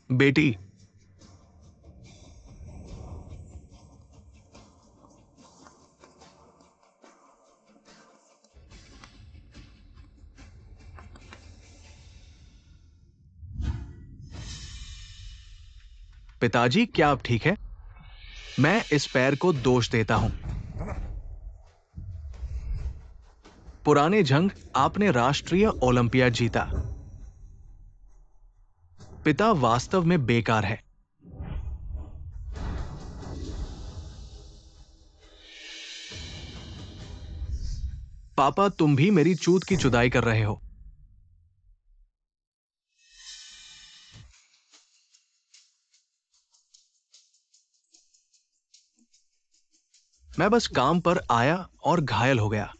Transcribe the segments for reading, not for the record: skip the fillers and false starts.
बेटी, पिताजी क्या आप ठीक है? मैं इस पैर को दोष देता हूं। पुराने जंग आपने राष्ट्रीय ओलंपियाड जीता। पिता वास्तव में बेकार है। पापा, तुम भी मेरी चूत की जुदाई कर रहे हो। मैं बस काम पर आया और घायल हो गया।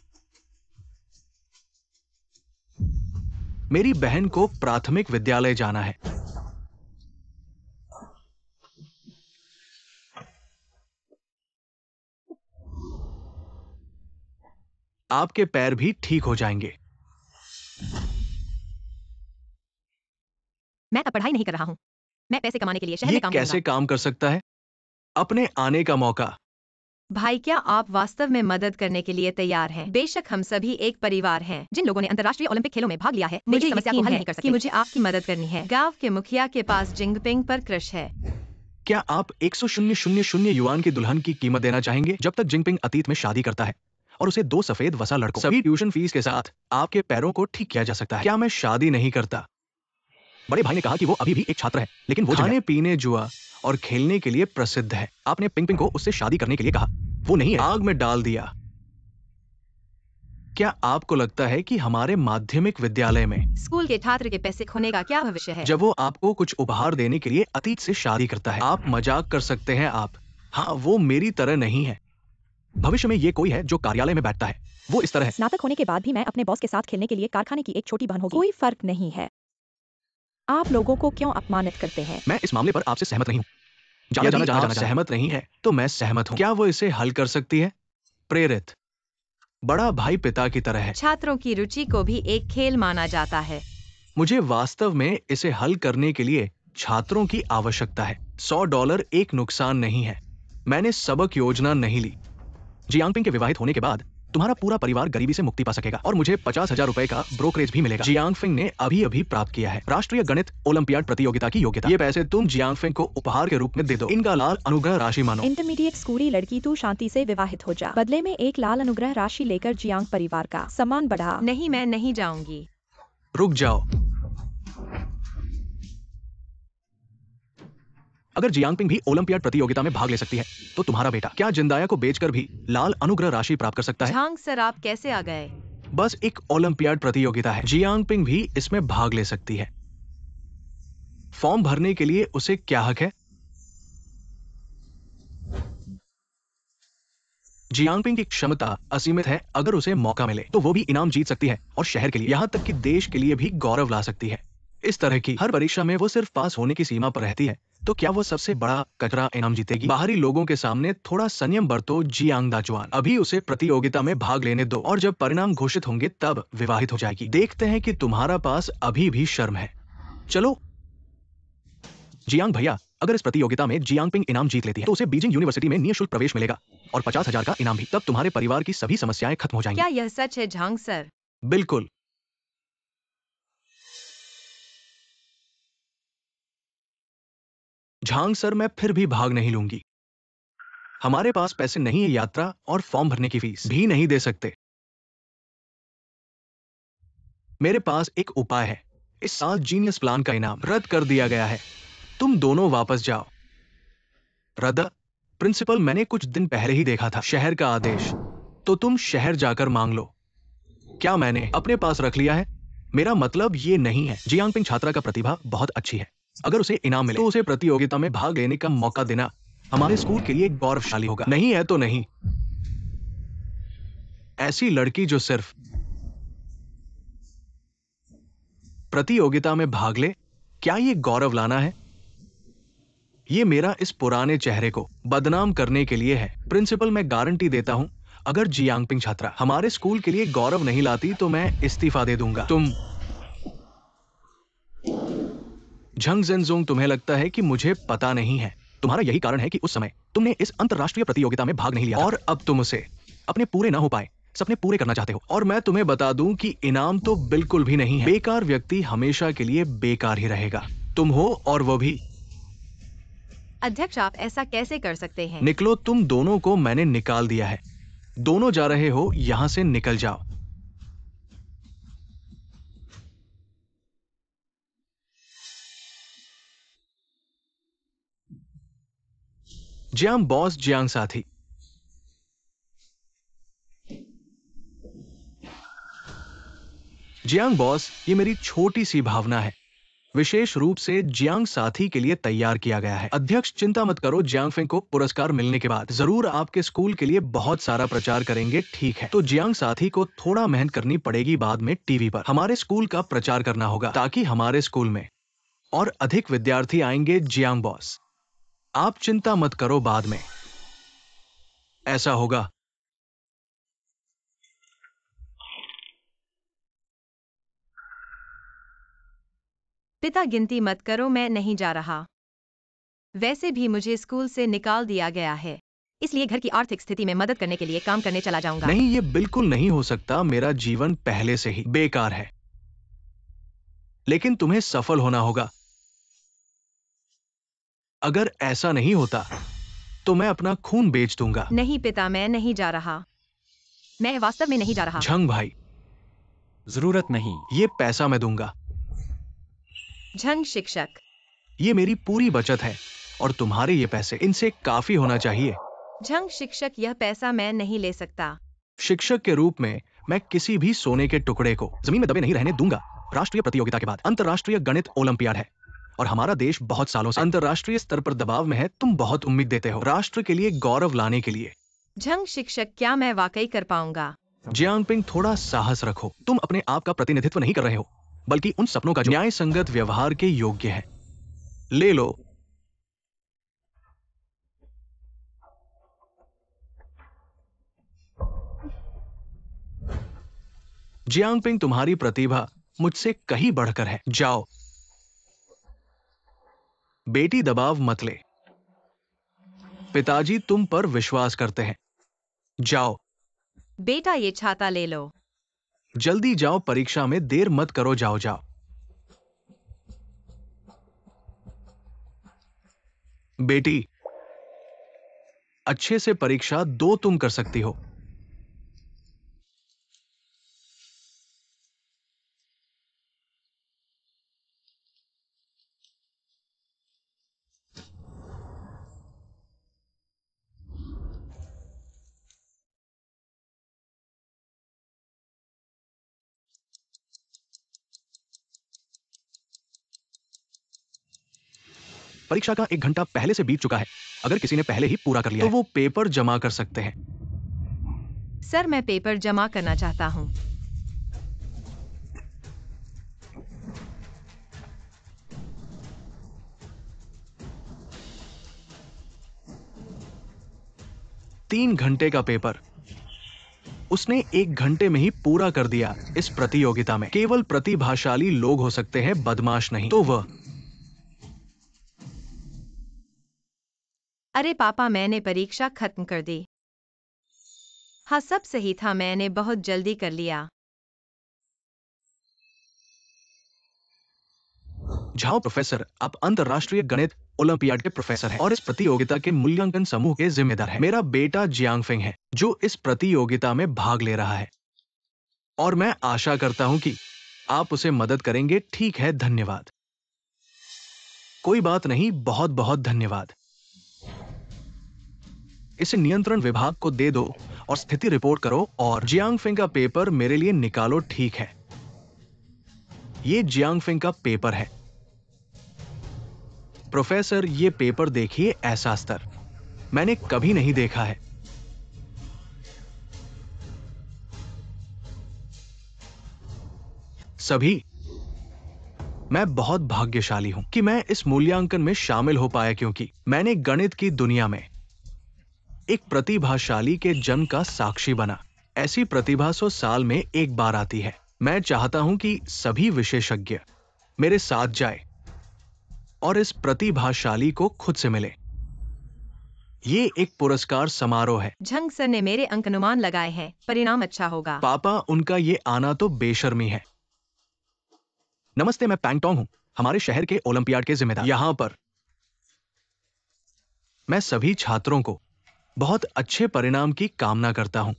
मेरी बहन को प्राथमिक विद्यालय जाना है। आपके पैर भी ठीक हो जाएंगे। मैं अब पढ़ाई नहीं कर रहा हूँ। मैं पैसे कमाने के लिए शहर ये में काम कैसे करूंगा। काम कर सकता है? अपने आने का मौका। भाई, क्या आप वास्तव में मदद करने के लिए तैयार हैं? बेशक हम सभी एक परिवार हैं। जिन लोगों ने अंतर्राष्ट्रीय ओलंपिक खेलों में भाग लिया है, मुझे समस्या को हल नहीं कर सकते। कि मुझे आपकी मदद करनी है। गांव के मुखिया के पास जिंगपिंग पर क्रश है। क्या आप 100,000 युआन की दुल्हन की कीमत देना चाहेंगे जब तक जिंगपिंग अतीत में शादी करता है और उसे 2 सफेद वसा लड़कों सभी ट्यूशन फीस के साथ आपके पैरों को ठीक किया जा सकता है? क्या मैं शादी नहीं करता? बड़े भाई ने कहा कि वो अभी भी एक छात्र है, लेकिन वो खाने पीने, जुआ और खेलने के लिए प्रसिद्ध है। आपने पिंग पिंग को उससे शादी करने के लिए कहा, वो नहीं है। आग में डाल दिया। क्या आपको लगता है कि हमारे माध्यमिक विद्यालय में स्कूल के छात्र के पैसे खोने का क्या भविष्य है? जब वो आपको कुछ उपहार देने के लिए अतीत से शादी करता है? आप मजाक कर सकते हैं आप। हाँ, वो मेरी तरह नहीं है। भविष्य में ये कोई है जो कार्यालय में बैठता है, वो इस तरह है। स्नातक होने के बाद भी मैं अपने बॉस के साथ खेलने के लिए कारखाने की एक छोटी बहन होगी। कोई फर्क नहीं है। आप लोगों को क्यों अपमानित करते हैं? मैं इस मामले पर आपसे सहमत नहीं हूँ। यदि आप सहमत नहीं है तो मैं सहमत हूँ। क्या वो इसे हल कर सकती है? प्रेरित बड़ा भाई पिता की तरह है। छात्रों की रुचि को भी एक खेल माना जाता है। मुझे वास्तव में इसे हल करने के लिए छात्रों की आवश्यकता है। $100 एक नुकसान नहीं है। मैंने सबक योजना नहीं ली। जियांगपिंग के विवाहित होने के बाद तुम्हारा पूरा परिवार गरीबी से मुक्ति पा सकेगा और मुझे 50,000 रुपए का ब्रोकरेज भी मिलेगा। जियांगफिंग ने अभी प्राप्त किया है राष्ट्रीय गणित ओलंपियाड प्रतियोगिता की योग्यता। ये पैसे तुम जियांगफिंग को उपहार के रूप में दे दो। इनका लाल अनुग्रह राशि मानो। इंटरमीडिएट स्कूली लड़की, तू शांति से विवाहित हो जा। बदले में एक लाल अनुग्रह राशि लेकर जियांग परिवार का सम्मान बढ़ा। नहीं, मैं नहीं जाऊंगी। रुक जाओ। अगर जियांगपिंग भी ओलंपियाड प्रतियोगिता में भाग ले सकती है तो तुम्हारा बेटा क्या जिंदाया को बेचकर भी लाल अनुग्रह राशि प्राप्त कर सकता है? झांग सर, आप कैसे आ गए? बस एक ओलंपियाड प्रतियोगिता है। जियांगपिंग भी इसमें भाग ले सकती है। फॉर्म भरने के लिए उसे क्या हक है? जियांगपिंग की क्षमता असीमित है। अगर उसे मौका मिले तो वो भी इनाम जीत सकती है और शहर के लिए, यहाँ तक कि देश के लिए भी गौरव ला सकती है। इस तरह की हर परीक्षा में वो सिर्फ पास होने की सीमा पर रहती है, तो क्या वो सबसे बड़ा कचरा इनाम जीतेगी? बाहरी लोगों के सामने थोड़ा संयम बरतो जियांग दाजुआन। अभी उसे प्रतियोगिता में भाग लेने दो और जब परिणाम घोषित होंगे तब विवाहित हो जाएगी। देखते हैं कि तुम्हारा पास अभी भी शर्म है। चलो जियांग भैया, अगर इस प्रतियोगिता में जियांगपिंग इनाम जीत लेती है तो उसे बीजिंग यूनिवर्सिटी में निःशुल्क प्रवेश मिलेगा और 50,000 का इनाम भी। तब तुम्हारे परिवार की सभी समस्याएं खत्म हो जाएंगी। क्या यह सच है झांग सर? बिल्कुल। झांग सर, मैं फिर भी भाग नहीं लूंगी। हमारे पास पैसे नहीं है, यात्रा और फॉर्म भरने की फीस भी नहीं दे सकते। मेरे पास एक उपाय है। इस साल जीनियस प्लान का इनाम रद्द कर दिया गया है। तुम दोनों वापस जाओ। रद्द? प्रिंसिपल, मैंने कुछ दिन पहले ही देखा था। शहर का आदेश। तो तुम शहर जाकर मांग लो। क्या मैंने अपने पास रख लिया है? मेरा मतलब ये नहीं है। जियांगपिंग छात्रा का प्रतिभा बहुत अच्छी है। अगर उसे इनाम मिले तो उसे प्रतियोगिता में भाग लेने का मौका देना हमारे स्कूल के लिए गौरवशाली होगा। नहीं है तो नहीं। ऐसी लड़की जो सिर्फ प्रतियोगिता में भाग ले, क्या ये गौरव लाना है? ये मेरा इस पुराने चेहरे को बदनाम करने के लिए है। प्रिंसिपल, मैं गारंटी देता हूं, अगर जियांगपिंग छात्रा हमारे स्कूल के लिए गौरव नहीं लाती तो मैं इस्तीफा दे दूंगा। तुम झंग ज़ेनज़ोंग, तुम्हें लगता है कि मुझे पता नहीं है। तुम्हारा यही कारण है कि उस समय तुमने इस अंतरराष्ट्रीय प्रतियोगिता में भाग नहीं लिया और अब तुम उसे अपने पूरे ना हो पाए सपने पूरे करना चाहते हो। और मैं तुम्हें बता दूं कि इनाम तो बिल्कुल भी नहीं है। बेकार व्यक्ति हमेशा के लिए बेकार ही रहेगा। तुम हो और वो भी। अध्यक्ष, आप ऐसा कैसे कर सकते हैं? निकलो, तुम दोनों को मैंने निकाल दिया है। दोनों जा रहे हो, यहां से निकल जाओ। जियांग बॉस, जियांग साथी। जियांग बॉस, ये मेरी छोटी सी भावना है, विशेष रूप से जियांग साथी के लिए तैयार किया गया है। अध्यक्ष, चिंता मत करो, जियांग फेंग को पुरस्कार मिलने के बाद जरूर आपके स्कूल के लिए बहुत सारा प्रचार करेंगे, ठीक है? तो जियांग साथी को थोड़ा मेहनत करनी पड़ेगी, बाद में टीवी पर हमारे स्कूल का प्रचार करना होगा ताकि हमारे स्कूल में और अधिक विद्यार्थी आएंगे। जियांग बॉस, आप चिंता मत करो, बाद में ऐसा होगा। पिता, गिनती मत करो, मैं नहीं जा रहा। वैसे भी मुझे स्कूल से निकाल दिया गया है, इसलिए घर की आर्थिक स्थिति में मदद करने के लिए काम करने चला जाऊंगा। नहीं, ये बिल्कुल नहीं हो सकता। मेरा जीवन पहले से ही बेकार है, लेकिन तुम्हें सफल होना होगा। अगर ऐसा नहीं होता तो मैं अपना खून बेच दूंगा। नहीं पिता, मैं नहीं जा रहा। मैं वास्तव में नहीं जा रहा। झंग भाई, जरूरत नहीं। ये पैसा मैं दूंगा। झंग शिक्षक, ये मेरी पूरी बचत है और तुम्हारे ये पैसे, इनसे काफी होना चाहिए। झंग शिक्षक, यह पैसा मैं नहीं ले सकता। शिक्षक के रूप में मैं किसी भी सोने के टुकड़े को जमीन में दबे नहीं रहने दूंगा। राष्ट्रीय प्रतियोगिता के बाद अंतर्राष्ट्रीय गणित ओलंपियाड है और हमारा देश बहुत सालों से अंतर्राष्ट्रीय स्तर पर दबाव में है। तुम बहुत उम्मीद देते हो राष्ट्र के लिए गौरव लाने के लिए। झंग शिक्षक, क्या मैं वाकई कर पाऊंगा? जियांगपिंग, थोड़ा साहस रखो। तुम अपने आप का प्रतिनिधित्व नहीं कर रहे हो, बल्कि उन सपनों का जो न्याय संगत व्यवहार के योग्य है। ले लो। जियांगपिंग, तुम्हारी प्रतिभा मुझसे कहीं बढ़कर है। जाओ बेटी, दबाव मत ले। पिताजी तुम पर विश्वास करते हैं। जाओ, बेटा, ये छाता ले लो। जल्दी जाओ, परीक्षा में देर मत करो। जाओ जाओ। बेटी, अच्छे से परीक्षा दो, तुम कर सकती हो। परीक्षा का 1 घंटा पहले से बीत चुका है। अगर किसी ने पहले ही पूरा कर लिया तो वो पेपर जमा कर सकते हैं। सर, मैं पेपर जमा करना चाहता हूँ। तीन घंटे का पेपर उसने 1 घंटे में ही पूरा कर दिया। इस प्रतियोगिता में केवल प्रतिभाशाली लोग हो सकते हैं, बदमाश नहीं। तो वह अरे पापा, मैंने परीक्षा खत्म कर दी। हाँ, सब सही था, मैंने बहुत जल्दी कर लिया। झाओ प्रोफेसर, आप अंतरराष्ट्रीय गणित ओलंपियाड के प्रोफेसर हैं और इस प्रतियोगिता के मूल्यांकन समूह के जिम्मेदार हैं। मेरा बेटा जियांगफेंग है जो इस प्रतियोगिता में भाग ले रहा है और मैं आशा करता हूं कि आप उसे मदद करेंगे। ठीक है, धन्यवाद। कोई बात नहीं, बहुत बहुत धन्यवाद। इसे नियंत्रण विभाग को दे दो और स्थिति रिपोर्ट करो और जियांगफेंग का पेपर मेरे लिए निकालो। ठीक है, ये जियांगफेंग का पेपर है। प्रोफेसर, ये पेपर देखिए, ऐसा स्तर मैंने कभी नहीं देखा है। सभी, मैं बहुत भाग्यशाली हूं कि मैं इस मूल्यांकन में शामिल हो पाया, क्योंकि मैंने गणित की दुनिया में एक प्रतिभाशाली के जन्म का साक्षी बना। ऐसी प्रतिभा 100 साल में एक बार आती है। मैं चाहता हूं कि सभी विशेषज्ञ मेरे साथ जाए और इस प्रतिभाशाली को खुद से मिले। ये एक पुरस्कार समारोह है। झंग सर ने मेरे अंक अनुमान लगाए हैं, परिणाम अच्छा होगा। पापा, उनका ये आना तो बेशर्मी है। नमस्ते, मैं पैंगटोंग हूँ, हमारे शहर के ओलंपियाड के जिम्मेदार। यहाँ पर मैं सभी छात्रों को बहुत अच्छे परिणाम की कामना करता हूँ।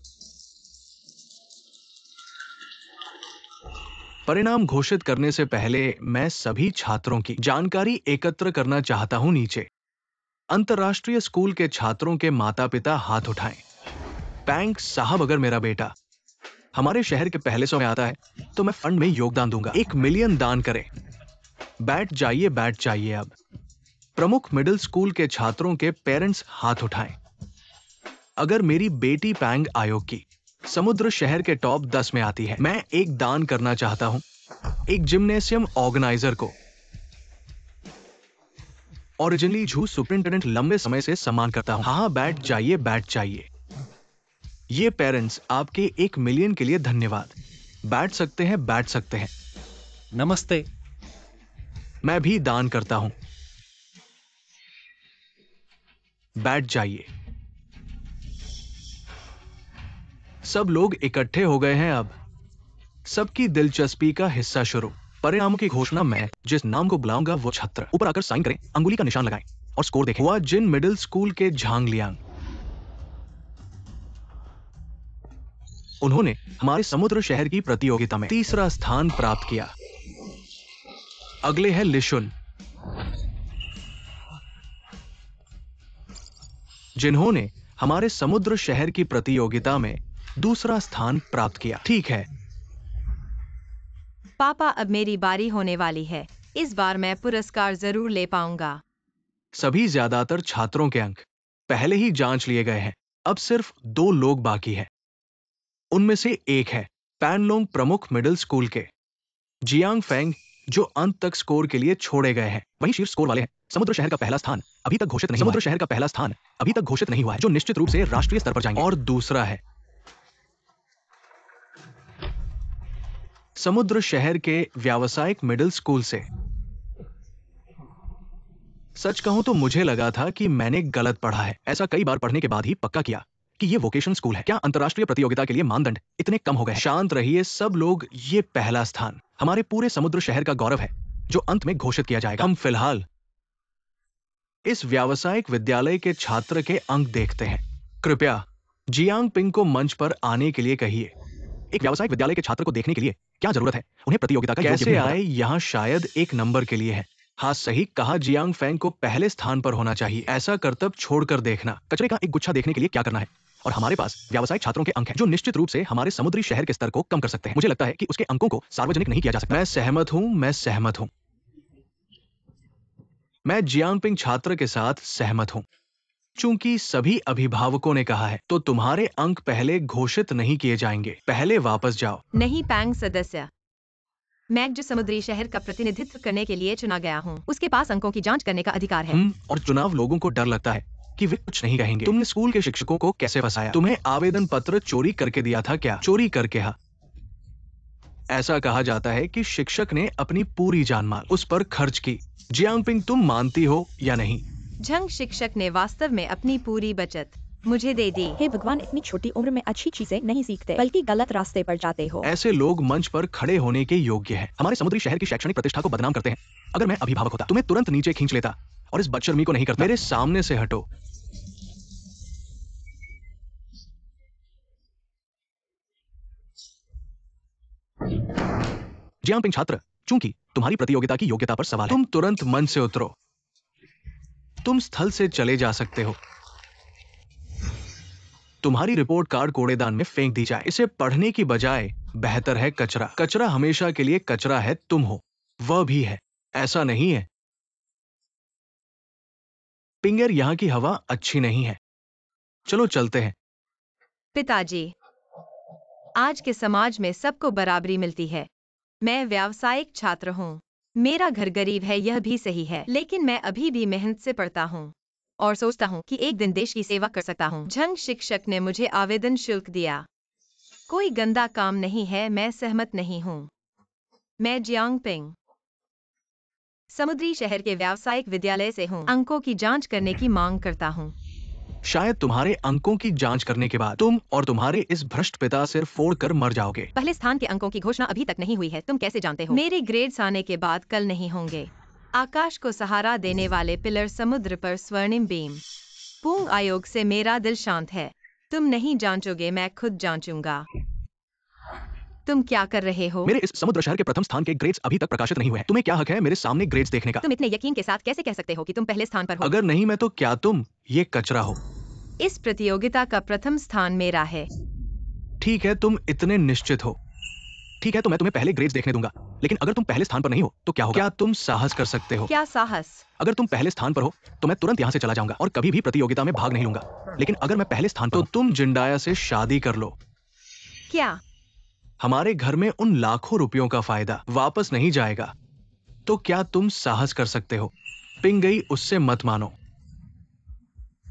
परिणाम घोषित करने से पहले मैं सभी छात्रों की जानकारी एकत्र करना चाहता हूँ। नीचे अंतर्राष्ट्रीय स्कूल के छात्रों के माता पिता हाथ उठाएं। पैंग साहब, अगर मेरा बेटा हमारे शहर के पहले 100 में आता है तो मैं फंड में योगदान दूंगा। 1 मिलियन दान करें। बैठ जाइए अब। प्रमुख मिडिल स्कूल के छात्रों के पेरेंट्स हाथ उठाएं। अगर मेरी बेटी पैंग आयोग की समुद्र शहर के टॉप 10 में आती है, मैं एक दान करना चाहता हूं, एक जिम्नेशियम ऑर्गेनाइजर को। ओरिजिनली झू सुपरिंटेंडेंट लंबे समय से सम्मान करता हूं। हाँ, बैठ जाइए। ये पेरेंट्स आपके 1 मिलियन के लिए धन्यवाद। बैठ सकते हैं। नमस्ते। मैं भी दान करता हूं। बैठ जाइए। सब लोग इकट्ठे हो गए हैं। अब सबकी दिलचस्पी का हिस्सा शुरू। परिणामों की घोषणा। मैं जिस नाम को बुलाऊंगा वो छात्र ऊपर आकर साइन करें, अंगुली का निशान लगाएं और स्कोर देखें। हुआ जिन मिडिल स्कूल के झांग लियांग। उन्होंने हमारे समुद्र शहर की प्रतियोगिता में 3रा स्थान प्राप्त किया। अगले है लिशुन, जिन्होंने हमारे समुद्र शहर की प्रतियोगिता में 2रा स्थान प्राप्त किया। ठीक है पापा, अब मेरी बारी होने वाली है। इस बार मैं पुरस्कार जरूर ले पाऊंगा। सभी ज्यादातर छात्रों के अंक पहले ही जांच लिए गए हैं। अब सिर्फ 2 लोग बाकी हैं। उनमें से एक है पैनलोंग प्रमुख मिडिल स्कूल के जियांग फेंग, जो अंत तक स्कोर के लिए छोड़े गए हैं। वहीं शीर्ष स्कोर वाले हैं समुद्र शहर का पहला स्थान अभी तक घोषित नहीं हुआ है, जो निश्चित रूप से राष्ट्रीय स्तर पर जाएंगे। और दूसरा है समुद्र शहर के व्यावसायिक मिडिल स्कूल से। सच कहूं तो मुझे लगा था कि मैंने गलत पढ़ा है। ऐसा कई बार पढ़ने के बाद ही पक्का किया कि ये वोकेशनल स्कूल है। क्या अंतर्राष्ट्रीय प्रतियोगिता के लिए मानदंड इतने कम हो गए? शांत रहिए सब लोग। ये पहला स्थान हमारे पूरे समुद्र शहर का गौरव है, जो अंत में घोषित किया जाएगा। हम फिलहाल इस व्यावसायिक विद्यालय के छात्र के अंक देखते हैं। कृपया जियांग पिंग को मंच पर आने के लिए कहिए। एक व्यावसायिक विद्यालय के छात्र को देखने के लिए क्या जरूरत है? उन्हें प्रतियोगिता का कैसे आए? यहाँ शायद 1 नंबर के लिए है। हाँ, सही कहा। जियांग फेंग को पहले स्थान पर होना चाहिए। ऐसा करतब छोड़कर देखना। कचरे का एक गुच्छा देखने के लिए क्या करना है? और हमारे पास व्यावसायिक छात्रों के अंक हैं, जो निश्चित रूप से हमारे समुद्री शहर के स्तर को कम कर सकते हैं। मुझे लगता है कि उसके अंकों को सार्वजनिक नहीं किया जा सकता। मैं सहमत हूं। मैं जियांगपिंग छात्र के साथ सहमत हूं। चूंकि सभी अभिभावकों ने कहा है, तो तुम्हारे अंक पहले घोषित नहीं किए जाएंगे। पहले वापस जाओ। नहीं पैंग सदस्य, मैं जो समुद्री शहर का प्रतिनिधित्व करने के लिए चुना गया हूँ, उसके पास अंकों की जांच करने का अधिकार है। और चुनाव लोगों को डर लगता है कि वे कुछ नहीं कहेंगे। तुमने स्कूल के शिक्षकों को कैसे फंसाया? तुम्हें आवेदन पत्र चोरी करके दिया था क्या? चोरी करके? हाँ, ऐसा कहा जाता है कि शिक्षक ने अपनी पूरी जानमाल उस पर खर्च की। जियांगपिंग, तुम मानती हो या नहीं? झंग शिक्षक ने वास्तव में अपनी पूरी बचत मुझे दे दी। हे भगवान, इतनी छोटी उम्र में अच्छी चीजें नहीं सीखते, बल्कि गलत रास्ते पर जाते हो। ऐसे लोग मंच पर खड़े होने के योग्य हैं। हमारे समुद्री शहर की शैक्षणिक प्रतिष्ठा को बदनाम करते हैं। अगर मैं अभिभावक होता, तुम्हें तुरंत नीचे खींच लेता और इस बदशर्मी को नहीं करता। मेरे सामने से हटो। जियांगपिंग छात्र, चूंकि तुम्हारी प्रतियोगिता की योग्यता पर सवाल है, तुम तुरंत मंच से उतरो। तुम स्थल से चले जा सकते हो। तुम्हारी रिपोर्ट कार्ड कूड़ेदान में फेंक दी जाए। इसे पढ़ने की बजाय बेहतर है कचरा। कचरा हमेशा के लिए कचरा है। तुम हो, वह भी है। ऐसा नहीं है पिंगर, यहाँ की हवा अच्छी नहीं है। चलो चलते हैं। पिताजी, आज के समाज में सबको बराबरी मिलती है। मैं व्यावसायिक छात्र हूँ। मेरा घर गरीब है, यह भी सही है, लेकिन मैं अभी भी मेहनत से पढ़ता हूँ और सोचता हूँ कि एक दिन देश की सेवा कर सकता हूँ। झंग शिक्षक ने मुझे आवेदन शुल्क दिया। कोई गंदा काम नहीं है। मैं सहमत नहीं हूँ। मैं जियांगपिंग समुद्री शहर के व्यावसायिक विद्यालय से हूँ। अंकों की जांच करने की मांग करता हूँ। शायद तुम्हारे अंकों की जांच करने के बाद तुम और तुम्हारे इस भ्रष्ट पिता सिर फोड़कर मर जाओगे। पहले स्थान के अंकों की घोषणा अभी तक नहीं हुई है, तुम कैसे जानते हो? मेरे ग्रेड्स आने के बाद कल नहीं होंगे। आकाश को सहारा देने वाले पिलर, समुद्र पर स्वर्णिम बीम। पूर्ण आयोग से मेरा दिल शांत है। तुम नहीं जांचोगे, मैं खुद जांचूंगा। तुम क्या कर रहे हो? मेरे इस समुद्र शहर के प्रथम स्थान के ग्रेड्स अभी तक प्रकाशित नहीं हुए हैं। तुम्हें क्या हक है मेरे सामने ग्रेड्स देखने का? तुम इतने यकीन के साथ कैसे कह सकते हो कि तुम पहले स्थान पर हो? अगर नहीं मैं तो क्या तुम ये कचरा हो? इस प्रतियोगिता का प्रथम स्थान मेरा है। ठीक है, तुम इतने निश्चित हो। ठीक है, तो मैं तुम्हें पहले ग्रेड्स देखने दूंगा। लेकिन अगर तुम पहले स्थान पर नहीं हो तो क्या होगा? क्या तुम साहस कर सकते हो? क्या साहस? अगर तुम पहले स्थान पर हो तो मैं तुरंत यहाँ से चला जाऊंगा और कभी भी प्रतियोगिता में भाग नहीं लूंगा। लेकिन अगर मैं पहले स्थान पर तो तुम जिंडाया से शादी कर लो। क्या? हमारे घर में उन लाखों रुपयों का फायदा वापस नहीं जाएगा। तो क्या तुम साहस कर सकते हो? पिंगई, उससे मत मानो।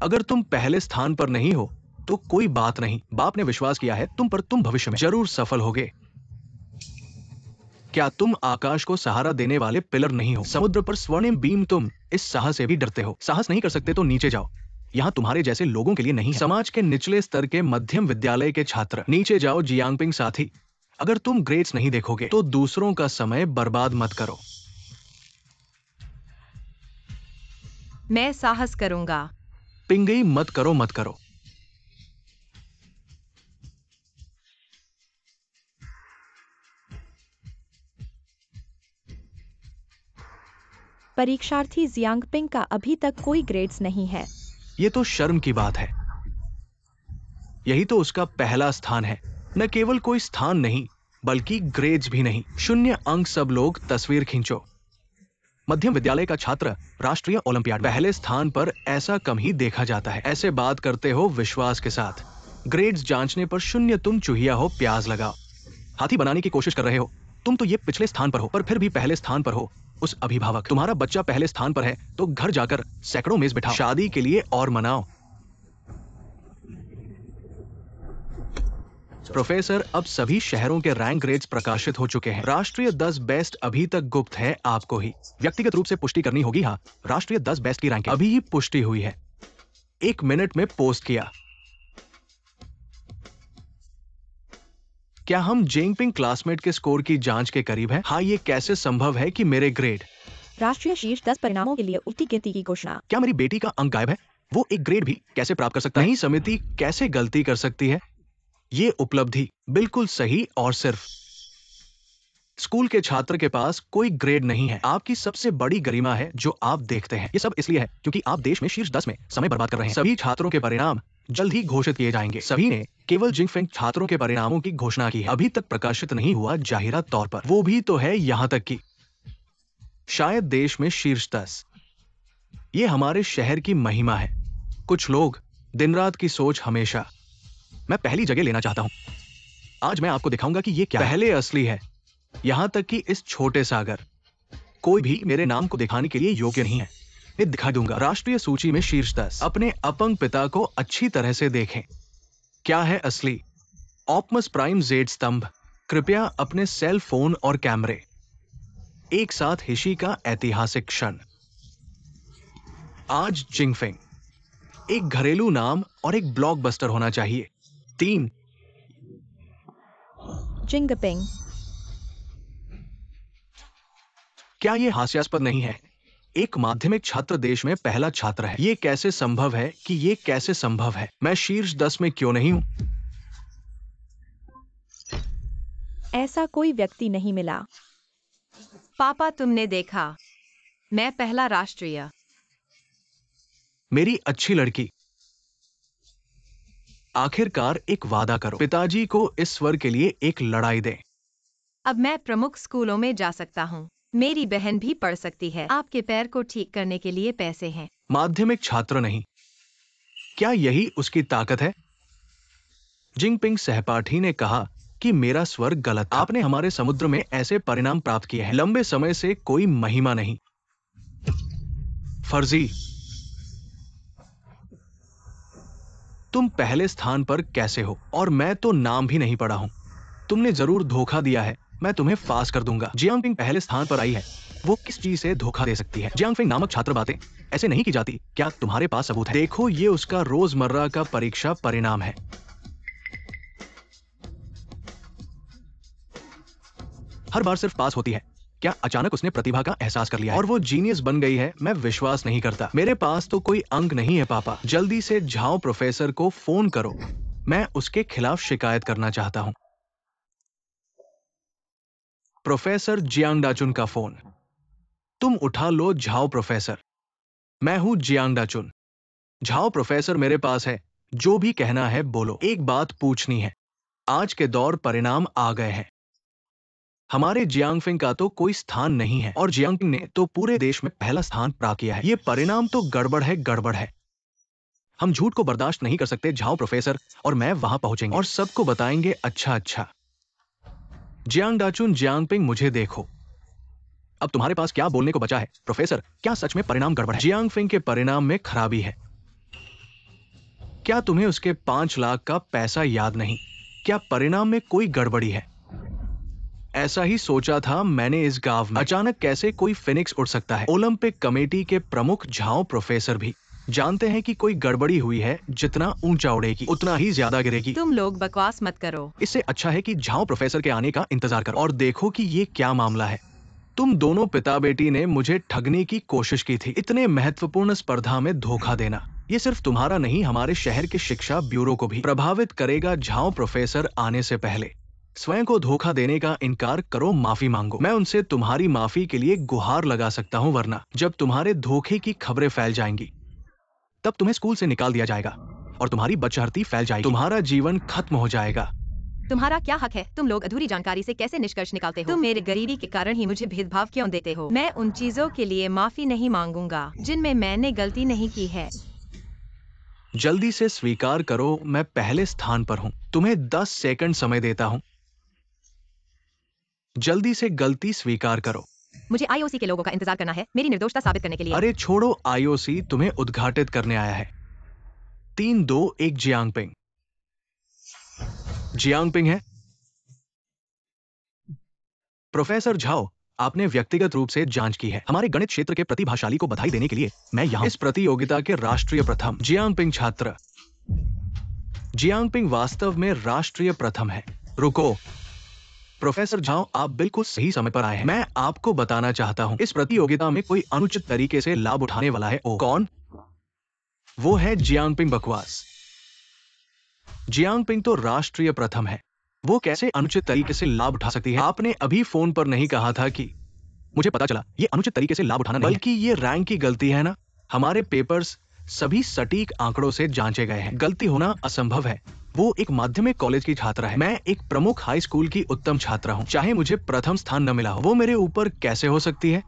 अगर तुम पहले स्थान पर नहीं हो तो कोई बात नहीं। बाप ने विश्वास किया है तुम पर, तुम भविष्य में जरूर सफल होगे। क्या तुम आकाश को सहारा देने वाले पिलर नहीं हो? समुद्र पर स्वर्णिम बीम, तुम इस साहस से भी डरते हो। साहस नहीं कर सकते तो नीचे जाओ। यहाँ तुम्हारे जैसे लोगों के लिए नहीं है। समाज के निचले स्तर के मध्यम विद्यालय के छात्र, नीचे जाओ। जियांगपिंग साथी, अगर तुम ग्रेड्स नहीं देखोगे तो दूसरों का समय बर्बाद मत करो। मैं साहस करूंगा। पिंगई, मत करो मत करो। परीक्षार्थी जियांगपिंग का अभी तक कोई ग्रेड्स नहीं है। ये तो शर्म की बात है। यही तो उसका पहला स्थान है। न केवल कोई स्थान नहीं बल्कि ग्रेड्स भी नहीं। 0 अंक। सब लोग तस्वीर खींचो। मध्यम विद्यालय का छात्र राष्ट्रीय ओलंपियाड पहले स्थान पर, ऐसा कम ही देखा जाता है। ऐसे बात करते हो विश्वास के साथ। ग्रेड्स जांचने पर 0। तुम चूहिया हो, प्याज लगाओ। हाथी बनाने की कोशिश कर रहे हो। तुम तो ये पिछले स्थान पर हो पर फिर भी पहले स्थान पर हो। उस अभिभावक, तुम्हारा बच्चा पहले स्थान पर है तो घर जाकर सैकड़ों मेज बिठाओ, शादी के लिए और मनाओ। प्रोफेसर, अब सभी शहरों के रैंक ग्रेड्स प्रकाशित हो चुके हैं। राष्ट्रीय 10 बेस्ट अभी तक गुप्त है, आपको ही व्यक्तिगत रूप से पुष्टि करनी होगी। हाँ, राष्ट्रीय 10 बेस्ट की रैंक अभी ही पुष्टि हुई है। 1 मिनट में पोस्ट किया। क्या हम जियांगपिंग क्लासमेट के स्कोर की जांच के करीब हैं? हाँ, ये कैसे संभव है कि मेरे ग्रेड? राष्ट्रीय शीर्ष 10 परिणामों के लिए उल्टी गिनती की घोषणा। क्या मेरी बेटी का अंक गायब है? वो एक ग्रेड भी कैसे प्राप्त कर सकता है? नहीं, समिति कैसे गलती कर सकती है? ये उपलब्धि बिल्कुल सही, और सिर्फ स्कूल के छात्र के पास कोई ग्रेड नहीं है। आपकी सबसे बड़ी गरिमा है जो आप देखते हैं। ये सब इसलिए है क्योंकि आप देश में शीर्ष 10 में समय बर्बाद कर रहे हैं। सभी छात्रों के परिणाम जल्द ही घोषित किए जाएंगे। सभी ने केवल जिंगफेंग छात्रों के परिणामों की घोषणा की है। अभी तक प्रकाशित नहीं हुआ जाहिरा तौर पर। वो भी तो है, यहां तक कि शायद देश में शीर्ष 10। ये हमारे शहर की महिमा है। कुछ लोग दिन रात की सोच हमेशा। मैं पहली जगह लेना चाहता हूं। आज मैं आपको दिखाऊंगा कि ये क्या पहले असली है। यहां तक कि इस छोटे सागर, कोई भी मेरे नाम को दिखाने के लिए योग्य नहीं है। मैं दिखा दूंगा। राष्ट्रीय सूची में शीर्ष 10। अपने अपंग पिता को अच्छी तरह से देखें। क्या है असली? ऑप्टिमस प्राइम जेड स्तंभ। कृपया अपने सेल फोन और कैमरे एक साथ। हिशी का ऐतिहासिक क्षण। आज जिंगफेंग एक घरेलू नाम और एक ब्लॉकबस्टर होना चाहिए। 3। जिंगपिंग। क्या ये हास्यास्पद नहीं है? एक माध्यमिक छात्र देश में पहला छात्र है। ये कैसे संभव है कि ये कैसे संभव है? मैं शीर्ष 10 में क्यों नहीं हूं? ऐसा कोई व्यक्ति नहीं मिला। पापा, तुमने देखा, मैं पहला राष्ट्रीय। मेरी अच्छी लड़की, आखिरकार एक वादा करो। पिताजी को इस स्वर के लिए एक लड़ाई दें। अब मैं प्रमुख स्कूलों में जा सकता हूँ। मेरी बहन भी पढ़ सकती है। आपके पैर को ठीक करने के लिए पैसे हैं। माध्यमिक छात्र नहीं। क्या यही उसकी ताकत है? जिंगपिंग सहपाठी ने कहा कि मेरा स्वर गलत था। आपने हमारे समुद्र में ऐसे परिणाम प्राप्त किए हैं। लंबे समय से कोई महिमा नहीं, फर्जी। तुम पहले स्थान पर कैसे हो? और मैं तो नाम भी नहीं पढ़ा हूं। तुमने जरूर धोखा दिया है मैं तुम्हें पास कर दूंगा। जियांगपिंग पहले स्थान पर आई है, वो किस चीज से धोखा दे सकती है? जियांगपिंग नामक छात्र बातें ऐसे नहीं की जाती। क्या तुम्हारे पास सबूत है? देखो, ये उसका रोजमर्रा का परीक्षा परिणाम है। हर बार सिर्फ पास होती है। क्या अचानक उसने प्रतिभा का एहसास कर लिया है और वो जीनियस बन गई है? मैं विश्वास नहीं करता। मेरे पास तो कोई अंक नहीं है पापा। जल्दी से झाओ प्रोफेसर को फोन करो, मैं उसके खिलाफ शिकायत करना चाहता हूं। प्रोफेसर जियांग डाचुन का फोन। तुम उठा लो झाओ प्रोफेसर। मैं हूं जियांग डाचुन। झाओ प्रोफेसर, मेरे पास है, जो भी कहना है बोलो। एक बात पूछनी है। आज के दौर परिणाम आ गए हैं। हमारे जियांगफिंग का तो कोई स्थान नहीं है और जियांगपिंग ने तो पूरे देश में पहला स्थान प्राप्त किया है। ये परिणाम तो गड़बड़ है, गड़बड़ है। हम झूठ को बर्दाश्त नहीं कर सकते। झाओ प्रोफेसर और मैं वहां पहुंचेंगे और सबको बताएंगे। अच्छा अच्छा। जियांग डाचुन, जियांगपिंग, मुझे देखो। अब तुम्हारे पास क्या बोलने को बचा है? प्रोफेसर, क्या सच में परिणाम गड़बड़ है? जियांगफिंग के परिणाम में खराबी है। क्या तुम्हें उसके 5 लाख का पैसा याद नहीं? क्या परिणाम में कोई गड़बड़ी है? ऐसा ही सोचा था मैंने इस गांव में। अचानक कैसे कोई फिनिक्स उड़ सकता है? ओलंपिक कमेटी के प्रमुख झाओ प्रोफेसर भी जानते हैं कि कोई गड़बड़ी हुई है। जितना ऊंचा उड़ेगी उतना ही ज्यादा गिरेगी। तुम लोग बकवास मत करो। इससे अच्छा है कि झाओ प्रोफेसर के आने का इंतजार करो और देखो कि ये क्या मामला है। तुम दोनों पिता बेटी ने मुझे ठगने की कोशिश की थी। इतने महत्वपूर्ण स्पर्धा में धोखा देना, ये सिर्फ तुम्हारा नहीं, हमारे शहर के शिक्षा ब्यूरो को भी प्रभावित करेगा। झाओ प्रोफेसर आने से पहले स्वयं को धोखा देने का इनकार करो, माफी मांगो। मैं उनसे तुम्हारी माफी के लिए गुहार लगा सकता हूं, वरना जब तुम्हारे धोखे की खबरें फैल जाएंगी तब तुम्हें स्कूल से निकाल दिया जाएगा और तुम्हारी बदचहरती फैल जाएगी। तुम्हारा जीवन खत्म हो जाएगा। तुम्हारा क्या हक है? तुम लोग अधूरी जानकारी से कैसे निष्कर्ष निकालते हो? तुम मेरे गरीबी के कारण ही मुझे भेदभाव क्यों देते हो? मैं उन चीजों के लिए माफी नहीं मांगूंगा जिनमें मैंने गलती नहीं की है। जल्दी से स्वीकार करो, मैं पहले स्थान पर हूं। तुम्हें 10 सेकंड समय देता हूं। जल्दी से गलती स्वीकार करो। मुझे आईओसी के लोगों का इंतजार करना है मेरी निर्दोषता साबित करने के लिए। अरे छोड़ो, आईओसी तुम्हें उद्घाटित करने आया है। 3, 2, 1। जियांगपिंग। जियांगपिंग है। प्रोफेसर झाओ, आपने व्यक्तिगत रूप से जांच की है। हमारे गणित क्षेत्र के प्रतिभाशाली को बधाई देने के लिए मैं यहाँ इस प्रतियोगिता के राष्ट्रीय प्रथम जियांगपिंग छात्र। जियांगपिंग वास्तव में राष्ट्रीय प्रथम है। रुको प्रोफेसर झाओ, आप बिल्कुल सही समय पर आए हैं। मैं आपको बताना चाहता हूं, इस प्रतियोगिता में कोई अनुचित तरीके से लाभ उठाने वाला है। ओ कौन? वो है जियांगपिंग। बकवास। जियांगपिंग तो राष्ट्रीय प्रथम है, वो कैसे अनुचित तरीके से लाभ उठा सकती है? आपने अभी फोन पर नहीं कहा था कि मुझे पता चला ये अनुचित तरीके से लाभ उठाना नहीं, बल्कि ये रैंक की गलती है ना? हमारे पेपर्स सभी सटीक आंकड़ों से जांचे गए हैं। गलती होना असंभव है। वो एक माध्यमिक कॉलेज की छात्रा है, मैं एक प्रमुख हाई स्कूल की उत्तम छात्रा हूं। चाहे मुझे प्रथम स्थान न मिला हो, वो मेरे ऊपर कैसे हो सकती है?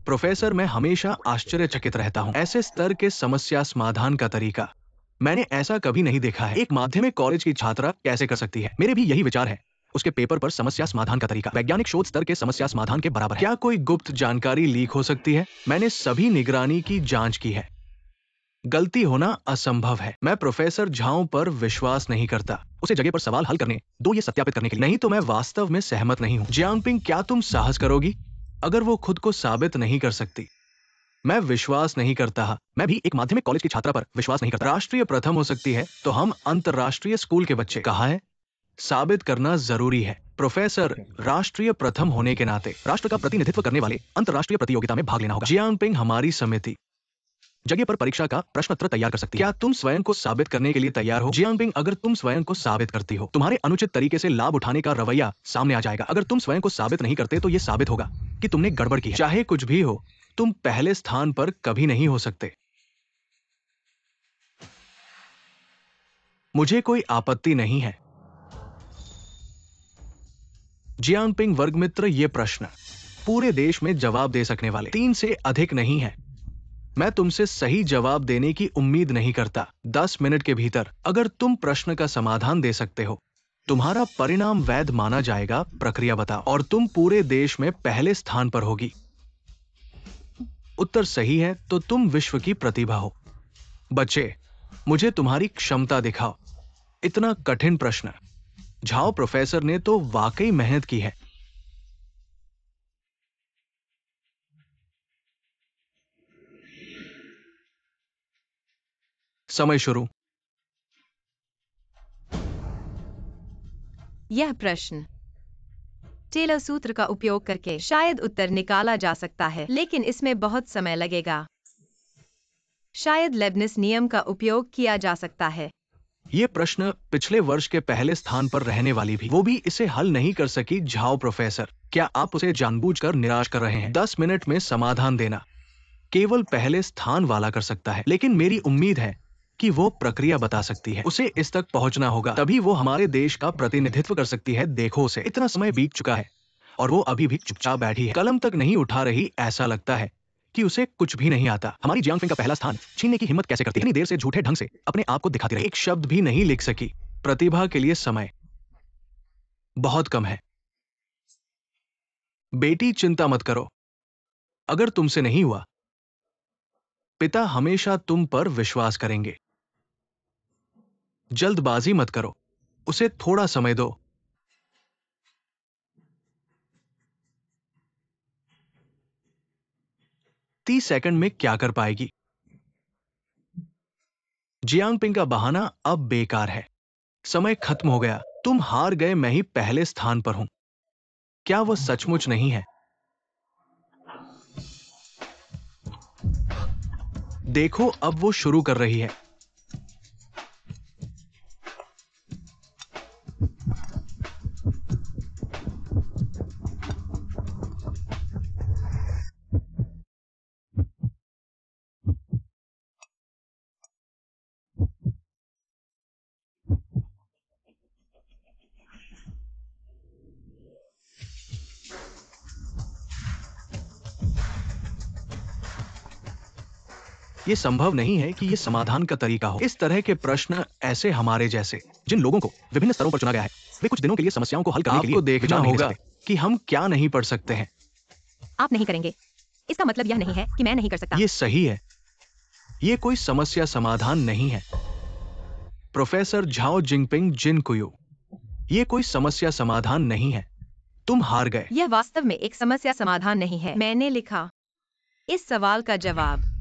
प्रोफेसर, मैं हमेशा आश्चर्यचकित रहता हूं। ऐसे स्तर के समस्या समाधान का तरीका मैंने ऐसा कभी नहीं देखा है। एक माध्यमिक कॉलेज की छात्रा कैसे कर सकती है? मेरे भी यही विचार है। उसके पेपर पर समस्या समाधान का तरीका वैज्ञानिक शोध स्तर के समस्या समाधान के बराबर है। क्या कोई गुप्त जानकारी लीक हो सकती है? मैंने सभी निगरानी की जांच की है। गलती होना असंभव है। मैं प्रोफेसर झाओ पर विश्वास नहीं करता, उसे जगह पर सवाल हल करने दो, ये सत्यापित करने के लिए। नहीं तो मैं वास्तव में सहमत नहीं हूं। जियांगपिंग, क्या तुम साहस करोगी? अगर वो खुद को साबित नहीं कर सकती, मैं विश्वास नहीं करता। मैं भी एक माध्यमिक कॉलेज की छात्रा पर विश्वास नहीं करता। राष्ट्रीय प्रथम हो सकती है तो हम अंतरराष्ट्रीय स्कूल के बच्चे कहाँ है? साबित करना जरूरी है। प्रोफेसर, राष्ट्रीय प्रथम होने के नाते राष्ट्र का प्रतिनिधित्व करने वाले अंतरराष्ट्रीय प्रतियोगिता में भाग लेना होगा। जियांगपिंग, हमारी समिति जगह पर परीक्षा का प्रश्न पत्र तैयार कर सकती है। क्या तुम स्वयं को साबित करने के लिए तैयार हो? जियांगपिंग, अगर तुम स्वयं को साबित करती हो, तुम्हारे अनुचित तरीके से लाभ उठाने का रवैया सामने आ जाएगा। अगर तुम स्वयं को साबित नहीं करते तो यह साबित होगा कि तुमने गड़बड़ की है। चाहे कुछ भी हो, तुम पहले स्थान पर कभी नहीं हो सकते। मुझे कोई आपत्ति नहीं है। जियांगपिंग वर्गमित्र, ये प्रश्न पूरे देश में जवाब दे सकने वाले 3 से अधिक नहीं है। मैं तुमसे सही जवाब देने की उम्मीद नहीं करता। 10 मिनट के भीतर अगर तुम प्रश्न का समाधान दे सकते हो, तुम्हारा परिणाम वैध माना जाएगा। प्रक्रिया बताओ और तुम पूरे देश में पहले स्थान पर होगी। उत्तर सही है तो तुम विश्व की प्रतिभा हो। बच्चे, मुझे तुम्हारी क्षमता दिखाओ। इतना कठिन प्रश्न। झाओ प्रोफेसर ने तो वाकई मेहनत की है। समय शुरू। यह प्रश्न टेलर सूत्र का उपयोग करके शायद उत्तर निकाला जा सकता है, लेकिन इसमें बहुत समय लगेगा। शायद लेबनिज नियम का उपयोग किया जा सकता है। ये प्रश्न पिछले वर्ष के पहले स्थान पर रहने वाली भी, वो भी इसे हल नहीं कर सकी। झाओ प्रोफेसर, क्या आप उसे जानबूझकर निराश कर रहे हैं? 10 मिनट में समाधान देना केवल पहले स्थान वाला कर सकता है, लेकिन मेरी उम्मीद है कि वो प्रक्रिया बता सकती है। उसे इस तक पहुंचना होगा, तभी वो हमारे देश का प्रतिनिधित्व कर सकती है। देखो उसे, इतना समय बीत चुका है और वो अभी भी चुपचाप बैठी है, कलम तक नहीं उठा रही। ऐसा लगता है कि उसे कुछ भी नहीं आता। हमारी जियांगफेंग का पहला स्थान छीनने की हिम्मत कैसे करती है? इतनी देर से झूठे ढंग से अपने आप को दिखाती रही, एक शब्द भी नहीं लिख सकी। प्रतिभा के लिए समय बहुत कम है। बेटी, चिंता मत करो। अगर तुमसे नहीं हुआ, पिता हमेशा तुम पर विश्वास करेंगे। जल्दबाजी मत करो, उसे थोड़ा समय दो। तीस सेकंड में क्या कर पाएगी? जियांगपिंग का बहाना अब बेकार है। समय खत्म हो गया। तुम हार गए, मैं ही पहले स्थान पर हूं। क्या वो सचमुच नहीं है? देखो, अब वो शुरू कर रही है। ये संभव नहीं है कि ये समाधान का तरीका हो। इस तरह के प्रश्न ऐसे हमारे जैसे, जिन लोगों को विभिन्न स्तरों पर चुना गया है, वे कुछ दिनों के लिए समस्याओं को हल करने के लिए देखना होगा कि हम क्या नहीं पढ़ सकते हैं। आप नहीं करेंगे, इसका मतलब यह नहीं है कि मैं नहीं कर सकता। ये सही है। ये कोई समस्या समाधान नहीं है। प्रोफेसर झाओ जिंगपिंग जिनकुयू, ये कोई समस्या समाधान नहीं है। तुम हार गए। यह वास्तव में एक समस्या समाधान नहीं है। मैंने लिखा इस सवाल का जवाब।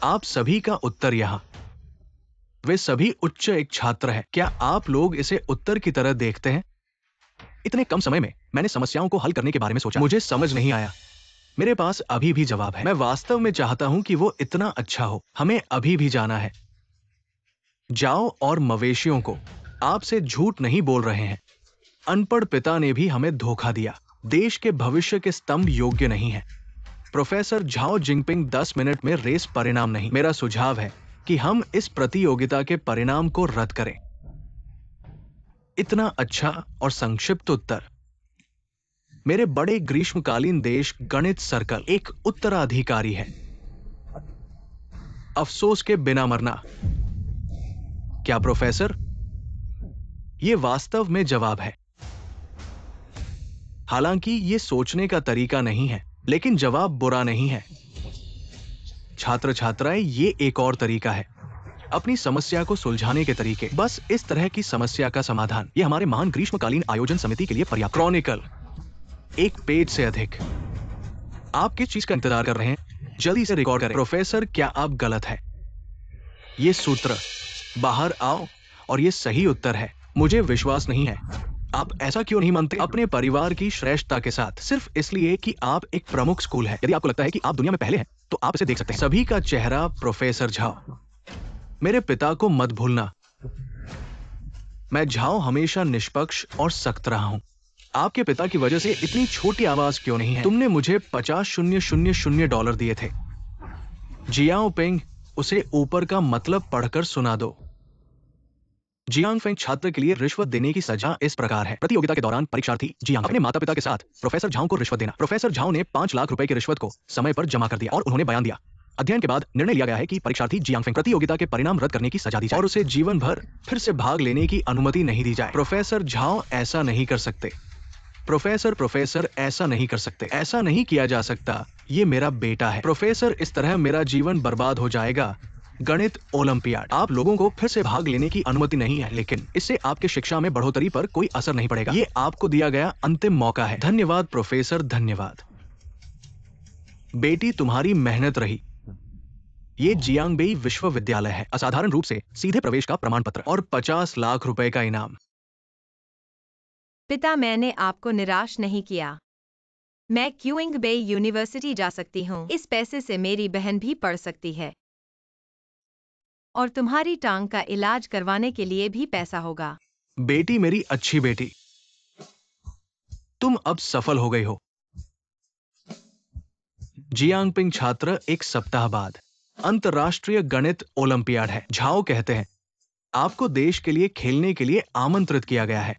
आप सभी का उत्तर यहाँ। वे सभी उच्च एक छात्र है। क्या आप लोग इसे उत्तर की तरह देखते हैं? इतने कम समय में मैंने समस्याओं को हल करने के बारे में सोचा। मुझे समझ नहीं आया। मेरे पास अभी भी जवाब है। मैं वास्तव में चाहता हूं कि वो इतना अच्छा हो। हमें अभी भी जाना है। जाओ और मवेशियों को, आपसे झूठ नहीं बोल रहे हैं। अनपढ़ पिता ने भी हमें धोखा दिया। देश के भविष्य के स्तंभ योग्य नहीं है। प्रोफेसर झाओ जिंगपिंग, 10 मिनट में रेस परिणाम नहीं। मेरा सुझाव है कि हम इस प्रतियोगिता के परिणाम को रद्द करें। इतना अच्छा और संक्षिप्त उत्तर। मेरे बड़े ग्रीष्मकालीन देश गणित सर्कल एक उत्तराधिकारी है। अफसोस के बिना मरना। क्या प्रोफेसर? यह वास्तव में जवाब है। हालांकि यह सोचने का तरीका नहीं है, लेकिन जवाब बुरा नहीं है। छात्र छात्राएं, ये एक और तरीका है अपनी समस्या को सुलझाने के तरीके। बस इस तरह की समस्या का समाधान, ये हमारे महान ग्रीष्मकालीन आयोजन समिति के लिए पर्याप्त। क्रॉनिकल, एक पेज से अधिक। आप किस चीज का इंतजार कर रहे हैं? जल्दी से रिकॉर्ड करें। प्रोफेसर, क्या आप गलत है? ये सूत्र, बाहर आओ, और ये सही उत्तर है। मुझे विश्वास नहीं है। आप ऐसा क्यों नहीं मानते? अपने परिवार की श्रेष्ठता के साथ, सिर्फ इसलिए कि आप एक प्रमुख स्कूल है। यदि आपको लगता है कि आप दुनिया में पहले हैं, तो आप इसे देख सकते हैं। सभी का चेहरा प्रोफेसर झाओ। मेरे पिता को मत भूलना। मैं झाओ हमेशा निष्पक्ष और सख्त रहा हूं। आपके पिता की वजह से इतनी छोटी आवाज क्यों नहीं है? तुमने मुझे $50,000 दिए थे। जियांग पेंग, उसे ऊपर का मतलब पढ़कर सुना दो। जियांगफेंग छात्र के लिए रिश्वत देने की सजा इस प्रकार है। प्रतियोगिता के दौरान परीक्षार्थी जियांग अपने माता पिता के साथ प्रोफेसर झाओ को रिश्वत देना। प्रोफेसर झाओ ने 5 लाख रुपए की रिश्वत को समय पर जमा कर दिया और उन्होंने बयान दिया। अध्ययन के बाद निर्णय लिया गया है कि परीक्षार्थी जियांगफेंग प्रतियोगिता के परिणाम रद्द करने की सजा दी जाए और उसे जीवन भर फिर से भाग लेने की अनुमति नहीं दी जाए। प्रोफेसर झाओ ऐसा नहीं कर सकते। प्रोफेसर ऐसा नहीं कर सकते। ऐसा नहीं किया जा सकता। ये मेरा बेटा है। प्रोफेसर, इस तरह मेरा जीवन बर्बाद हो जाएगा। गणित ओलंपियाड, आप लोगों को फिर से भाग लेने की अनुमति नहीं है, लेकिन इससे आपके शिक्षा में बढ़ोतरी पर कोई असर नहीं पड़ेगा। ये आपको दिया गया अंतिम मौका है। धन्यवाद प्रोफेसर, धन्यवाद। बेटी, तुम्हारी मेहनत रही। ये जियांगबेई विश्वविद्यालय है। असाधारण रूप से सीधे प्रवेश का प्रमाण पत्र और 50 लाख रुपए का इनाम। पिता, मैंने आपको निराश नहीं किया। मैं क्यूइंगबेई यूनिवर्सिटी जा सकती हूँ। इस पैसे से मेरी बहन भी पढ़ सकती है और तुम्हारी टांग का इलाज करवाने के लिए भी पैसा होगा। बेटी, मेरी अच्छी बेटी, तुम अब सफल हो गई हो। जियांगपिंग छात्र 1 सप्ताह बाद। अंतर्राष्ट्रीय गणित ओलंपियाड है। झाओ कहते हैं, आपको देश के लिए खेलने के लिए आमंत्रित किया गया है।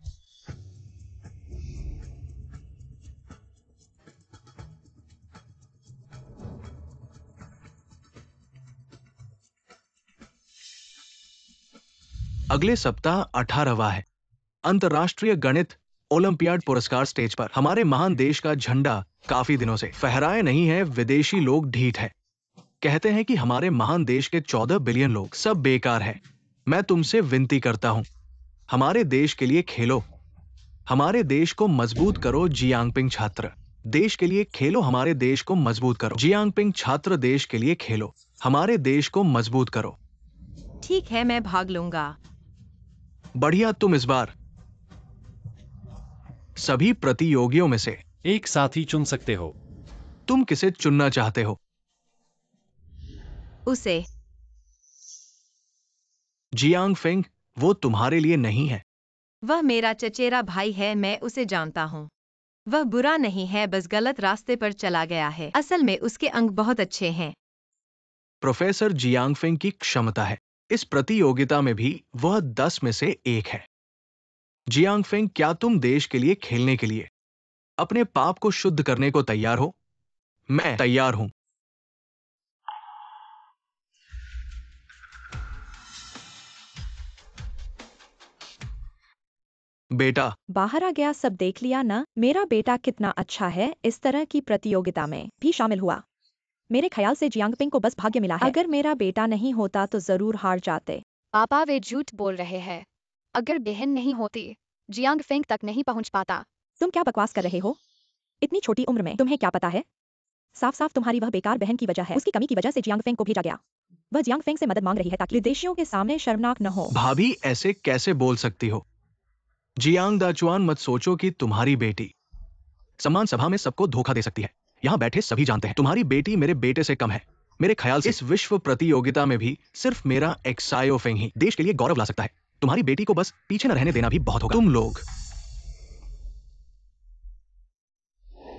अगले सप्ताह 18वां है अंतर्राष्ट्रीय गणित ओलंपियाड पुरस्कार स्टेज पर। हमारे महान देश का झंडा काफी दिनों से फहराए नहीं है। विदेशी लोग ढीठ है, कहते हैं कि हमारे महान देश के 14 बिलियन लोग सब बेकार है। मैं तुमसे विनती करता हूं, हमारे देश के लिए खेलो, हमारे देश को मजबूत करो। जियांगपिंग छात्र, देश के लिए खेलो, हमारे देश को मजबूत करो। जियांगपिंग छात्र, देश के लिए खेलो, हमारे देश को मजबूत करो। ठीक है, मैं भाग लूंगा। बढ़िया, तुम इस बार सभी प्रतियोगियों में से एक साथी चुन सकते हो। तुम किसे चुनना चाहते हो? उसे। जियांगफेंग, वो तुम्हारे लिए नहीं है। वह मेरा चचेरा भाई है, मैं उसे जानता हूँ। वह बुरा नहीं है, बस गलत रास्ते पर चला गया है। असल में उसके अंक बहुत अच्छे हैं। प्रोफेसर जियांगफेंग की क्षमता है। इस प्रतियोगिता में भी वह 10 में से 1 है। जियांगफेंग, क्या तुम देश के लिए खेलने के लिए अपने पाप को शुद्ध करने को तैयार हो? मैं तैयार हूं। बेटा, बाहर आ गया, सब देख लिया ना? मेरा बेटा कितना अच्छा है, इस तरह की प्रतियोगिता में भी शामिल हुआ। मेरे ख्याल से जियांगपिंग को बस भाग्य मिला है। अगर मेरा बेटा नहीं होता तो जरूर हार जाते। पापा, वे झूठ बोल रहे हैं। अगर बहन नहीं होती, जियांगफेंग तक नहीं पहुंच पाता। तुम क्या बकवास कर रहे हो? इतनी छोटी उम्र में तुम्हें क्या पता है? साफ साफ तुम्हारी वह बेकार बहन की वजह है। उसकी कमी की वजह से जियांगफेंग को भेजा गया। वह जियांगफेंग से मदद मांग रही है ताकि विदेशियों के सामने शर्मनाक न हो। भाभी, ऐसे कैसे बोल सकती हो? जियांग दाचुआन, मत सोचो कि तुम्हारी बेटी सम्मान सभा में सबको धोखा दे सकती है। यहाँ बैठे सभी जानते हैं तुम्हारी बेटी मेरे बेटे से कम है। मेरे ख्याल से इस विश्व प्रतियोगिता में भी सिर्फ मेरा एक्सायोफेंग ही देश के लिए गौरव ला सकता है। तुम्हारी बेटी को बस पीछे न रहने देना भी बहुत होगा। तुम लोग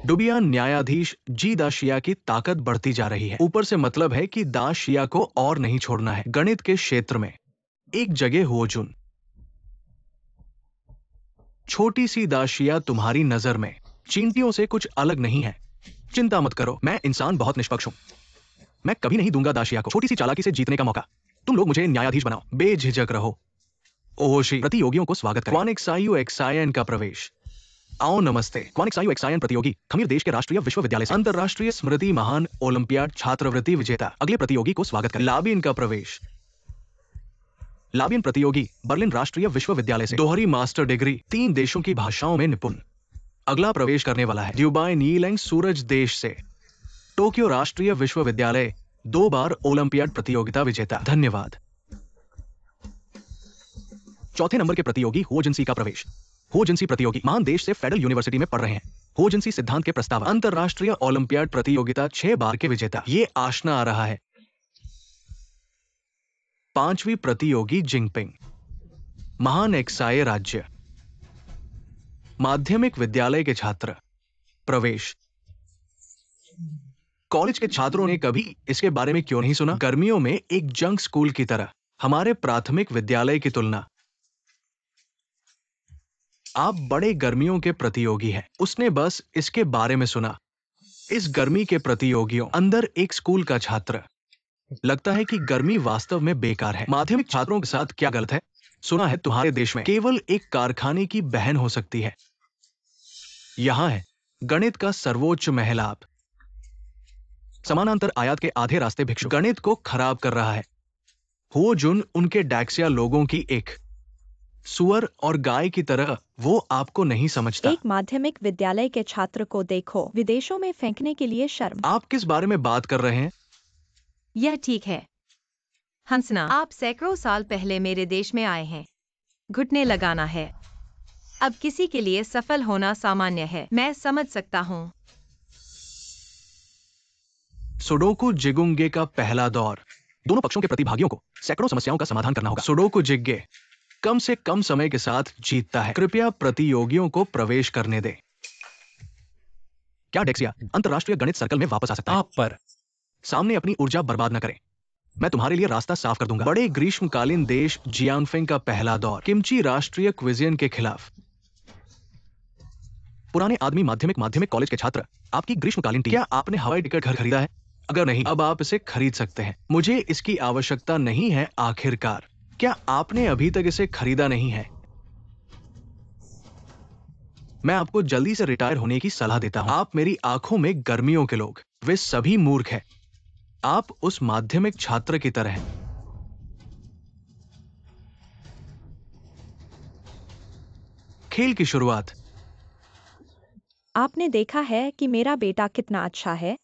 डुबिया न्यायाधीश जी दाशिया की ताकत बढ़ती जा रही है। ऊपर से मतलब है कि दाशिया को और नहीं छोड़ना है। गणित के क्षेत्र में एक जगह हो जुन। छोटी सी दाशिया तुम्हारी नजर में चींटियों से कुछ अलग नहीं है। चिंता मत करो, मैं इंसान बहुत निष्पक्ष हूं। मैं कभी नहीं दूंगा दाशिया को छोटी सी चालाकी से जीतने का मौका। तुम लोग मुझे न्यायाधीश बनाओ, बेझिझक रहो। ओहोशी, प्रतियोगियों को स्वागत करें। क्वानिक्सायु एक्सायन का प्रवेश। आओ, नमस्ते। क्वानिक्सायु एक्सायन प्रतियोगी खमीर देश के राष्ट्रीय विश्वविद्यालय से अंतरराष्ट्रीय स्मृति महान ओलंपियाड छात्रवृत्ति विजेता। अगले प्रतियोगी को स्वागत करें। लाबिन का प्रवेश। लाबिन प्रतियोगी बर्लिन राष्ट्रीय विश्वविद्यालय से दोहरी मास्टर डिग्री 3 देशों की भाषाओं में निपुण। अगला प्रवेश करने वाला है ड्यूबाई नीलेंग सूरज देश से टोक्यो राष्ट्रीय विश्वविद्यालय 2 बार ओलंपियाड प्रतियोगिता विजेता। धन्यवाद। चौथे नंबर के प्रतियोगी होजिनसी का प्रवेश। होजिनसी प्रतियोगी महान देश से फेडरल यूनिवर्सिटी में पढ़ रहे हैं। होजिनसी सिद्धांत के प्रस्ताव अंतरराष्ट्रीय ओलंपियाड प्रतियोगिता 6 बार के विजेता। ये आशना आ रहा है। 5वीं प्रतियोगी जिंगपिंग महान एक्साई राज्य माध्यमिक विद्यालय के छात्र। प्रवेश। कॉलेज के छात्रों ने कभी इसके बारे में क्यों नहीं सुना? गर्मियों में एक जंक स्कूल की तरह हमारे प्राथमिक विद्यालय की तुलना। आप बड़े गर्मियों के प्रतियोगी हैं। उसने बस इसके बारे में सुना। इस गर्मी के प्रतियोगियों अंदर एक स्कूल का छात्र। लगता है कि गर्मी वास्तव में बेकार है। माध्यमिक छात्रों के साथ क्या गलत है? सुना है तुम्हारे देश में केवल एक कारखाने की बहन हो सकती है। यहां है गणित का सर्वोच्च महलाप। समानांतर आयात के आधे रास्ते भिक्षु गणित को खराब कर रहा है। हो जुन उनके डैक्सिया लोगों की एक सुअर और गाय की तरह वो आपको नहीं समझता। एक माध्यमिक विद्यालय के छात्र को देखो, विदेशों में फेंकने के लिए शर्म। आप किस बारे में बात कर रहे हैं? यह ठीक है। हंसना, आप सैकड़ों साल पहले मेरे देश में आए हैं। घुटने लगाना है। अब किसी के लिए सफल होना सामान्य है, मैं समझ सकता हूँ। सुडोकू जिगुंगे का पहला दौर। दोनों पक्षों के प्रतिभागियों को सैकड़ों समस्याओं का समाधान करना होगा। सुडोकू जिग्गे कम से कम समय के साथ जीतता है। कृपया प्रतियोगियों को प्रवेश करने दें। क्या डेक्सिया अंतरराष्ट्रीय गणित सर्कल में वापस आ सकता है? आप पर। सामने अपनी ऊर्जा बर्बाद न करें। मैं तुम्हारे लिए रास्ता साफ कर दूंगा। बड़े ग्रीष्मकालीन देश जियांगफेंग का पहला दौर। किमची राष्ट्रीय क्विजियन के खिलाफ। पुराने आदमी माध्यमिक कॉलेज के छात्र, आपकी ग्रीष्मकालीन टीम। क्या आपने हवाई टिकट घर खरीदा है? अगर नहीं, अब आप इसे खरीद सकते हैं। मुझे इसकी आवश्यकता नहीं है। आखिरकार, क्या आपने अभी तक इसे खरीदा नहीं है? मैं आपको जल्दी से रिटायर होने की सलाह देता हूं। आप मेरी आंखों में गर्मियों के लोग। वे सभी मूर्ख हैं। आप उस माध्यमिक छात्र की तरह हैं। खेल की शुरुआत। आपने देखा है कि मेरा बेटा कितना अच्छा है।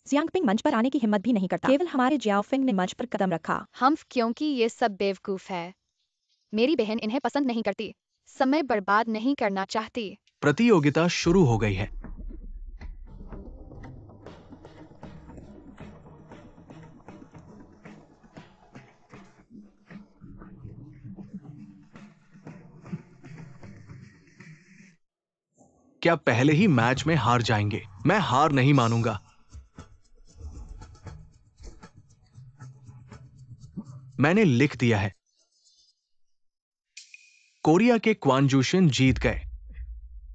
जियांगपिंग मंच पर आने की हिम्मत भी नहीं करता। केवल हमारे जियाओफिंग ने मंच पर कदम रखा। क्योंकि ये सब बेवकूफ है। मेरी बहन इन्हें पसंद नहीं करती। समय बर्बाद नहीं करना चाहती। प्रतियोगिता शुरू हो गई है। क्या पहले ही मैच में हार जाएंगे? मैं हार नहीं मानूंगा। मैंने लिख दिया है। कोरिया के क्वानजूशिन जीत गए।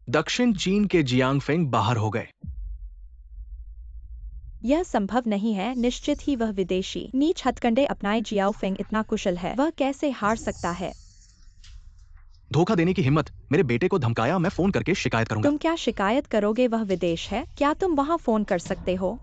दक्षिण चीन के जियांगफेंग बाहर हो गए। यह संभव नहीं है। निश्चित ही वह विदेशी नीच हथकंडे अपनाए। जियाओफिंग इतना कुशल है, वह कैसे हार सकता है? धोखा देने की हिम्मत। मेरे बेटे को धमकाया। मैं फोन करके शिकायत करूंगा। तुम क्या शिकायत करोगे? वह विदेश है। क्या तुम वहां फोन कर सकते हो?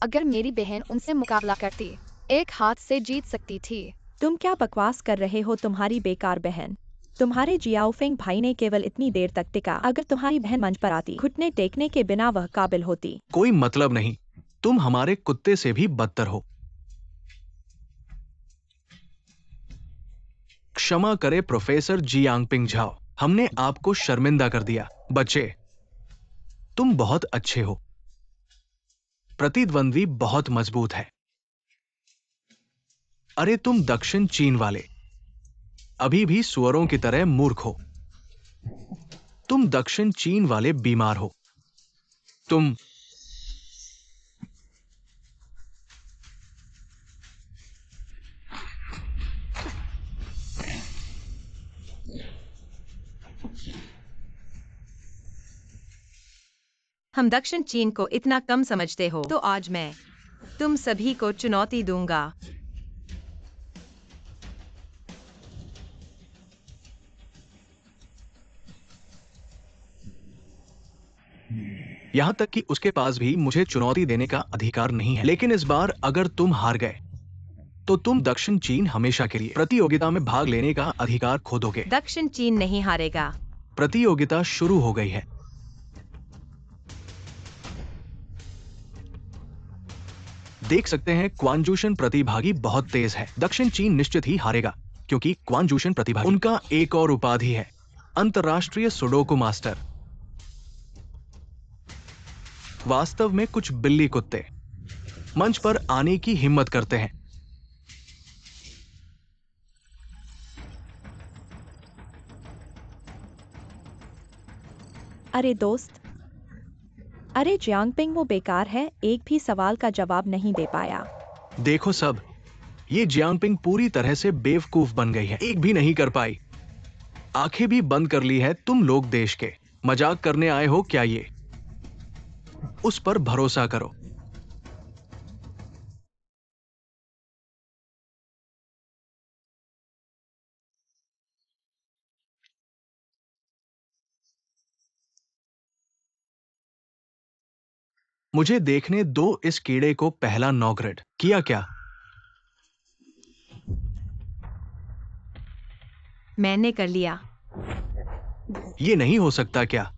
अगर मेरी बहन उनसे मुकाबला करती, एक हाथ से जीत सकती थी। तुम क्या बकवास कर रहे हो? तुम्हारी बेकार बहन। तुम्हारे जियाओफिंग भाई ने केवल इतनी देर तक टिका। अगर तुम्हारी बहन मंच पर आती, घुटने टेकने के बिना वह काबिल होती। कोई मतलब नहीं। तुम हमारे कुत्ते से भी बदतर हो। क्षमा करे प्रोफेसर जियांगपिंग झाओ, हमने आपको शर्मिंदा कर दिया। बच्चे, तुम बहुत अच्छे हो। प्रतिद्वंद्वी बहुत मजबूत है। अरे तुम दक्षिण चीन वाले अभी भी सुअरों की तरह मूर्ख हो। तुम दक्षिण चीन वाले बीमार हो। तुम हम दक्षिण चीन को इतना कम समझते हो, तो आज मैं तुम सभी को चुनौती दूंगा। यहां तक कि उसके पास भी मुझे चुनौती देने का अधिकार नहीं है। लेकिन इस बार अगर तुम हार गए, तो तुम दक्षिण चीन हमेशा के लिए प्रतियोगिता में भाग लेने का अधिकार खो दोगे। दक्षिण चीन नहीं हारेगा। प्रतियोगिता शुरू हो गई है। देख सकते हैं क्वानजूशन प्रतिभागी बहुत तेज है। दक्षिण चीन निश्चित ही हारेगा, क्योंकि क्वानजूशन प्रतिभागी उनका एक और उपाधि है, अंतरराष्ट्रीय सुडोकू मास्टर। वास्तव में कुछ बिल्ली कुत्ते मंच पर आने की हिम्मत करते हैं। अरे दोस्त, अरे जियांगपिंग वो बेकार है, एक भी सवाल का जवाब नहीं दे पाया। देखो सब, ये जियांगपिंग पूरी तरह से बेवकूफ बन गई है। एक भी नहीं कर पाई। आंखें भी बंद कर ली है। तुम लोग देश के मजाक करने आए हो क्या? ये उस पर भरोसा करो। मुझे देखने दो इस कीड़े को पहला नॉकरेट किया क्या? मैंने कर लिया। ये नहीं हो सकता क्या?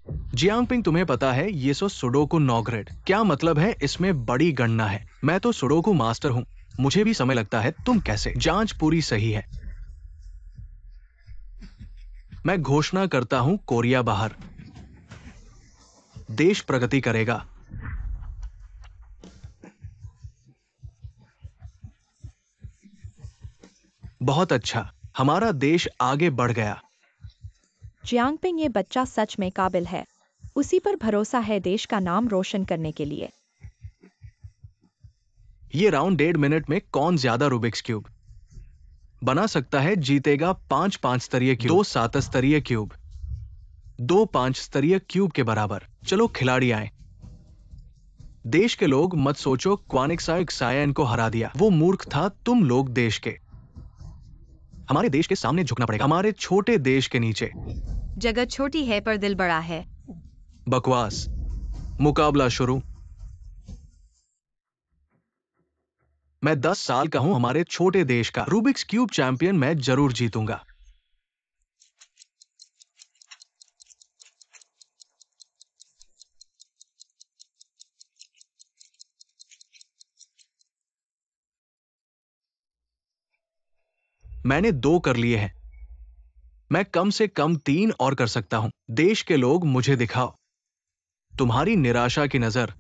जियांगपिंग, तुम्हें पता है ये सुडोकू 9 ग्रेड क्या मतलब है? इसमें बड़ी गणना है। मैं तो सुडोकू मास्टर हूँ, मुझे भी समय लगता है। तुम कैसे? जांच पूरी सही है। मैं घोषणा करता हूँ, कोरिया बाहर। देश प्रगति करेगा। बहुत अच्छा, हमारा देश आगे बढ़ गया। जियांगपिंग, ये बच्चा सच में काबिल है। उसी पर भरोसा है देश का नाम रोशन करने के लिए। ये राउंड 1.5 मिनट में कौन ज्यादा रूबिक्स क्यूब बना सकता है जीतेगा। 5 स्तरीय क्यूब, 2 7 स्तरीय क्यूब, 2 5 स्तरीय क्यूब के बराबर। चलो खिलाड़ी आए। देश के लोग मत सोचो क्वानिक्सायन को हरा दिया, वो मूर्ख था। तुम लोग देश के, हमारे देश के सामने झुकना पड़ेगा, हमारे छोटे देश के नीचे। जगह छोटी है पर दिल बड़ा है। बकवास। मुकाबला शुरू। मैं 10 साल का हूं, हमारे छोटे देश का रूबिक्स क्यूब चैंपियन मैं जरूर जीतूंगा। मैंने 2 कर लिए हैं, मैं कम से कम 3 और कर सकता हूं। देश के लोग, मुझे दिखाओ तुम्हारी निराशा की नजर।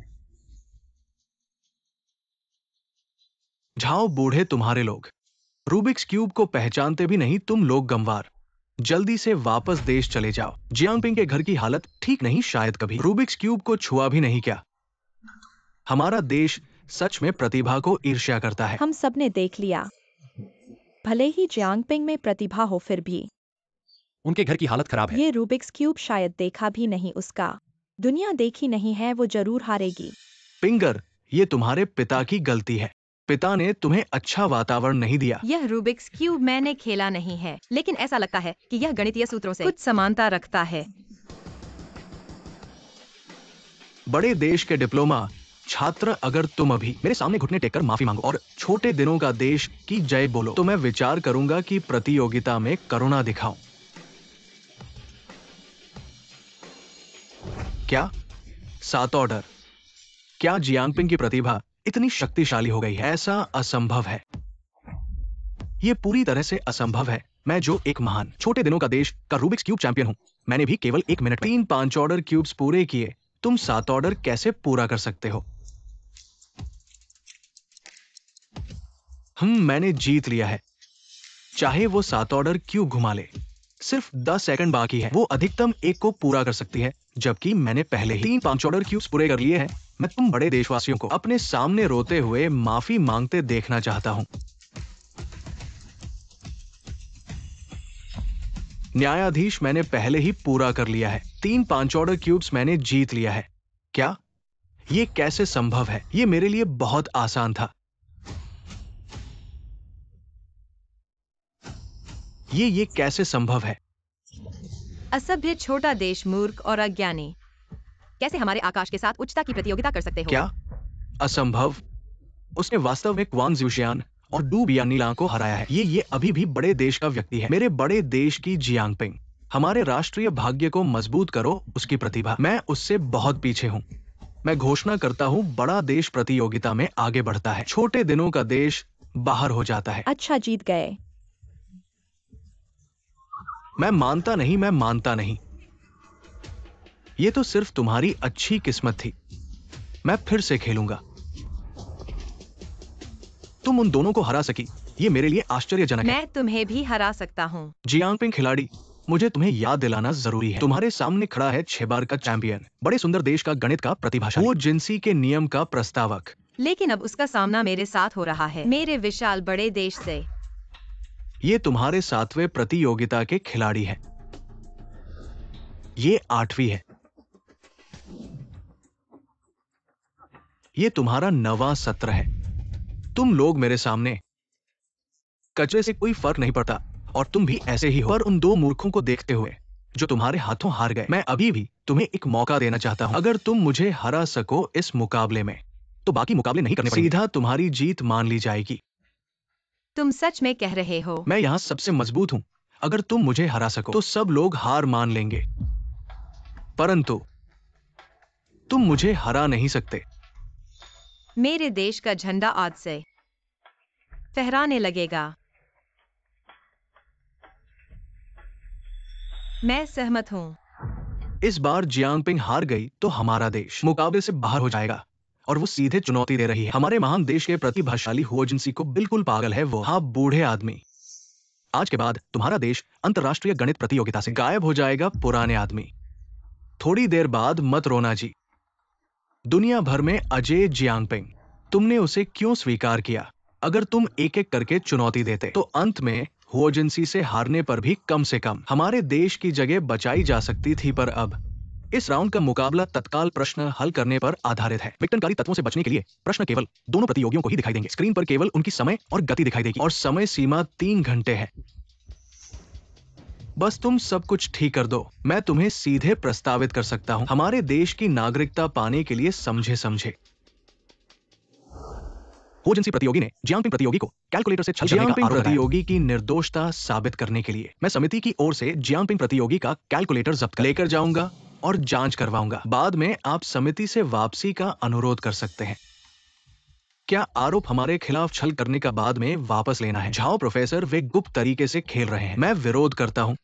झाओ बूढ़े तुम्हारे लोग, रूबिक्स क्यूब को पहचानते भी नहीं तुम लोग गंवार। जल्दी से वापस देश चले जाओ। जियांगपिंग के घर की हालत ठीक नहीं, शायद कभी रूबिक्स क्यूब को छुआ भी नहीं क्या? हमारा देश सच में प्रतिभा को ईर्ष्या करता है। हम सबने देख लिया, भले ही जियांगपिंग में प्रतिभा हो फिर भी उनके घर की हालत खराब है। ये रूबिक्स क्यूब शायद देखा भी नहीं उसका। दुनिया देखी नहीं है, वो जरूर हारेगी। पिंगर, ये तुम्हारे पिता की गलती है। पिता ने तुम्हें अच्छा वातावरण नहीं दिया। यह रूबिक्स क्यूब मैंने खेला नहीं है, लेकिन ऐसा लगता है कि यह गणितीय सूत्रों से कुछ समानता रखता है। बड़े देश के डिप्लोमा छात्र, अगर तुम अभी मेरे सामने घुटने टेककर माफी मांगो और छोटे दिनों का देश की जय बोलो, तो मैं विचार करूंगा कि प्रतियोगिता में करुणा दिखाऊं। क्या 7 ऑर्डर? क्या जियांगपिंग की प्रतिभा इतनी शक्तिशाली हो गई है? ऐसा असंभव है, यह पूरी तरह से असंभव है। मैं जो एक महान छोटे दिनों का देश का रूबिक्स क्यूब चैंपियन हूं, मैंने भी केवल 1 मिनट 3 5 ऑर्डर क्यूब्स पूरे किए। तुम 7 ऑर्डर कैसे पूरा कर सकते हो? मैंने जीत लिया है, चाहे वो 7 ऑर्डर क्यों घुमा ले। सिर्फ 10 सेकंड बाकी है, वो अधिकतम 1 को पूरा कर सकती है, जबकि मैंने पहले ही 3 5 ऑर्डर क्यूब्स पूरे कर लिए हैं। मैं तुम बड़े देशवासियों को अपने सामने रोते हुए माफी मांगते देखना चाहता हूं। न्यायाधीश, मैंने पहले ही पूरा कर लिया है। 3 5 ऑर्डर क्यूब्स मैंने जीत लिया है। क्या ये कैसे संभव है? ये मेरे लिए बहुत आसान था। ये कैसे संभव है? असभ्य छोटा देश, मूर्ख और अज्ञानी, कैसे हमारे आकाश के साथ उच्चता की प्रतियोगिता कर सकते हो? क्या असंभव? उसने वास्तव में क्वांग ज़्यूशियान और डू बियानीला को हराया है। ये अभी भी बड़े देश का व्यक्ति है, मेरे बड़े देश की जियांगपिंग। हमारे राष्ट्रीय भाग्य को मजबूत करो, उसकी प्रतिभा। मैं उससे बहुत पीछे हूं। मैं घोषणा करता हूं, बड़ा देश प्रतियोगिता में आगे बढ़ता है, छोटे दिनों का देश बाहर हो जाता है। अच्छा, जीत गए। मैं मानता नहीं। ये तो सिर्फ तुम्हारी अच्छी किस्मत थी। मैं फिर से खेलूंगा। तुम उन दोनों को हरा सकी, ये मेरे लिए आश्चर्यजनक है। मैं तुम्हें भी हरा सकता हूँ। जियांगपिंग खिलाड़ी, मुझे तुम्हें याद दिलाना जरूरी है, तुम्हारे सामने खड़ा है 6 बार का चैंपियन, बड़े सुंदर देश का गणित का प्रतिभाशाली, वो जिंसी के नियम का प्रस्तावक। लेकिन अब उसका सामना मेरे साथ हो रहा है, मेरे विशाल बड़े देश से। ये तुम्हारे 7वें प्रतियोगिता के खिलाड़ी हैं। ये 8वीं है। ये तुम्हारा 9वां सत्र है। तुम लोग मेरे सामने कचरे से कोई फर्क नहीं पड़ता, और तुम भी ऐसे ही हो। पर उन 2 मूर्खों को देखते हुए जो तुम्हारे हाथों हार गए, मैं अभी भी तुम्हें एक मौका देना चाहता हूं। अगर तुम मुझे हरा सको इस मुकाबले में, तो बाकी मुकाबले नहीं करने पड़ेंगे। सीधा तुम्हारी जीत मान ली जाएगी। तुम सच में कह रहे हो? मैं यहां सबसे मजबूत हूं। अगर तुम मुझे हरा सको तो सब लोग हार मान लेंगे। परंतु तुम मुझे हरा नहीं सकते। मेरे देश का झंडा आज से फहराने लगेगा। मैं सहमत हूँ। इस बार जियांगपिंग हार गई तो हमारा देश मुकाबले से बाहर हो जाएगा और वो सीधे चुनौती दे रही है हमारे महान देश के प्रतिभाशाली हुओ जिनसी को। बिल्कुल पागल है वो। हाँ, बूढ़े आदमी। आज के बाद तुम्हारा देश अंतर्राष्ट्रीय गणित प्रतियोगिता से गायब हो जाएगा। पुराने आदमी, थोड़ी देर बाद मत रोना जी। दुनिया भर में अजय जियांगपिंग, तुमने उसे क्यों स्वीकार किया? अगर तुम एक एक करके चुनौती देते तो अंत में हुओ जिनसी से हारने पर भी कम से कम हमारे देश की जगह बचाई जा सकती थी। पर अब इस राउंड का मुकाबला तत्काल प्रश्न हल करने पर आधारित है। विघटनकारी तत्वों से बचने के लिए प्रश्न केवल दोनों प्रतियोगियों को ही दिखाई देंगे। स्क्रीन पर केवल उनकी समय और गति दिखाई देगी और समय सीमा 3 घंटे है। बस तुम सब कुछ ठीक कर दो। मैं तुम्हें सीधे प्रस्तावित कर सकता हूं हमारे देश की नागरिकता पाने के लिए समझे। हुओ जिनसी प्रतियोगी ने जियांगपिंग प्रतियोगी को कैलकुलेटर से छल करने का आरोप लगाया। प्रतियोगी की निर्दोषता साबित करने के लिए मैं समिति की ओर से जियांगपिंग प्रतियोगी का कैलकुलेटर जब्त कर लेकर जाऊंगा और जांच करवाऊंगा। बाद में आप समिति से वापसी का अनुरोध कर सकते हैं। क्या आरोप हमारे खिलाफ छल करने का बाद में वापस लेना है? जाओ प्रोफेसर, वे गुप्त तरीके से खेल रहे हैं। मैं विरोध करता हूं।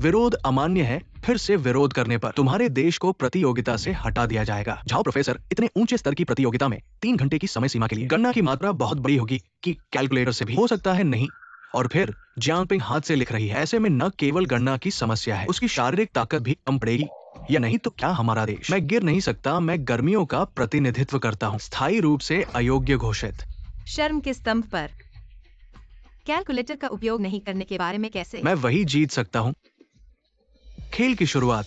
विरोध अमान्य है। फिर से विरोध करने पर तुम्हारे देश को प्रतियोगिता से हटा दिया जाएगा। जाओ प्रोफेसर, इतने ऊंचे स्तर की प्रतियोगिता में 3 घंटे की समय सीमा के लिए गणना की मात्रा बहुत बड़ी होगी कि कैलकुलेटर से भी हो सकता है नहीं। और फिर जियांगपिंग हाथ से लिख रही है। ऐसे में न केवल गणना की समस्या है, उसकी शारीरिक ताकत भी कम पड़ेगी। या नहीं तो क्या हमारा देश? मैं गिर नहीं सकता। मैं गर्मियों का प्रतिनिधित्व करता हूँ, स्थायी रूप से अयोग्य घोषित। शर्म के स्तंभ पर कैलकुलेटर का उपयोग नहीं करने के बारे में कैसे? मैं वही जीत सकता हूँ। खेल की शुरुआत।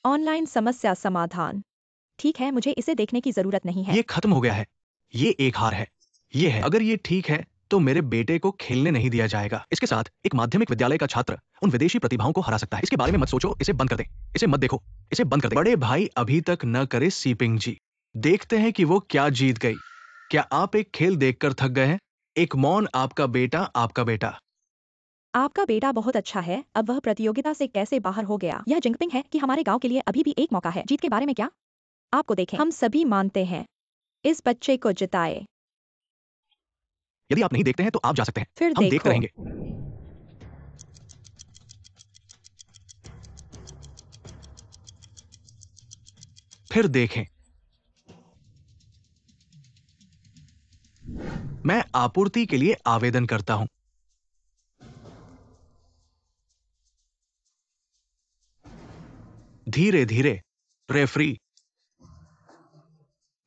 ऑनलाइन समस्या समाधान। ठीक है, मुझे इसे देखने की जरूरत नहीं है। ये खत्म हो गया है। ये एक हार है। ये है। अगर ये ठीक है तो मेरे बेटे को खेलने नहीं दिया जाएगा। इसके साथ एक माध्यमिक विद्यालय का छात्र उन विदेशी प्रतिभाओं को हरा सकता है। इसके बारे में मत सोचो, इसे बंद कर दे। इसे मत देखो, इसे बंद कर दे। बड़े भाई अभी तक न करे सीपिंग जी। देखते हैं कि वो क्या जीत गई। क्या आप एक खेल देखकर थक गए हैं? एक मौन आपका बेटा। आपका बेटा बहुत अच्छा है। अब वह प्रतियोगिता से कैसे बाहर हो गया? यह जिंगपिंग है कि हमारे गांव के लिए अभी भी एक मौका है। जीत के बारे में क्या? आपको देखें, हम सभी मानते हैं। इस बच्चे को जिताए। यदि आप नहीं देखते हैं तो आप जा सकते हैं। फिर हम देखो। देखते रहेंगे। फिर देखें। मैं आपूर्ति के लिए आवेदन करता हूं। धीरे धीरे रेफरी।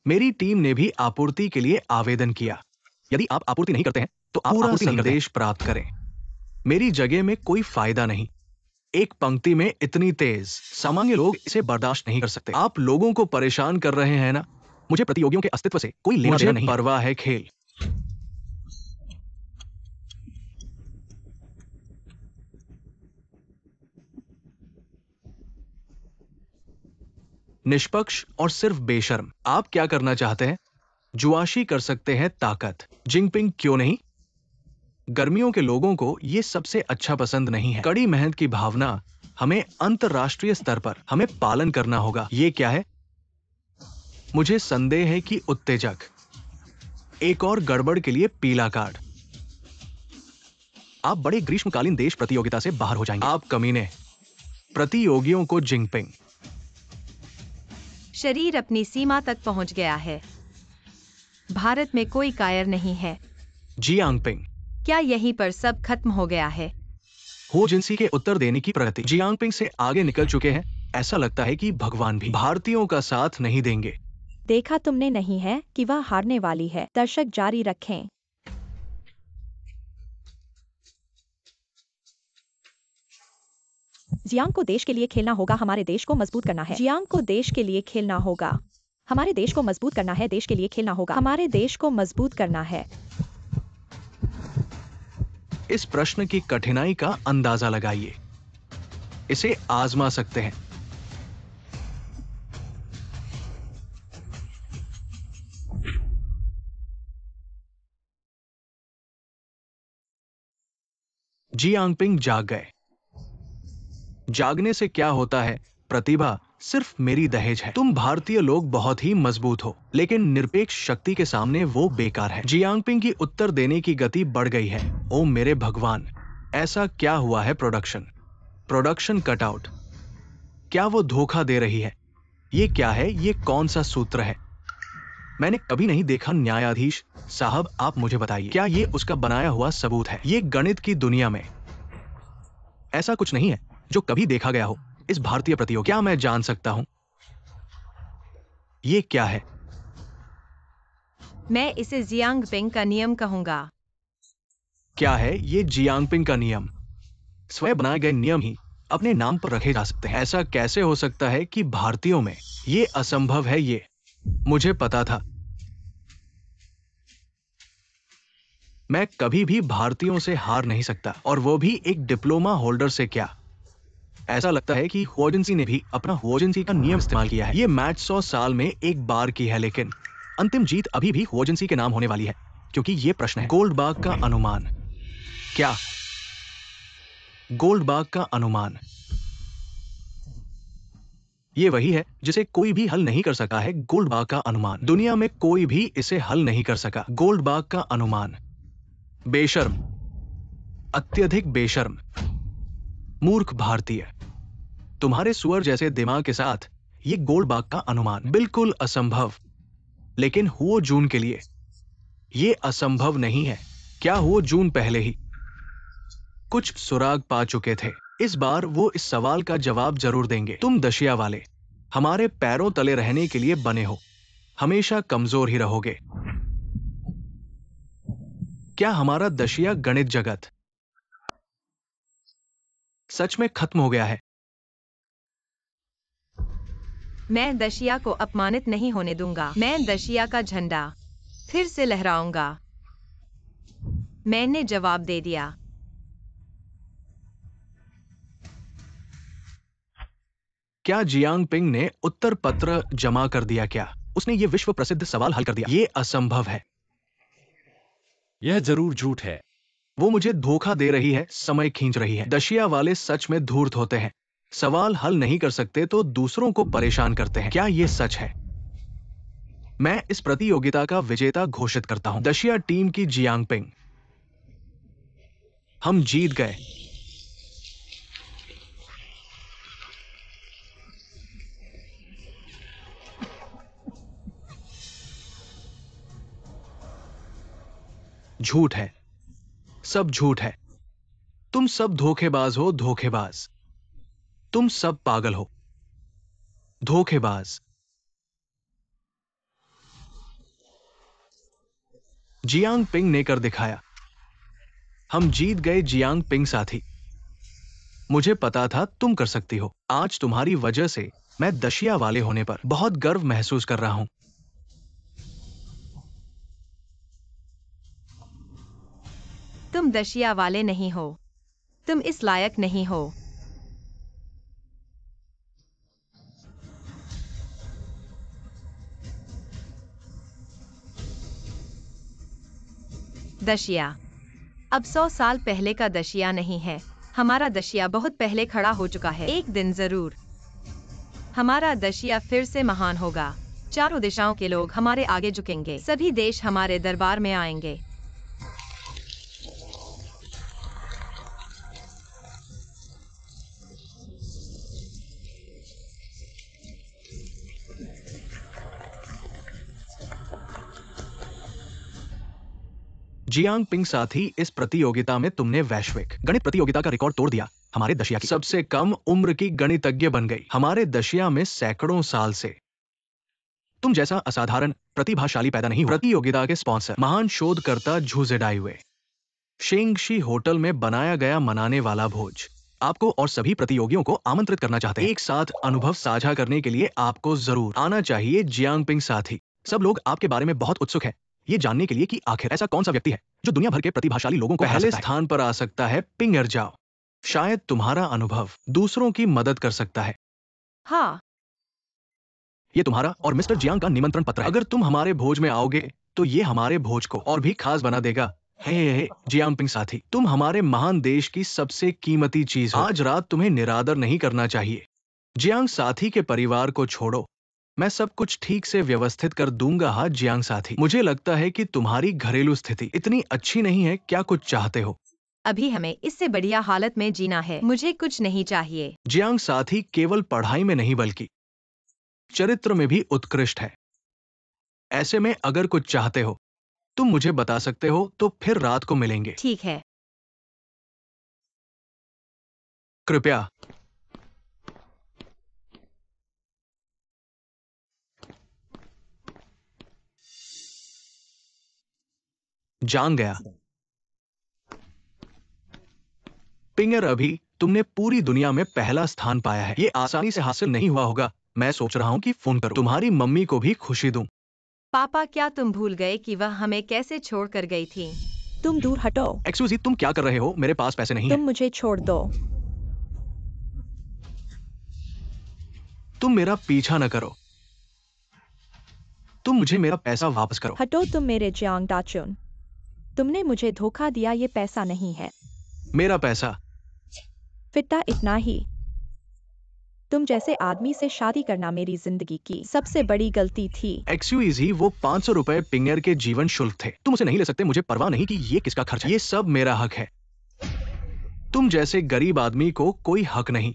मेरी टीम ने भी आपूर्ति के लिए आवेदन किया। यदि आप आपूर्ति नहीं करते हैं तो आप पूरा आपूर्ति संदेश प्राप्त करें। मेरी जगह में कोई फायदा नहीं। एक पंक्ति में इतनी तेज, सामान्य लोग इसे बर्दाश्त नहीं कर सकते। आप लोगों को परेशान कर रहे हैं ना? मुझे प्रतियोगियों के अस्तित्व से कोई लेना देना नहीं। परवाह है खेल। निष्पक्ष और सिर्फ बेशर्म। आप क्या करना चाहते हैं? जुआशी कर सकते हैं ताकत। जिंगपिंग क्यों नहीं? गर्मियों के लोगों को ये सबसे अच्छा पसंद नहीं है। कड़ी मेहनत की भावना हमें अंतर्राष्ट्रीय स्तर पर हमें पालन करना होगा। ये क्या है? मुझे संदेह है कि उत्तेजक। एक और गड़बड़ के लिए पीला कार्ड। आप बड़े ग्रीष्मकालीन देश प्रतियोगिता से बाहर हो जाएंगे। आप कमीने। प्रतियोगियों को जिंगपिंग। शरीर अपनी सीमा तक पहुंच गया है। भारत में कोई कायर नहीं है। जियांगपिंग। क्या यहीं पर सब खत्म हो गया है? हुओ जिनसी के उत्तर देने की प्रगति। जियांगपिंग से आगे निकल चुके हैं। ऐसा लगता है कि भगवान भी भारतीयों का साथ नहीं देंगे। देखा तुमने नहीं है कि वह हारने वाली है। दर्शक जारी रखें। जियांग को देश के लिए खेलना होगा। हमारे देश को मजबूत करना है। जियांग को देश के लिए खेलना होगा। हमारे देश को मजबूत करना है। देश के लिए खेलना होगा। हमारे देश को मजबूत करना है। इस प्रश्न की कठिनाई का अंदाजा लगाइए। इसे आजमा सकते हैं। जियांगपिंग जाग गए। जागने से क्या होता है? प्रतिभा सिर्फ मेरी दहेज है। तुम भारतीय लोग बहुत ही मजबूत हो, लेकिन निरपेक्ष शक्ति के सामने वो बेकार है। जियांगपिंग की उत्तर देने की गति बढ़ गई है। ओ मेरे भगवान, ऐसा क्या हुआ है? Production cutout. क्या वो धोखा दे रही है? ये क्या है? ये कौन सा सूत्र है? मैंने कभी नहीं देखा। न्यायाधीश साहब, आप मुझे बताइए, क्या ये उसका बनाया हुआ सबूत है? ये गणित की दुनिया में ऐसा कुछ नहीं है जो कभी देखा गया हो। इस भारतीय प्रतियोगिता, क्या मैं जान सकता हूं ये क्या है? मैं इसे जियांगपिंग का नियम कहूंगा। क्या है ये जियांगपिंग का नियम? स्वयं बनाए गए नियम ही अपने नाम पर रखे जा सकते हैं। ऐसा कैसे हो सकता है कि भारतीयों में ये असंभव है? ये मुझे पता था। मैं कभी भी भारतीयों से हार नहीं सकता, और वो भी एक डिप्लोमा होल्डर से। क्या ऐसा लगता है कि हुओजिनसी ने भी अपना हुओजिनसी का नियम इस्तेमाल किया है? ये मैच 100 साल में एक बार की है, लेकिन अंतिम जीत अभी भी हुओजिनसी के नाम होने वाली है, क्योंकि ये प्रश्न है। गोल्डबाग का अनुमान। क्या गोल्डबाग का अनुमान ये वही है जिसे कोई भी हल नहीं कर सका है? गोल्डबाग का अनुमान दुनिया में कोई भी इसे हल नहीं कर सका। गोल्डबाग का अनुमान। बेशर्म, अत्यधिक बेशर्म, मूर्ख भारतीय, तुम्हारे सुअर जैसे दिमाग के साथ ये गोल्डबाग का अनुमान बिल्कुल असंभव। लेकिन हुओ जून के लिए ये असंभव नहीं है। क्या हुओ जून पहले ही कुछ सुराग पा चुके थे? इस बार वो इस सवाल का जवाब जरूर देंगे। तुम दशिया वाले हमारे पैरों तले रहने के लिए बने हो, हमेशा कमजोर ही रहोगे। क्या हमारा दशिया गणित जगत सच में खत्म हो गया है? मैं दशिया को अपमानित नहीं होने दूंगा। मैं दशिया का झंडा फिर से लहराऊंगा। मैंने जवाब दे दिया। क्या जियांगपिंग ने उत्तर पत्र जमा कर दिया? क्या उसने ये विश्व प्रसिद्ध सवाल हल कर दिया? ये असंभव है। यह जरूर झूठ है। वो मुझे धोखा दे रही है, समय खींच रही है। दशिया वाले सच में धूर्त होते हैं। सवाल हल नहीं कर सकते तो दूसरों को परेशान करते हैं। क्या ये सच है? मैं इस प्रतियोगिता का विजेता घोषित करता हूं। दशिया टीम की जियांगपिंग। हम जीत गए। झूठ है, सब झूठ है। तुम सब धोखेबाज हो, धोखेबाज। तुम सब पागल हो, धोखेबाज। जियांगपिंग ने कर दिखाया। हम जीत गए जियांगपिंग साथी। मुझे पता था तुम कर सकती हो। आज तुम्हारी वजह से मैं दशिया वाले होने पर बहुत गर्व महसूस कर रहा हूं। तुम दशिया वाले नहीं हो। तुम इस लायक नहीं हो। दशिया अब 100 साल पहले का दशिया नहीं है। हमारा दशिया बहुत पहले खड़ा हो चुका है। एक दिन जरूर हमारा दशिया फिर से महान होगा। चारों दिशाओं के लोग हमारे आगे झुकेंगे। सभी देश हमारे दरबार में आएंगे। जियांगपिंग साथी, इस प्रतियोगिता में तुमने वैश्विक गणित प्रतियोगिता का रिकॉर्ड तोड़ दिया। हमारे दशिया की सबसे कम उम्र की गणितज्ञ बन गई। हमारे दशिया में सैकड़ों साल से तुम जैसा असाधारण प्रतिभाशाली पैदा नहीं हुआ। प्रतियोगिता के स्पॉन्सर महान शोधकर्ता झू जेडाइवे। शेंगशी होटल में बनाया गया मनाने वाला भोज आपको और सभी प्रतियोगियों को आमंत्रित करना चाहते हैं। एक साथ अनुभव साझा करने के लिए आपको जरूर आना चाहिए। जियांगपिंग साथी, सब लोग आपके बारे में बहुत उत्सुक हैं, ये जानने के लिए कि आखिर ऐसा कौन सा व्यक्ति है जो दुनिया भर के प्रतिभाशाली लोगों को पहले स्थान पर आ सकता है। पिंग एरजाओ, शायद तुम्हारा अनुभव दूसरों की मदद कर सकता है। हाँ, ये तुम्हारा और मिस्टर जियांग का निमंत्रण पत्र है। अगर तुम हमारे भोज में आओगे तो ये हमारे भोज को और भी खास बना देगा। हे जियांगपिंग साथी, तुम हमारे महान देश की सबसे कीमती चीज हो। आज रात तुम्हें निरादर नहीं करना चाहिए। जियांग साथी के परिवार को छोड़ो, मैं सब कुछ ठीक से व्यवस्थित कर दूंगा। हाँ जियांग साथी, मुझे लगता है कि तुम्हारी घरेलू स्थिति इतनी अच्छी नहीं है। क्या कुछ चाहते हो? अभी हमें इससे बढ़िया हालत में जीना है। मुझे कुछ नहीं चाहिए। जियांग साथी केवल पढ़ाई में नहीं बल्कि चरित्र में भी उत्कृष्ट है। ऐसे में अगर कुछ चाहते हो तुम मुझे बता सकते हो, तो फिर रात को मिलेंगे। ठीक है। कृपया। जान गया। पिंगर, अभी तुमने पूरी दुनिया में पहला स्थान पाया है। ये आसानी से हासिल नहीं हुआ होगा। मैं सोच रहा हूँ कि फोन करूँ, तुम्हारी मम्मी को भी खुशी दूं। पापा, क्या तुम भूल गए कि वह हमें कैसे छोड़कर गई थी? तुम दूर हटो। एक्सक्यूज, तुम क्या कर रहे हो? मेरे पास पैसे नहीं तुम है। मुझे छोड़ दो। तुम मेरा पीछा न करो। तुम मुझे मेरा पैसा वापस करो। हटो तुम मेरे जियांग दाचुन। तुमने मुझे धोखा दिया, ये पैसा नहीं है। मेरा पैसा। फिट्टा इतना ही। तुम जैसे आदमी से शादी करना मेरी जिंदगी की सबसे बड़ी गलती थी। एक्सक्यूज, वो 500 रुपए पिंगर के जीवन शुल्क थे। तुम उसे नहीं ले सकते। मुझे परवाह नहीं कि ये किसका खर्च है। ये सब मेरा हक है। तुम जैसे गरीब आदमी को कोई हक नहीं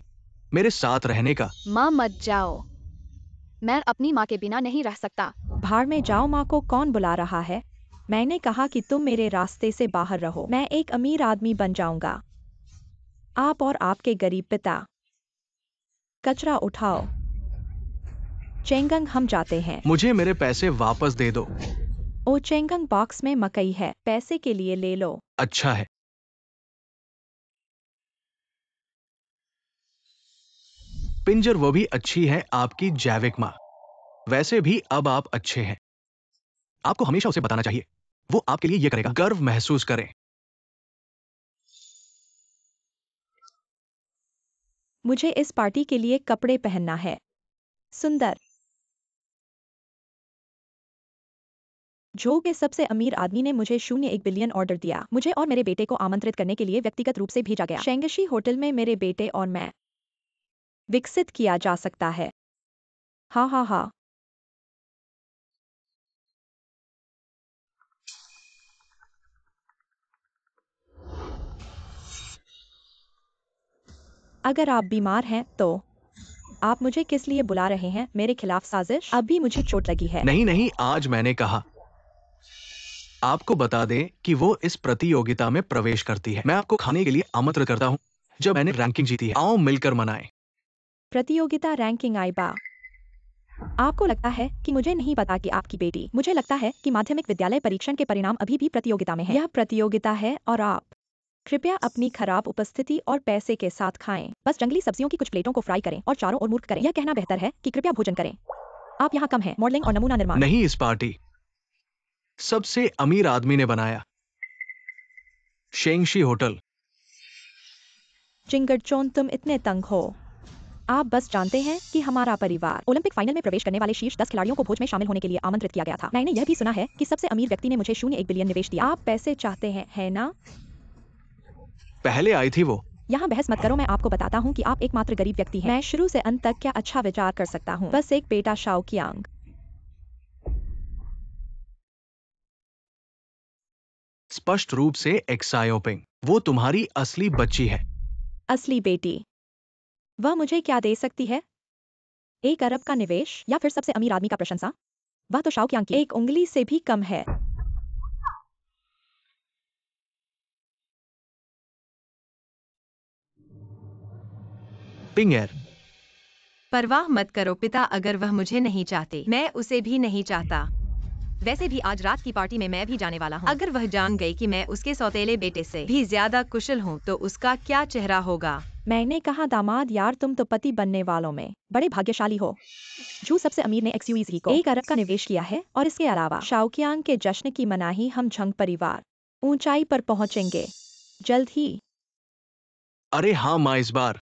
मेरे साथ रहने का। माँ मत जाओ, मैं अपनी माँ के बिना नहीं रह सकता। भाड़ में जाओ, माँ को कौन बुला रहा है? मैंने कहा कि तुम मेरे रास्ते से बाहर रहो। मैं एक अमीर आदमी बन जाऊंगा। आप और आपके गरीब पिता। कचरा उठाओ। चेंगंग, हम जाते हैं। मुझे मेरे पैसे वापस दे दो। ओ चेंगंग, बॉक्स में मकई है, पैसे के लिए ले लो। अच्छा है। पिंजर, वो भी अच्छी है आपकी जैविक माँ। वैसे भी अब आप अच्छे हैं। आपको हमेशा उसे बताना चाहिए। वो आपके लिए ये करेगा। गर्व महसूस करें। मुझे इस पार्टी के लिए कपड़े पहनना है। सुंदर। जो के सबसे अमीर आदमी ने मुझे 0.1 बिलियन ऑर्डर दिया। मुझे और मेरे बेटे को आमंत्रित करने के लिए व्यक्तिगत रूप से भेजा गया। शेंगशी होटल में मेरे बेटे और मैं विकसित किया जा सकता है। हाँ हाँ हाँ। अगर आप बीमार हैं तो आप मुझे किस लिए बुला रहे हैं? मेरे खिलाफ साजिश? अब भी मुझे चोट लगी है। नहीं नहीं, आज मैंने कहा आपको बता दें कि वो इस प्रतियोगिता में प्रवेश करती है। मैं आपको खाने के लिए आमंत्रित करता हूं जब मैंने रैंकिंग जीती है। आओ मिलकर मनाएं। प्रतियोगिता रैंकिंग आईबा। आपको लगता है कि मुझे नहीं पता कि आपकी बेटी। मुझे लगता है कि माध्यमिक विद्यालय परीक्षण के परिणाम अभी भी प्रतियोगिता में है। यह प्रतियोगिता है और आप कृपया अपनी खराब उपस्थिति और पैसे के साथ खाएं। बस जंगली सब्जियों की कुछ प्लेटों को फ्राई करें और चारों ओर मूर्ख करें। यह कहना बेहतर है कि कृपया भोजन करें। आप यहाँ कम हैं। मॉडलिंग और नमूना निर्माण। नहीं, इस पार्टी सबसे अमीर आदमी ने बनाया। शेंगशी होटल। चिंगरचोन, तुम इतने तंग हो। आप बस जानते हैं कि हमारा परिवार ओलंपिक फाइनल में प्रवेश करने वाले शीर्ष 10 खिलाड़ियों को भोज में शामिल होने के लिए आमंत्रित किया गया था। मैंने यह भी सुना है कि सबसे अमीर व्यक्ति ने मुझे 0.1 बिलियन निवेश दिया। आप पैसे चाहते हैं, है ना? पहले आई थी वो। यहाँ बहस मत करो, मैं आपको बताता हूँ कि आप एकमात्र गरीब व्यक्ति हैं। मैं शुरू से अंत तक क्या अच्छा विचार कर सकता हूँ। बस एक बेटा शाओ कियांग। स्पष्ट रूप से एक्सायोपिंग, वो तुम्हारी असली बच्ची है। असली बेटी। वह मुझे क्या दे सकती है? 1 अरब का निवेश या फिर सबसे अमीर आदमी का प्रशंसा? वह तो शाओ कियांग की 1 उंगली से भी कम है। पिंगर, परवाह मत करो पिता, अगर वह मुझे नहीं चाहते, मैं उसे भी नहीं चाहता। वैसे भी आज रात की पार्टी में मैं भी जाने वाला हूँ। अगर वह जान गई कि मैं उसके सौतेले बेटे से भी ज्यादा कुशल हूँ तो उसका क्या चेहरा होगा? मैंने कहा दामाद यार, तुम तो पति बनने वालों में बड़े भाग्यशाली हो। जू सबसे अमीर ने एक्सयूवी को 1 अरब का निवेश किया है और इसके अलावा शाओ कियांग के जश्न की मनाही हम झंग परिवार ऊंचाई पर पहुंचेंगे जल्द ही। अरे हाँ माँ, इस बार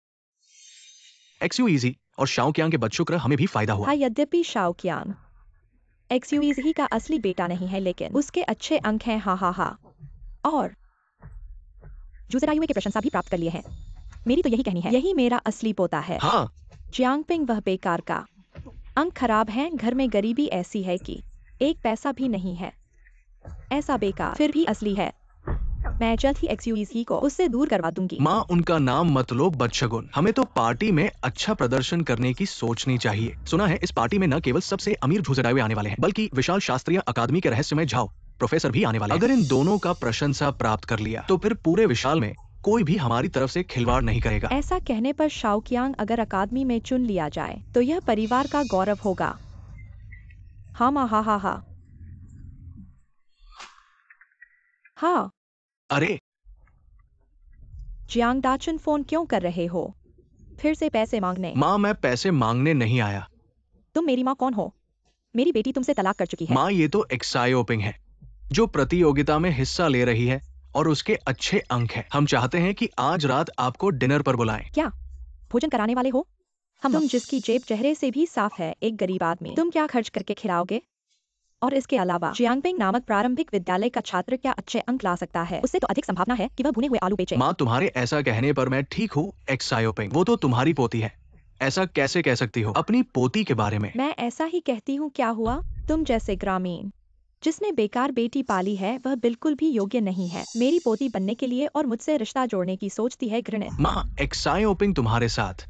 एक्सयूईजी और शाओ कियांग के बदशुक्र हमें भी फायदा हुआ। हाँ, यद्यपि शाओ कियांग एक्सयूवी का असली बेटा नहीं है, लेकिन उसके अच्छे अंक हैं। हाँ हाँ हाँ। और जूसेरायुए के प्रशंसा भी प्राप्त कर लिए हैं। मेरी तो यही कहनी है, यही मेरा असली पोता है। हाँ, जियांगपिंग वह बेकार का। अंक खराब हैं, घर में गरीबी ऐसी है कि एक पैसा भी नहीं है। ऐसा बेकार फिर भी असली है। मैं जल्द ही एक्सयूवी को उससे दूर करवा दूंगी। माँ उनका नाम मत लो बदशगुन। हमें तो पार्टी में अच्छा प्रदर्शन करने की सोचनी चाहिए। सुना है इस पार्टी में न केवल सबसे अमीर झुझुरावे आने वाले हैं, बल्कि विशाल शास्त्रीय अकादमी के रहस्यमय झाओ प्रोफेसर भी आने वाले हैं। अगर इन दोनों का प्रशंसा प्राप्त कर लिया तो फिर पूरे विशाल में कोई भी हमारी तरफ से खिलवाड़ नहीं करेगा। ऐसा कहने पर शाओकियांग अगर अकादमी में चुन लिया जाए तो यह परिवार का गौरव होगा। हाँ माँ, हा हा हा। हाँ, अरे जियांग दाचुन फोन क्यों कर रहे हो? फिर से पैसे मांगने? माँ, मैं पैसे मांगने नहीं आया। तुम मेरी माँ कौन हो? मेरी बेटी तुमसे तलाक कर चुकी है। माँ, ये तो एक्सायोपिंग है जो प्रतियोगिता में हिस्सा ले रही है और उसके अच्छे अंक हैं। हम चाहते हैं कि आज रात आपको डिनर पर बुलाएं। क्या भोजन कराने वाले हो? तुम जिसकी जेब चेहरे से भी साफ है, एक गरीब आदमी, तुम क्या खर्च करके खिलाओगे? और इसके अलावा जियांगपिंग नामक प्रारंभिक विद्यालय का छात्र क्या अच्छे अंक ला सकता है? उससे तो अधिक संभावना है कि वह भुने हुए आलू बेचे। माँ, तुम्हारे ऐसा कहने पर मैं ठीक हूँ एक्सायोपिंग। वो तो तुम्हारी पोती है। ऐसा कैसे कह सकती हो अपनी पोती के बारे में? मैं ऐसा ही कहती हूँ। क्या हुआ? तुम जैसे ग्रामीण जिसने बेकार बेटी पाली है वह बिल्कुल भी योग्य नहीं है मेरी पोती बनने के लिए और मुझसे रिश्ता जोड़ने की सोचती है। घृणित। माँ, एक्सायोपिंग तुम्हारे साथ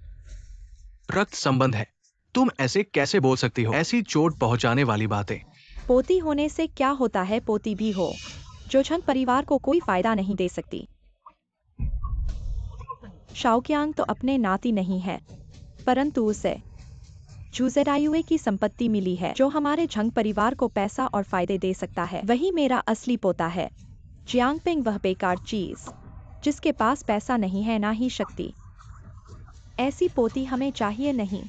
रक्त संबंध है। तुम ऐसे कैसे बोल सकती हो ऐसी चोट पहुंचाने वाली बातें? पोती होने से क्या होता है? पोती भी हो जो झंग परिवार को कोई फायदा नहीं दे सकती। शाओकियांग तो अपने नाती नहीं है, परंतु उसे जूसेरायुए की संपत्ति मिली है जो हमारे झंग परिवार को पैसा और फायदे दे सकता है। वही मेरा असली पोता है। जियांगपिंग वह बेकार चीज जिसके पास पैसा नहीं है ना ही शक्ति। ऐसी पोती हमें चाहिए नहीं।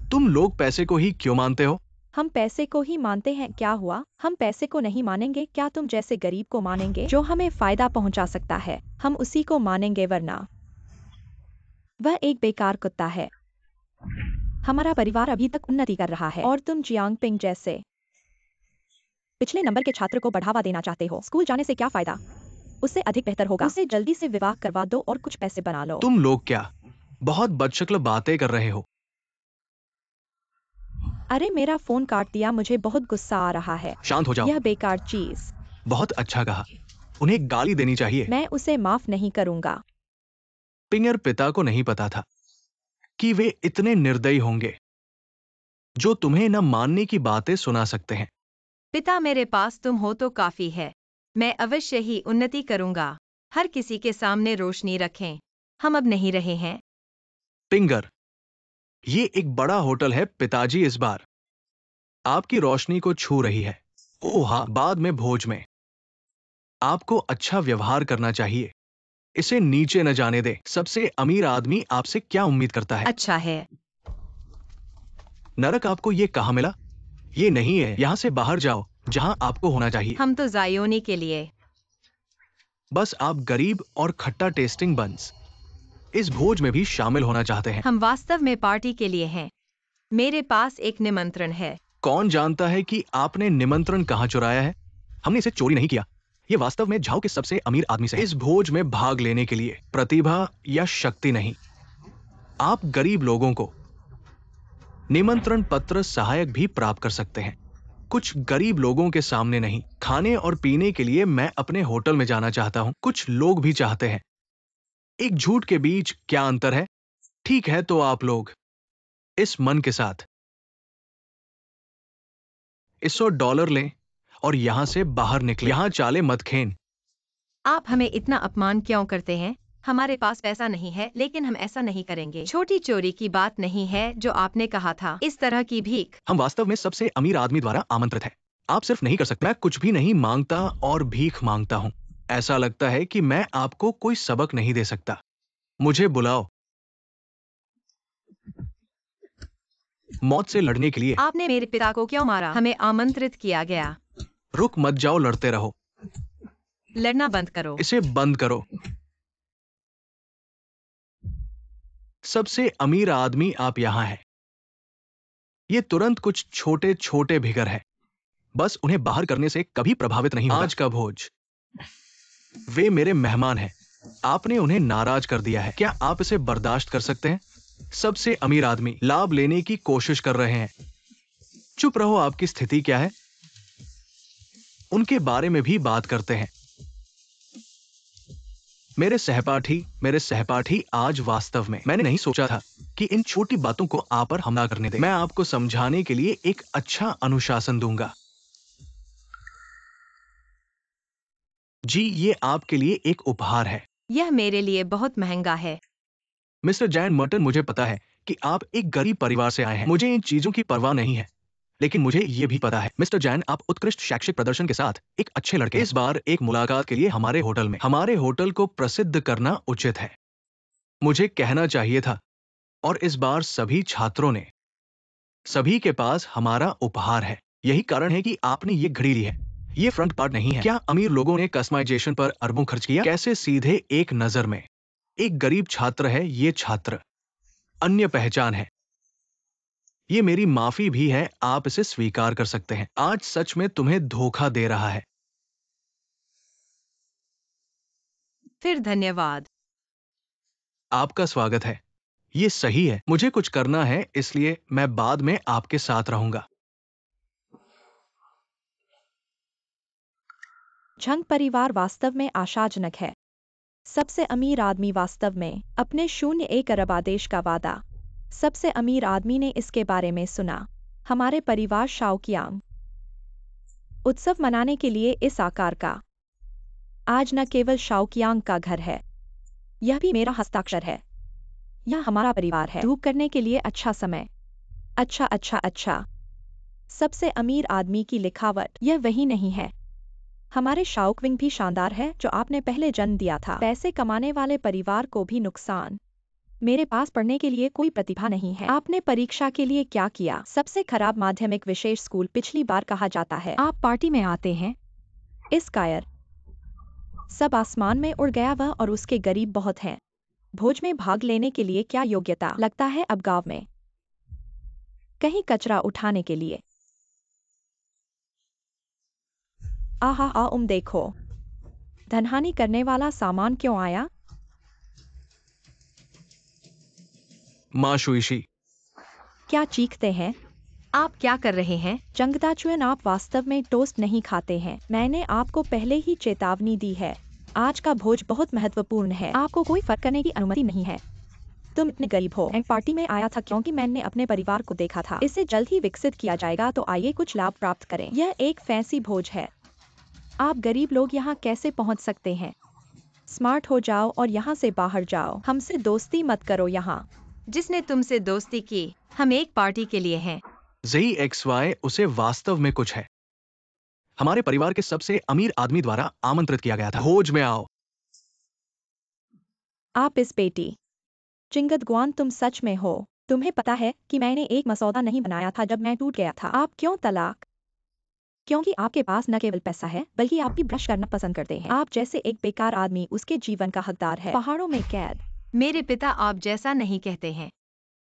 तुम लोग पैसे को ही क्यों मानते हो? हम पैसे को ही मानते हैं। क्या हुआ? हम पैसे को नहीं मानेंगे? क्या तुम जैसे गरीब को मानेंगे जो हमें फायदा पहुंचा सकता है? हम उसी को मानेंगे, वरना वह एक बेकार कुत्ता है। हमारा परिवार अभी तक उन्नति कर रहा है और तुम जियांगपिंग जैसे पिछले नंबर के छात्र को बढ़ावा देना चाहते हो। स्कूल जाने से क्या फायदा? उससे अधिक बेहतर होगा उसे जल्दी से विवाह करवा दो और कुछ पैसे बना लो। तुम लोग क्या बहुत बदशक्ल बातें कर रहे हो? अरे मेरा फोन काट दिया, मुझे बहुत गुस्सा आ रहा है। शांत हो जाओ। यह बेकार चीज। बहुत अच्छा कहा। उन्हें गाली देनी चाहिए। मैं उसे माफ नहीं करूंगा। पिंगर पिता को नहीं पता था कि वे इतने निर्दयी होंगे जो तुम्हें न मानने की बातें सुना सकते हैं। पिता, मेरे पास तुम हो तो काफी है। मैं अवश्य ही उन्नति करूंगा। हर किसी के सामने रोशनी रखें। हम अब नहीं रहे हैं। पिंगर, ये एक बड़ा होटल है पिताजी, इस बार आपकी रोशनी को छू रही है। ओह हाँ, बाद में भोज में आपको अच्छा व्यवहार करना चाहिए। इसे नीचे न जाने दे। सबसे अमीर आदमी आपसे क्या उम्मीद करता है? अच्छा है। नरक आपको ये कहाँ मिला? ये नहीं है। यहाँ से बाहर जाओ जहाँ आपको होना चाहिए। हम तो जायोनी के लिए। बस आप गरीब और खट्टा टेस्टिंग बंस इस भोज में भी शामिल होना चाहते हैं। हम वास्तव में पार्टी के लिए हैं। मेरे पास एक निमंत्रण है। कौन जानता है कि आपने निमंत्रण कहाँ चुराया है? हमने इसे चोरी नहीं किया। ये वास्तव में झाओ के सबसे अमीर आदमी से। इस भोज में भाग लेने के लिए प्रतिभा या शक्ति नहीं, आप गरीब लोगों को निमंत्रण पत्र सहायक भी प्राप्त कर सकते हैं। कुछ गरीब लोगों के सामने नहीं। खाने और पीने के लिए मैं अपने होटल में जाना चाहता हूं। कुछ लोग भी चाहते हैं। एक झूठ के बीच क्या अंतर है? ठीक है, तो आप लोग इस मन के साथ इस $100 लें और यहां से बाहर निकले। यहां चाले मत खेन। आप हमें इतना अपमान क्यों करते हैं? हमारे पास पैसा नहीं है, लेकिन हम ऐसा नहीं करेंगे। छोटी चोरी की बात नहीं है जो आपने कहा था। इस तरह की भीख। हम वास्तव में सबसे अमीर आदमी द्वारा आमंत्रित हैं। आप सिर्फ नहीं कर सकते। मैं कुछ भी नहीं मांगता और भीख मांगता हूं। ऐसा लगता है कि मैं आपको कोई सबक नहीं दे सकता। मुझे बुलाओ मौत से लड़ने के लिए। आपने मेरे पिता को क्यों मारा? हमें आमंत्रित किया गया। रुक मत जाओ, लड़ते रहो। लड़ना बंद करो। इसे बंद करो। सबसे अमीर आदमी आप यहां हैं। ये तुरंत कुछ छोटे छोटे भिगर है। बस उन्हें बाहर करने से कभी प्रभावित नहीं होगा। आज का भोज, वे मेरे मेहमान हैं। आपने उन्हें नाराज कर दिया है। क्या आप इसे बर्दाश्त कर सकते हैं? सबसे अमीर आदमी लाभ लेने की कोशिश कर रहे हैं। चुप रहो, आपकी स्थिति क्या है? उनके बारे में भी बात करते हैं। मेरे सहपाठी आज वास्तव में मैंने नहीं सोचा था कि इन छोटी बातों को आप पर हमला करने दें। मैं आपको समझाने के लिए एक अच्छा अनुशासन दूंगा। जी, ये आपके लिए एक उपहार है। यह मेरे लिए बहुत महंगा है। मिस्टर जैन मर्टन, मुझे पता है कि आप एक गरीब परिवार से आए हैं। मुझे इन चीजों की परवाह नहीं है, लेकिन मुझे ये भी पता है मिस्टर जैन, आप उत्कृष्ट शैक्षिक प्रदर्शन के साथ एक अच्छे लड़के हैं। इस बार एक मुलाकात के लिए हमारे होटल को प्रसिद्ध करना उचित है। मुझे कहना चाहिए था। और इस बार सभी के पास हमारा उपहार है। यही कारण है कि आपने ये घड़ी ली है। ये फ्रंट पार्ट नहीं है। क्या अमीर लोगों ने कस्टमाइजेशन पर अरबों खर्च किया? कैसे सीधे एक नजर में एक गरीब छात्र है। ये छात्र अन्य पहचान है। ये मेरी माफी भी है, आप इसे स्वीकार कर सकते हैं। आज सच में तुम्हें धोखा दे रहा है। फिर धन्यवाद। आपका स्वागत है। ये सही है। मुझे कुछ करना है, इसलिए मैं बाद में आपके साथ रहूंगा। झंग परिवार वास्तव में आशाजनक है। सबसे अमीर आदमी वास्तव में अपने 01 अरब आदेश का वादा। सबसे अमीर आदमी ने इसके बारे में सुना। हमारे परिवार शाओकियांग उत्सव मनाने के लिए इस आकार का। आज न केवल शाओकियांग का घर है, यह भी मेरा हस्ताक्षर है। यह हमारा परिवार है। धूप करने के लिए अच्छा समय। अच्छा। सबसे अमीर आदमी की लिखावट, यह वही नहीं है। हमारे शाओक्विंग भी शानदार है जो आपने पहले जन्म दिया था। पैसे कमाने वाले परिवार को भी नुकसान। मेरे पास पढ़ने के लिए कोई प्रतिभा नहीं है। आपने परीक्षा के लिए क्या किया? सबसे खराब माध्यमिक विशेष स्कूल पिछली बार कहा जाता है। आप पार्टी में आते हैं? इस कायर सब आसमान में उड़ गया। वह और उसके गरीब बहुत हैं। भोज में भाग लेने के लिए क्या योग्यता? लगता है अब गांव में कहीं कचरा उठाने के लिए। आहा, देखो, धनहानि करने वाला सामान क्यों आया? माशुइशी, क्या चीखते हैं? आप क्या कर रहे हैं? जंगदाचुएन, आप वास्तव में टोस्ट नहीं खाते हैं। मैंने आपको पहले ही चेतावनी दी है। आज का भोज बहुत महत्वपूर्ण है। आपको कोई फर्क करने की अनुमति नहीं है। तुम इतने गरीब हो। मैं पार्टी में आया था क्योंकि मैंने अपने परिवार को देखा था। इसे जल्द ही विकसित किया जाएगा, तो आइए कुछ लाभ प्राप्त करें। यह एक फैंसी भोज है। आप गरीब लोग यहाँ कैसे पहुँच सकते हैं? स्मार्ट हो जाओ और यहाँ से बाहर जाओ। हमसे दोस्ती मत करो। यहाँ जिसने तुमसे दोस्ती की, हम एक पार्टी के लिए हैं। ZXY, उसे वास्तव में कुछ है। हमारे परिवार के सबसे अमीर आदमी द्वारा आमंत्रित किया गया था। भोज में आओ। आप इस बेटी चिंगदग्वान, तुम सच में हो? तुम्हें पता है कि मैंने एक मसौदा नहीं बनाया था जब मैं टूट गया था। आप क्यों तलाक? क्योंकि आपके पास न केवल पैसा है, बल्कि आप भी ब्रश करना पसंद करते हैं। आप जैसे एक बेकार आदमी उसके जीवन का हकदार है। पहाड़ों में कैद। मेरे पिता आप जैसा नहीं कहते हैं।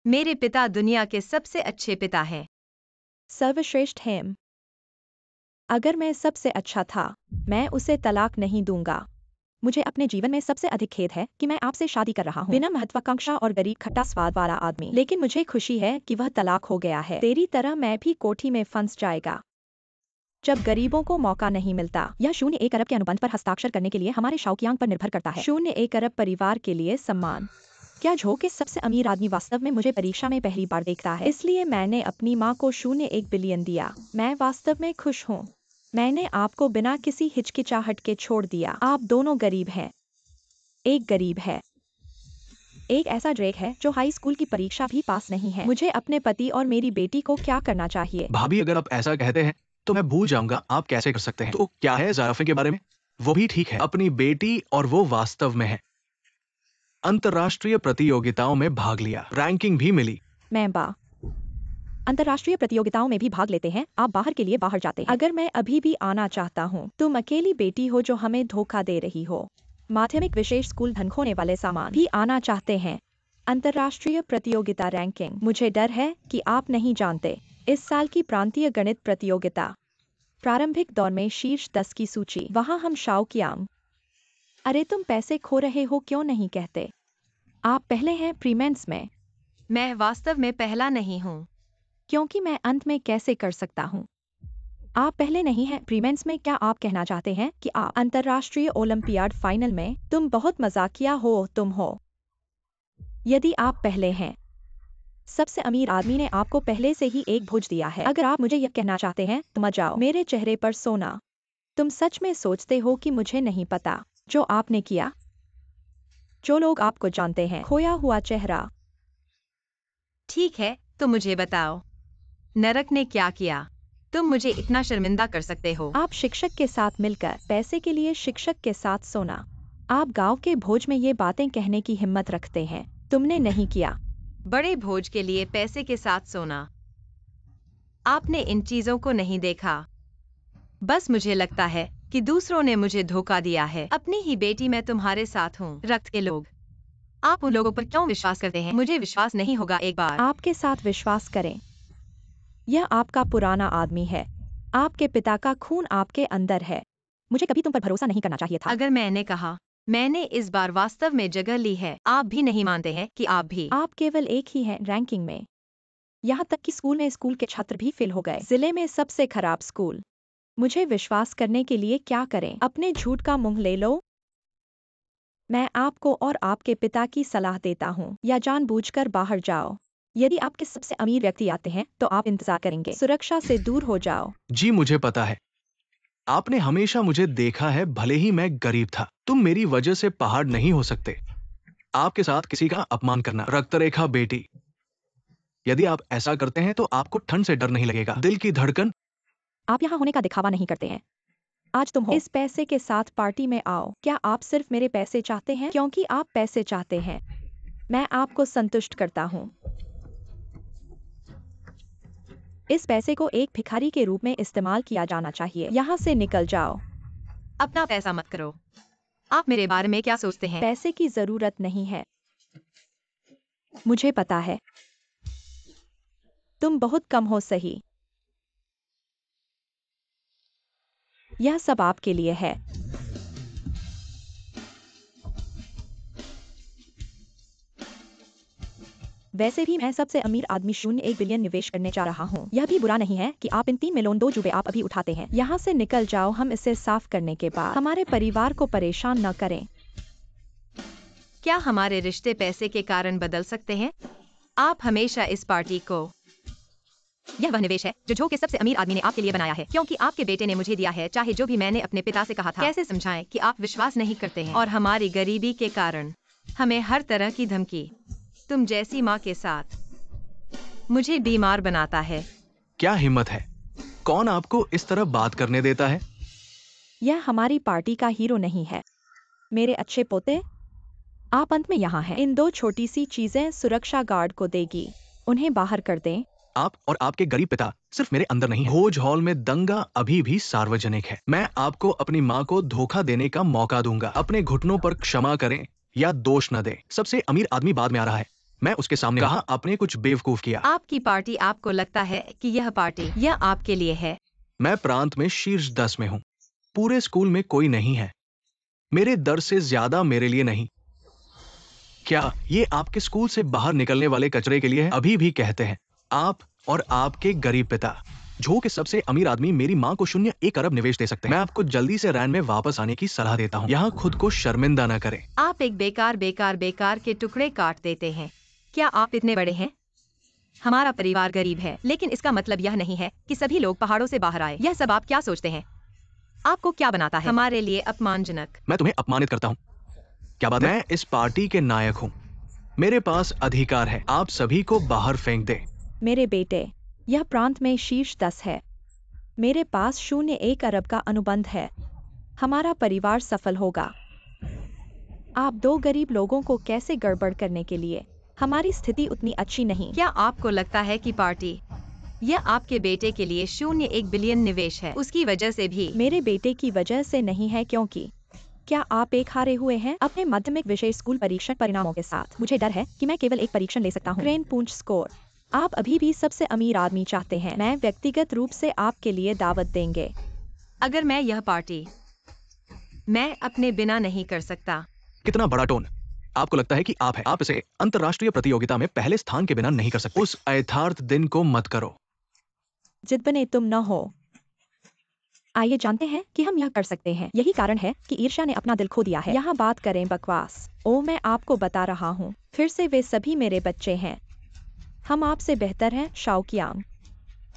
मेरे पिता दुनिया के सबसे अच्छे पिता हैं। सर्वश्रेष्ठ हेम। अगर मैं सबसे अच्छा था, मैं उसे तलाक नहीं दूंगा। मुझे अपने जीवन में सबसे अधिक खेद है कि मैं आपसे शादी कर रहा हूँ। बिना महत्वाकांक्षा और गरीब खट्टा स्वाद वाला आदमी। लेकिन मुझे खुशी है कि वह तलाक हो गया है। तेरी तरह मैं भी कोठी में फंस जाएगा जब गरीबों को मौका नहीं मिलता। यह 01 अरब के अनुबंध पर हस्ताक्षर करने के लिए हमारे शाओकियांग पर निर्भर करता है। 01 अरब परिवार के लिए सम्मान। क्या झो के सबसे अमीर आदमी वास्तव में मुझे परीक्षा में पहली बार देखता है? इसलिए मैंने अपनी माँ को 01 बिलियन दिया। मैं वास्तव में खुश हूँ। मैंने आपको बिना किसी हिचकिचाहट के छोड़ दिया। आप दोनों गरीब हैं। एक गरीब है। एक ऐसा ड्रेक है जो हाई स्कूल की परीक्षा भी पास नहीं है। मुझे अपने पति और मेरी बेटी को क्या करना चाहिए? भाभी, अगर आप ऐसा कहते हैं तो मैं भूल जाऊंगा आप कैसे कर सकते हैं। तो क्या है ज़ाराफे के बारे में? वो भी ठीक है, अपनी बेटी, और वो वास्तव में है। अंतर्राष्ट्रीय प्रतियोगिताओं में भाग लिया, रैंकिंग भी मिली। अंतर्राष्ट्रीय प्रतियोगिताओं में भी भाग लेते हैं। आप बाहर के लिए बाहर जाते हैं। अगर मैं अभी भी आना चाहता हूँ, तुम अकेली बेटी हो जो हमें धोखा दे रही हो। माध्यमिक विशेष स्कूल धन खोने वाले सामान भी आना चाहते हैं। अंतर्राष्ट्रीय प्रतियोगिता रैंकिंग। मुझे डर है कि आप नहीं जानते, इस साल की प्रांतीय गणित प्रतियोगिता प्रारंभिक दौर में शीर्ष 10 की सूची। वहाँ हम शाओ कियांग। अरे तुम पैसे खो रहे हो क्यों नहीं कहते? आप पहले हैं प्रीमेंस में। मैं वास्तव में पहला नहीं हूँ। क्योंकि मैं अंत में कैसे कर सकता हूँ? आप पहले नहीं हैं प्रीमेंस में। क्या आप कहना चाहते हैं कि आप अंतर्राष्ट्रीय ओलंपियाड फाइनल में? तुम बहुत मजाकिया हो तुम हो। यदि आप पहले हैं, सबसे अमीर आदमी ने आपको पहले से ही एक भोज दिया है। अगर आप मुझे यह कहना चाहते हैं तो मत जाओ। मेरे चेहरे पर सोना। तुम सच में सोचते हो कि मुझे नहीं पता जो आपने किया? जो लोग आपको जानते हैं। खोया हुआ चेहरा। ठीक है, तो मुझे बताओ, नरक ने क्या किया? तुम मुझे इतना शर्मिंदा कर सकते हो? आप शिक्षक के साथ मिलकर पैसे के लिए शिक्षक के साथ सोना। आप गांव के भोज में ये बातें कहने की हिम्मत रखते हैं। तुमने नहीं किया। बड़े भोज के लिए पैसे के साथ सोना। आपने इन चीजों को नहीं देखा। बस मुझे लगता है कि दूसरों ने मुझे धोखा दिया है। अपनी ही बेटी मैं तुम्हारे साथ हूँ। रक्त के लोग, आप उन लोगों पर क्यों विश्वास करते हैं? मुझे विश्वास नहीं होगा एक बार। आपके साथ विश्वास करें। यह आपका पुराना आदमी है। आपके पिता का खून आपके अंदर है। मुझे कभी तुम पर भरोसा नहीं करना चाहिए था। अगर मैंने कहा मैंने इस बार वास्तव में जगह ली है, आप भी नहीं मानते हैं कि आप भी। आप केवल एक ही हैं रैंकिंग में। यहाँ तक कि स्कूल में स्कूल के छात्र भी फेल हो गए। जिले में सबसे खराब स्कूल। मुझे विश्वास करने के लिए क्या करें? अपने झूठ का मुंह ले लो। मैं आपको और आपके पिता की सलाह देता हूँ, या जानबूझकर बाहर जाओ। यदि आपके सबसे अमीर व्यक्ति आते हैं तो आप इंतजार करेंगे। सुरक्षा से दूर हो जाओ। जी मुझे पता है, आपने हमेशा मुझे देखा है, भले ही मैं गरीब था। तुम मेरी वजह से पहाड़ नहीं हो सकते। आपके साथ किसी का अपमान करना। रक्तरेखा बेटी, यदि आप ऐसा करते हैं तो आपको ठंड से डर नहीं लगेगा। दिल की धड़कन। आप यहाँ होने का दिखावा नहीं करते हैं। आज तुम हो। इस पैसे के साथ पार्टी में आओ। क्या आप सिर्फ मेरे पैसे चाहते हैं? क्योंकि आप पैसे चाहते हैं, मैं आपको संतुष्ट करता हूँ। इस पैसे को एक भिखारी के रूप में इस्तेमाल किया जाना चाहिए। यहाँ से निकल जाओ। अपना पैसा मत करो। आप मेरे बारे में क्या सोचते हैं? पैसे की जरूरत नहीं है। मुझे पता है तुम बहुत कम हो, सही। यह सब आपके लिए है। वैसे भी मैं सबसे अमीर आदमी 0.1 बिलियन निवेश करने जा रहा हूँ। यह भी बुरा नहीं है कि आप इन 3 मिलियन 2 जुबे आप अभी उठाते हैं। यहाँ से निकल जाओ। हम इसे साफ करने के बाद हमारे परिवार को परेशान न करें। क्या हमारे रिश्ते पैसे के कारण बदल सकते हैं? आप हमेशा इस पार्टी को। यह वह निवेश है जो झो के सबसे अमीर आदमी ने आपके लिए बनाया है, क्योंकि आपके बेटे ने मुझे दिया है, चाहे जो भी मैंने अपने पिता से कहा था। कैसे समझाएं कि आप विश्वास नहीं करते हैं? और हमारी गरीबी के कारण हमें हर तरह की धमकी। तुम जैसी माँ के साथ मुझे बीमार बनाता है। क्या हिम्मत है? कौन आपको इस तरह बात करने देता है? यह हमारी पार्टी का हीरो नहीं है। मेरे अच्छे पोते, आप अंत में यहाँ हैं। इन 2 छोटी सी चीजें सुरक्षा गार्ड को देगी। उन्हें बाहर कर दें। आप और आपके गरीब पिता सिर्फ मेरे अंदर नहीं है। भोज हॉल में दंगा अभी भी सार्वजनिक है। मैं आपको अपनी माँ को धोखा देने का मौका दूंगा। अपने घुटनों पर क्षमा करें या दोष न दें। सबसे अमीर आदमी बाद में आ रहा है। मैं उसके सामने कहा आपने कुछ बेवकूफ किया। आपकी पार्टी, आपको लगता है कि यह पार्टी यह आपके लिए है? मैं प्रांत में शीर्ष 10 में हूँ। पूरे स्कूल में कोई नहीं है। मेरे दर से ज्यादा मेरे लिए नहीं। क्या ये आपके स्कूल से बाहर निकलने वाले कचरे के लिए है? अभी भी कहते हैं आप और आपके गरीब पिता। झो के सबसे अमीर आदमी मेरी माँ को 0.1 अरब निवेश दे सकते हैं। मैं आपको जल्दी से रैन में वापस आने की सलाह देता हूँ। यहाँ खुद को शर्मिंदा न करें। आप एक बेकार के टुकड़े काट देते हैं। क्या आप इतने बड़े हैं? हमारा परिवार गरीब है, लेकिन इसका मतलब यह नहीं है कि सभी लोग पहाड़ों से बाहर आए। यह सब आप क्या सोचते हैं? आपको क्या बनाता है? हमारे लिए अपमानजनक। मैं तुम्हें अपमानित करता हूँ? क्या बात है? मैं इस पार्टी के नायक हूँ। मेरे पास अधिकार है। आप सभी को बाहर फेंक दें। मेरे बेटे, यह प्रांत में शीर्ष 10 है। मेरे पास 0.1 अरब का अनुबंध है। हमारा परिवार सफल होगा। आप 2 गरीब लोगों को कैसे गड़बड़ करने के लिए? हमारी स्थिति उतनी अच्छी नहीं। क्या आपको लगता है कि पार्टी यह आपके बेटे के लिए 0.1 बिलियन निवेश है? उसकी वजह से भी? मेरे बेटे की वजह से नहीं है, क्योंकि क्या आप एक हारे हुए हैं अपने माध्यमिक विषय स्कूल परीक्षण परिणामों के साथ? मुझे डर है कि मैं केवल एक परीक्षण ले सकता हूँ। क्रेन पूंछ स्कोर। आप अभी भी सबसे अमीर आदमी चाहते हैं। मैं व्यक्तिगत रूप से आपके लिए दावत देंगे। अगर मैं यह पार्टी मैं अपने बिना नहीं कर सकता। कितना बड़ा टोन। आपको लगता है कि आप इसे अंतर्राष्ट्रीय प्रतियोगिता में पहले स्थान के बिना नहीं कर सकते। उस यथार्थ दिन को मत करो। जिद बने तुम न हो। आइए जानते हैं कि हम यह कर सकते हैं। यही कारण है कि ईर्ष्या ने अपना दिल खो दिया है। यहाँ बात करें बकवास। ओ मैं आपको बता रहा हूँ, फिर से वे सभी मेरे बच्चे हैं। हम आपसे बेहतर हैं शाओकियांग।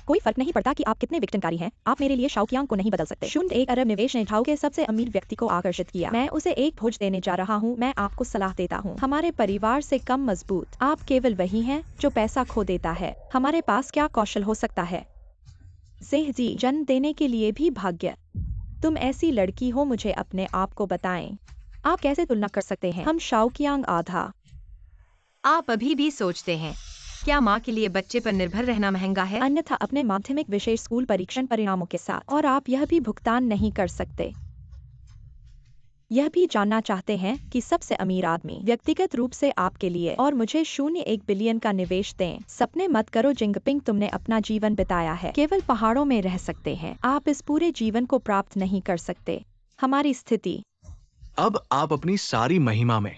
कोई फर्क नहीं पड़ता कि आप कितने विघटनकारी हैं, आप मेरे लिए शाओकियांग को नहीं बदल सकते। 1 अरब निवेश ने झाओ के सबसे अमीर व्यक्ति को आकर्षित किया। मैं उसे एक भोज देने जा रहा हूँ। मैं आपको सलाह देता हूँ, हमारे परिवार से कम मजबूत आप केवल वही हैं जो पैसा खो देता है। हमारे पास क्या कौशल हो सकता है? सेह जी, जन्म देने के लिए भी भाग्य। तुम ऐसी लड़की हो, मुझे अपने आप को बताएं। आप कैसे तुलना कर सकते हैं? हम शाओकियांग आधा। आप अभी भी सोचते हैं क्या माँ के लिए बच्चे पर निर्भर रहना महंगा है? अन्यथा अपने माध्यमिक विशेष स्कूल परीक्षण परिणामों के साथ। और आप यह भी भुगतान नहीं कर सकते। यह भी जानना चाहते हैं कि सबसे अमीर आदमी व्यक्तिगत रूप से आपके लिए और मुझे 0.1 बिलियन का निवेश दें। सपने मत करो जिंगपिंग, तुमने अपना जीवन बिताया है, केवल पहाड़ों में रह सकते हैं। आप इस पूरे जीवन को प्राप्त नहीं कर सकते। हमारी स्थिति। अब आप अपनी सारी महिमा में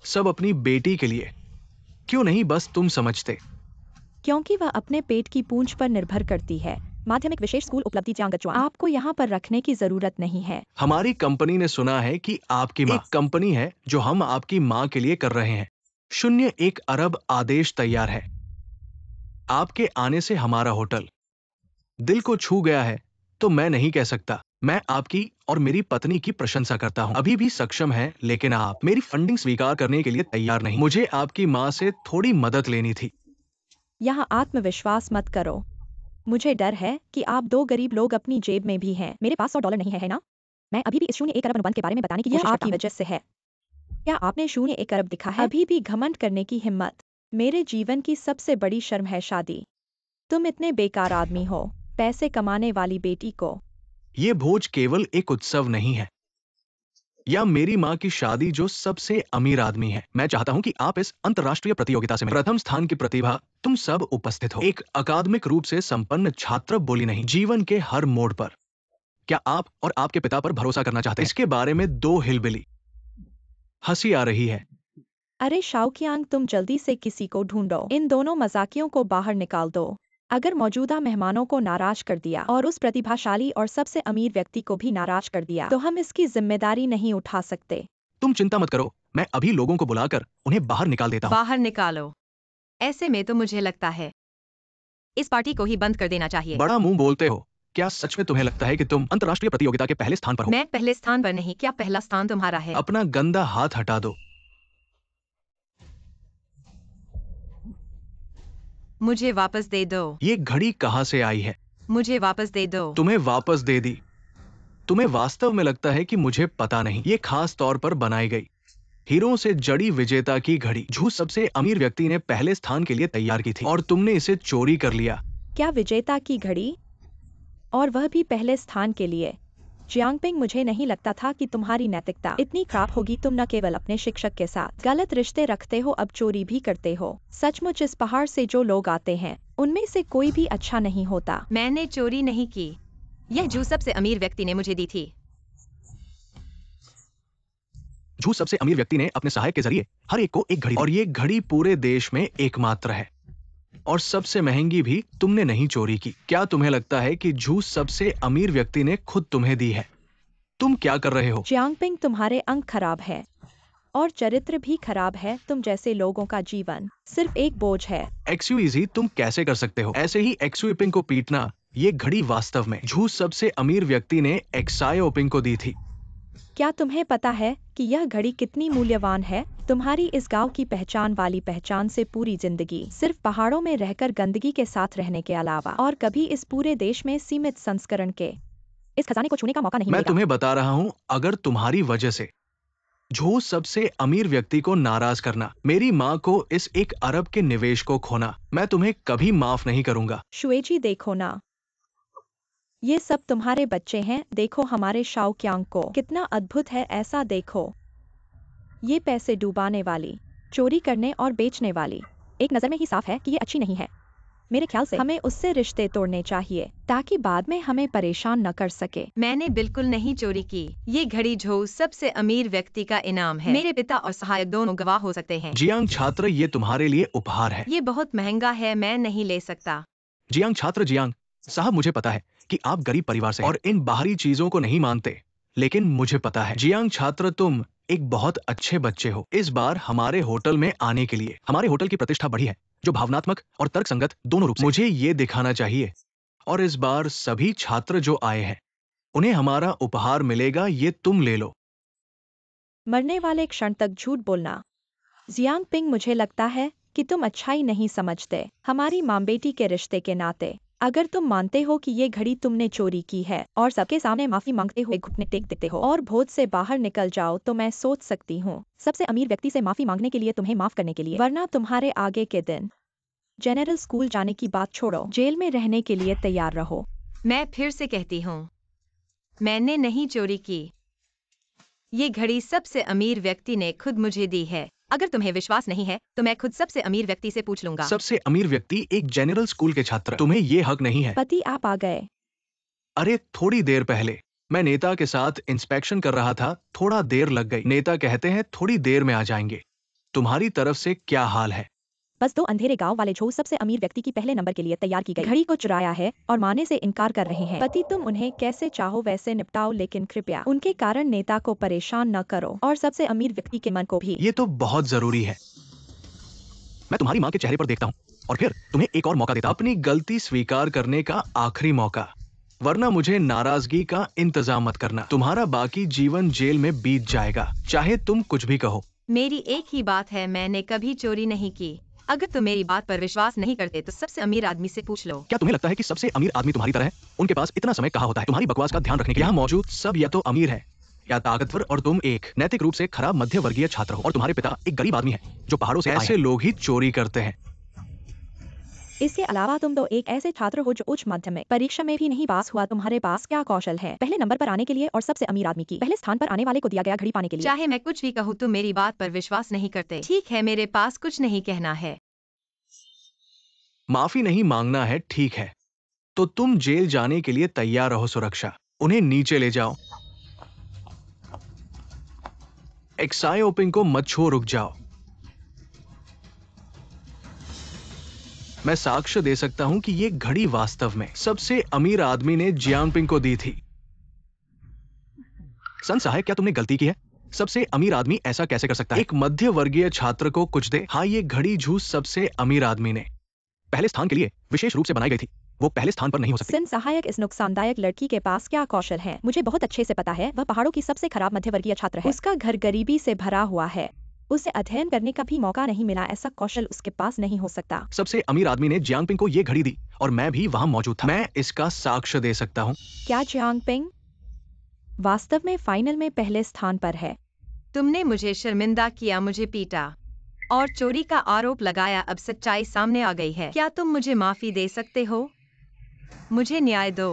सब अपनी बेटी के लिए क्यों नहीं बस तुम समझते? क्योंकि वह अपने पेट की पूंछ पर निर्भर करती है। माध्यमिक विशेष स्कूल उपलब्धि चांगचुआ। आपको यहाँ पर रखने की जरूरत नहीं है। हमारी कंपनी ने सुना है कि आपकी माँ एक कंपनी है जो हम आपकी माँ के लिए कर रहे हैं। 1 अरब आदेश तैयार है। आपके आने से हमारा होटल दिल को छू गया है, तो मैं नहीं कह सकता। मैं आपकी और मेरी पत्नी की प्रशंसा करता हूँ। अभी भी सक्षम है, लेकिन आप मेरी फंडिंग स्वीकार करने के लिए तैयार नहीं। मुझे आपकी माँ से थोड़ी मदद लेनी थी। यहाँ आत्मविश्वास मत करो। मुझे डर है कि आप 2 गरीब लोग अपनी जेब में भी हैं। मेरे पास $100 नहीं है ना? मैं अभी भी इस 0.1 अरब अनुबंध के बारे में बताने की कोशिश करता हूँ। आपकी वजह से है। क्या आपने 0.1 अरब दिखा है? अभी भी घमंड करने की हिम्मत। मेरे जीवन की सबसे बड़ी शर्म है शादी। तुम इतने बेकार आदमी हो। पैसे कमाने वाली बेटी को। ये भोज केवल एक उत्सव नहीं है, या मेरी माँ की शादी जो सबसे अमीर आदमी है। मैं चाहता हूँ कि आप इस अंतर्राष्ट्रीय प्रतियोगिता से प्रथम स्थान की प्रतिभा तुम सब उपस्थित हो। एक अकादमिक रूप से संपन्न छात्र बोली नहीं, जीवन के हर मोड़ पर। क्या आप और आपके पिता पर भरोसा करना चाहते हैं? इसके बारे में 2 हिलबिली। हंसी आ रही है। अरे शाओकियांग, तुम जल्दी से किसी को ढूंढो। इन दोनों मजाकियों को बाहर निकाल दो। अगर मौजूदा मेहमानों को नाराज कर दिया और उस प्रतिभाशाली और सबसे अमीर व्यक्ति को भी नाराज कर दिया, तो हम इसकी जिम्मेदारी नहीं उठा सकते। तुम चिंता मत करो, मैं अभी लोगों को बुलाकर उन्हें बाहर निकाल देता हूँ। बाहर निकालो। ऐसे में तो मुझे लगता है इस पार्टी को ही बंद कर देना चाहिए। बड़ा मुंह बोलते हो। क्या सच में तुम्हें लगता है कि तुम अंतर्राष्ट्रीय प्रतियोगिता के पहले स्थान पर हो? मैं पहले स्थान पर नहीं, क्या पहला स्थान तुम्हारा है? अपना गंदा हाथ हटा दो। मुझे वापस दे दो। ये घड़ी कहाँ से आई है? मुझे वापस दे दो। तुम्हें वापस दे दी। तुम्हें वास्तव में लगता है कि मुझे पता नहीं? ये खास तौर पर बनाई गई हीरों से जड़ी विजेता की घड़ी जो सबसे अमीर व्यक्ति ने पहले स्थान के लिए तैयार की थी, और तुमने इसे चोरी कर लिया। क्या विजेता की घड़ी? और वह भी पहले स्थान के लिए? जियांगपिंग, मुझे नहीं लगता था कि तुम्हारी नैतिकता इतनी खराब होगी। तुम न केवल अपने शिक्षक के साथ गलत रिश्ते रखते हो, अब चोरी भी करते हो। सचमुच इस पहाड़ से जो लोग आते हैं उनमें से कोई भी अच्छा नहीं होता। मैंने चोरी नहीं की, यह जूस सबसे अमीर व्यक्ति ने मुझे दी थी। झूठ सबसे अमीर व्यक्ति ने अपने सहायक के जरिए हर एक को एक घड़ी दी, और ये घड़ी पूरे देश में एकमात्र है, और सबसे महंगी भी तुमने नहीं चोरी की। क्या तुम्हें लगता है कि झूठ सबसे अमीर व्यक्ति ने खुद तुम्हें दी है? तुम क्या कर रहे हो? जियांगपिंग, तुम्हारे अंक खराब है और चरित्र भी खराब है। तुम जैसे लोगों का जीवन सिर्फ एक बोझ है। एक्सयूईजी, तुम कैसे कर सकते हो ऐसे ही एक्सयूपिंग को पीटना? ये घड़ी वास्तव में झूठ सबसे अमीर व्यक्ति ने एक्सायोपिंग को दी थी। क्या तुम्हें पता है कि यह घड़ी कितनी मूल्यवान है? तुम्हारी इस गांव की पहचान वाली पहचान से पूरी जिंदगी सिर्फ पहाड़ों में रहकर गंदगी के साथ रहने के अलावा और कभी इस पूरे देश में सीमित संस्करण के इस खजाने को छूने का मौका नहीं मैं मिलेगा। तुम्हें बता रहा हूँ, अगर तुम्हारी वजह से झूठ सबसे अमीर व्यक्ति को नाराज करना, मेरी माँ को इस 1 अरब के निवेश को खोना, मैं तुम्हें कभी माफ नहीं करूंगा। शुएजी, देखो ना, ये सब तुम्हारे बच्चे हैं। देखो हमारे शाओकियांग को, कितना अद्भुत है ऐसा देखो। ये पैसे डुबाने वाली, चोरी करने और बेचने वाली, एक नजर में ही साफ है कि ये अच्छी नहीं है। मेरे ख्याल से हमें उससे रिश्ते तोड़ने चाहिए ताकि बाद में हमें परेशान न कर सके। मैंने बिल्कुल नहीं चोरी की। ये घड़ी झो सबसे अमीर व्यक्ति का इनाम है। मेरे पिता और सहायक दोनों गवाह हो सकते हैं। जियांग छात्र, ये तुम्हारे लिए उपहार है। ये बहुत महंगा है, मैं नहीं ले सकता। जियांग छात्र, जियांग साहब, मुझे पता है कि आप गरीब परिवार से हैं और इन बाहरी चीजों को नहीं मानते, लेकिन मुझे पता है जियांग छात्र, तुम एक बहुत अच्छे बच्चे हो। इस बार हमारे होटल में आने के लिए हमारे होटल की प्रतिष्ठा बढ़ी है, जो भावनात्मक और तर्कसंगत दोनों रूप से। मुझे ये दिखाना चाहिए, और इस बार सभी छात्र जो आए हैं उन्हें हमारा उपहार मिलेगा। ये तुम ले लो। मरने वाले क्षण तक झूठ बोलना। जियांग पिंग, मुझे लगता है कि तुम अच्छाई नहीं समझते। हमारी माँ बेटी के रिश्ते के नाते अगर तुम मानते हो कि ये घड़ी तुमने चोरी की है और सबके सामने माफी मांगते हुए घुटने टेक देते हो और भोज से बाहर निकल जाओ, तो मैं सोच सकती हूँ सबसे अमीर व्यक्ति से माफी मांगने के लिए तुम्हें माफ करने के लिए, वरना तुम्हारे आगे के दिन जनरल स्कूल जाने की बात छोड़ो, जेल में रहने के लिए तैयार रहो। मैं फिर से कहती हूँ, मैंने नहीं चोरी की। ये घड़ी सबसे अमीर व्यक्ति ने खुद मुझे दी है। अगर तुम्हें विश्वास नहीं है तो मैं खुद सबसे अमीर व्यक्ति से पूछ लूंगा। सबसे अमीर व्यक्ति एक जनरल स्कूल के छात्र। तुम्हें ये हक नहीं है। पति, आप आ गए। अरे थोड़ी देर पहले मैं नेता के साथ इंस्पेक्शन कर रहा था, थोड़ा देर लग गई। नेता कहते हैं थोड़ी देर में आ जाएंगे। तुम्हारी तरफ से क्या हाल है? बस दो अंधेरे गांव वाले झो सबसे अमीर व्यक्ति की पहले नंबर के लिए तैयार की गई घड़ी को चुराया है और माने से इनकार कर रहे हैं। पति, तुम उन्हें कैसे चाहो वैसे निपटाओ, लेकिन कृपया उनके कारण नेता को परेशान न करो और सबसे अमीर व्यक्ति के मन को भी। ये तो बहुत जरूरी है। मैं तुम्हारी माँ के चेहरे पर देखता हूँ और फिर तुम्हें एक और मौका देता हूँ, अपनी गलती स्वीकार करने का आखिरी मौका, वरना मुझे नाराजगी का इंतजाम मत करना। तुम्हारा बाकी जीवन जेल में बीत जाएगा, चाहे तुम कुछ भी कहो। मेरी एक ही बात है, मैंने कभी चोरी नहीं की। अगर तुम मेरी बात पर विश्वास नहीं करते तो सबसे अमीर आदमी से पूछ लो। क्या तुम्हें लगता है कि सबसे अमीर आदमी तुम्हारी तरह है? उनके पास इतना समय कहाँ होता है तुम्हारी बकवास का ध्यान रखने के लिए? यहाँ मौजूद सब या तो अमीर है या ताकतवर, और तुम एक नैतिक रूप से खराब मध्य वर्गीय छात्र हो, और तुम्हारे पिता एक गरीब आदमी है जो पहाड़ों से आए हैं। ऐसे लोग ही चोरी करते हैं। इसके अलावा तुम तो एक ऐसे छात्र हो जो उच्च माध्यमिक परीक्षा में भी नहीं पास हुआ। तुम्हारे पास क्या कौशल है पहले नंबर पर आने के लिए और सबसे अमीर आदमी की पहले स्थान पर आने वाले को दिया गया घड़ी पाने के लिए? चाहे मैं कुछ भी कहूँ तुम मेरी बात पर विश्वास नहीं करते। ठीक है, मेरे पास कुछ नहीं कहना है। माफी नहीं मांगना है, ठीक है, तो तुम जेल जाने के लिए तैयार रहो। सुरक्षा, उन्हें नीचे ले जाओ। एक्सायोपिंग को मत छो, रुक जाओ। मैं साक्ष्य दे सकता हूं कि ये घड़ी वास्तव में सबसे अमीर आदमी ने जियांगपिंग को दी थी। सन सहायक, क्या तुमने गलती की है? सबसे अमीर आदमी ऐसा कैसे कर सकता है? एक मध्य वर्गीय छात्र को कुछ दे। हाँ, ये घड़ी झूठ सबसे अमीर आदमी ने पहले स्थान के लिए विशेष रूप से बनाई गई थी। वो पहले स्थान पर नहीं हो सकती। सिन सहायक, इस नुकसानदायक लड़की के पास क्या कौशल है मुझे बहुत अच्छे से पता है। वह पहाड़ों की सबसे खराब मध्यवर्गीय छात्र है। उसका घर गरीबी से भरा हुआ है, उसे अध्ययन करने का भी मौका नहीं मिला। ऐसा कौशल उसके पास नहीं हो सकता। सबसे अमीर आदमी ने जियांगपिंग को ये घड़ी दी और मैं भी वहां मौजूद था। मैं इसका साक्ष्य दे सकता हूँ। क्या जियांगपिंग वास्तव में फाइनल में पहले स्थान पर है? तुमने मुझे शर्मिंदा किया, मुझे पीटा और चोरी का आरोप लगाया। अब सच्चाई सामने आ गई है। क्या तुम मुझे माफी दे सकते हो? मुझे न्याय दो।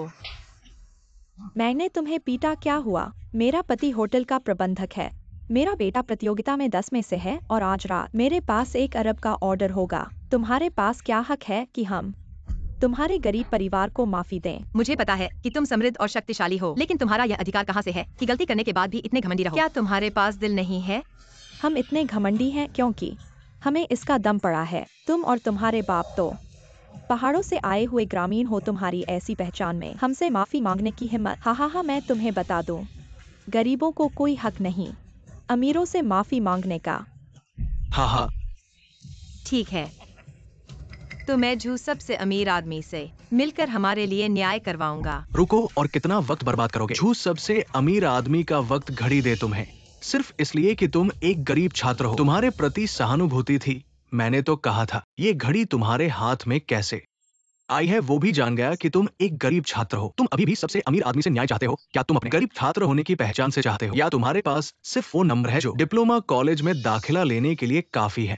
मैंने तुम्हें पीटा, क्या हुआ? मेरा पति होटल का प्रबंधक है, मेरा बेटा प्रतियोगिता में 10 में से है और आज रात मेरे पास 1 अरब का ऑर्डर होगा। तुम्हारे पास क्या हक है कि हम तुम्हारे गरीब परिवार को माफी दें? मुझे पता है कि तुम समृद्ध और शक्तिशाली हो, लेकिन तुम्हारा यह अधिकार कहाँ से है कि गलती करने के बाद भी इतने घमंडी रहो? क्या तुम्हारे पास दिल नहीं है? हम इतने घमंडी हैं क्योंकि हमें इसका दम पड़ा है। तुम और तुम्हारे बाप तो पहाड़ों से आए हुए ग्रामीण हो। तुम्हारी ऐसी पहचान में हमसे माफी मांगने की हिम्मत? हा, मैं तुम्हें बता दूं, गरीबों को कोई हक नहीं अमीरों से माफी मांगने का। हाँ, ठीक है, तो मैं झू सबसे अमीर आदमी से मिलकर हमारे लिए न्याय करवाऊंगा। रुको, और कितना वक्त बर्बाद करोगे? झूठ सबसे अमीर आदमी का वक्त घड़ी दे तुम्हें, सिर्फ इसलिए कि तुम एक गरीब छात्र हो। तुम्हारे प्रति सहानुभूति थी। मैंने तो कहा था ये घड़ी तुम्हारे हाथ में कैसे आई है, वो भी जान गया कि तुम एक गरीब छात्र हो। तुम अभी भी सबसे अमीर आदमी से न्याय चाहते हो? क्या तुम अपने गरीब छात्र होने की पहचान से चाहते हो, या तुम्हारे पास सिर्फ वो नंबर है जो डिप्लोमा कॉलेज में दाखिला लेने के लिए काफी है?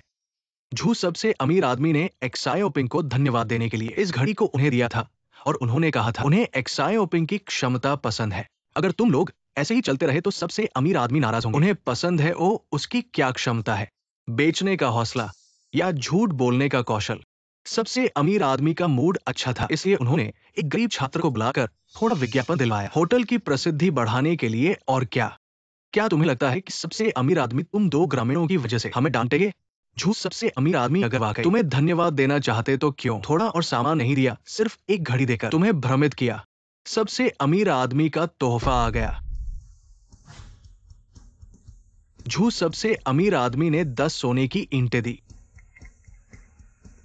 झू सबसे अमीर आदमी ने एक्सायोपिंग को धन्यवाद देने के लिए इस घड़ी को उन्हें दिया था, और उन्होंने कहा था उन्हें एक्सायोपिंग की क्षमता पसंद है। अगर तुम लोग ऐसे ही चलते रहे तो सबसे अमीर आदमी नाराज होंगे। उन्हें पसंद है उसकी क्या क्षमता है, बेचने का हौसला या झूठ बोलने का कौशल। सबसे अमीर आदमी का मूड अच्छा था, इसलिए उन्होंने एक गरीब छात्र को बुलाकर थोड़ा विज्ञापन दिलवाया होटल की प्रसिद्धि बढ़ाने के लिए। और क्या तुम्हें लगता है कि सबसे अमीर आदमी तुम दो ग्रामीणों की वजह से हमें डांटेंगे? झूठ। सबसे अमीर आदमी अगर वाकई तुम्हें धन्यवाद देना चाहते तो क्यों थोड़ा और सामान नहीं दिया, सिर्फ एक घड़ी देकर तुम्हें भ्रमित किया। सबसे अमीर आदमी का तोहफा आ गया। झूठ। सबसे अमीर आदमी ने 10 सोने की ईंटें दी,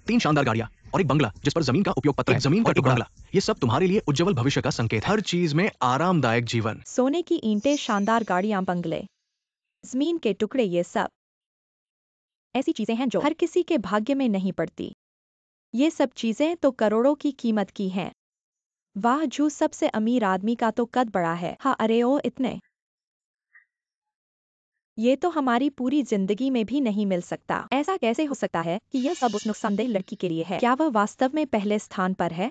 3 शानदार गाड़ियां और एक बंगला जिस पर जमीन का उपयोग पत्र है, जमीन का टुकड़ा बंगला। ये सब तुम्हारे लिए उज्जवल भविष्य का संकेत। हर चीज में आरामदायक जीवन। सोने की ईंटें, शानदार गाड़ियां, बंगले, जमीन के टुकड़े, ये सब ऐसी चीजें हैं जो हर किसी के भाग्य में नहीं पड़ती। ये सब चीजें तो करोड़ों की कीमत की हैं। वाह जू, सबसे अमीर आदमी का तो कद बड़ा है। हाँ, अरे ओ इतने, ये तो हमारी पूरी जिंदगी में भी नहीं मिल सकता। ऐसा कैसे हो सकता है कि यह सब उस नुकसानदेह लड़की के लिए है? क्या वह वास्तव में पहले स्थान पर है?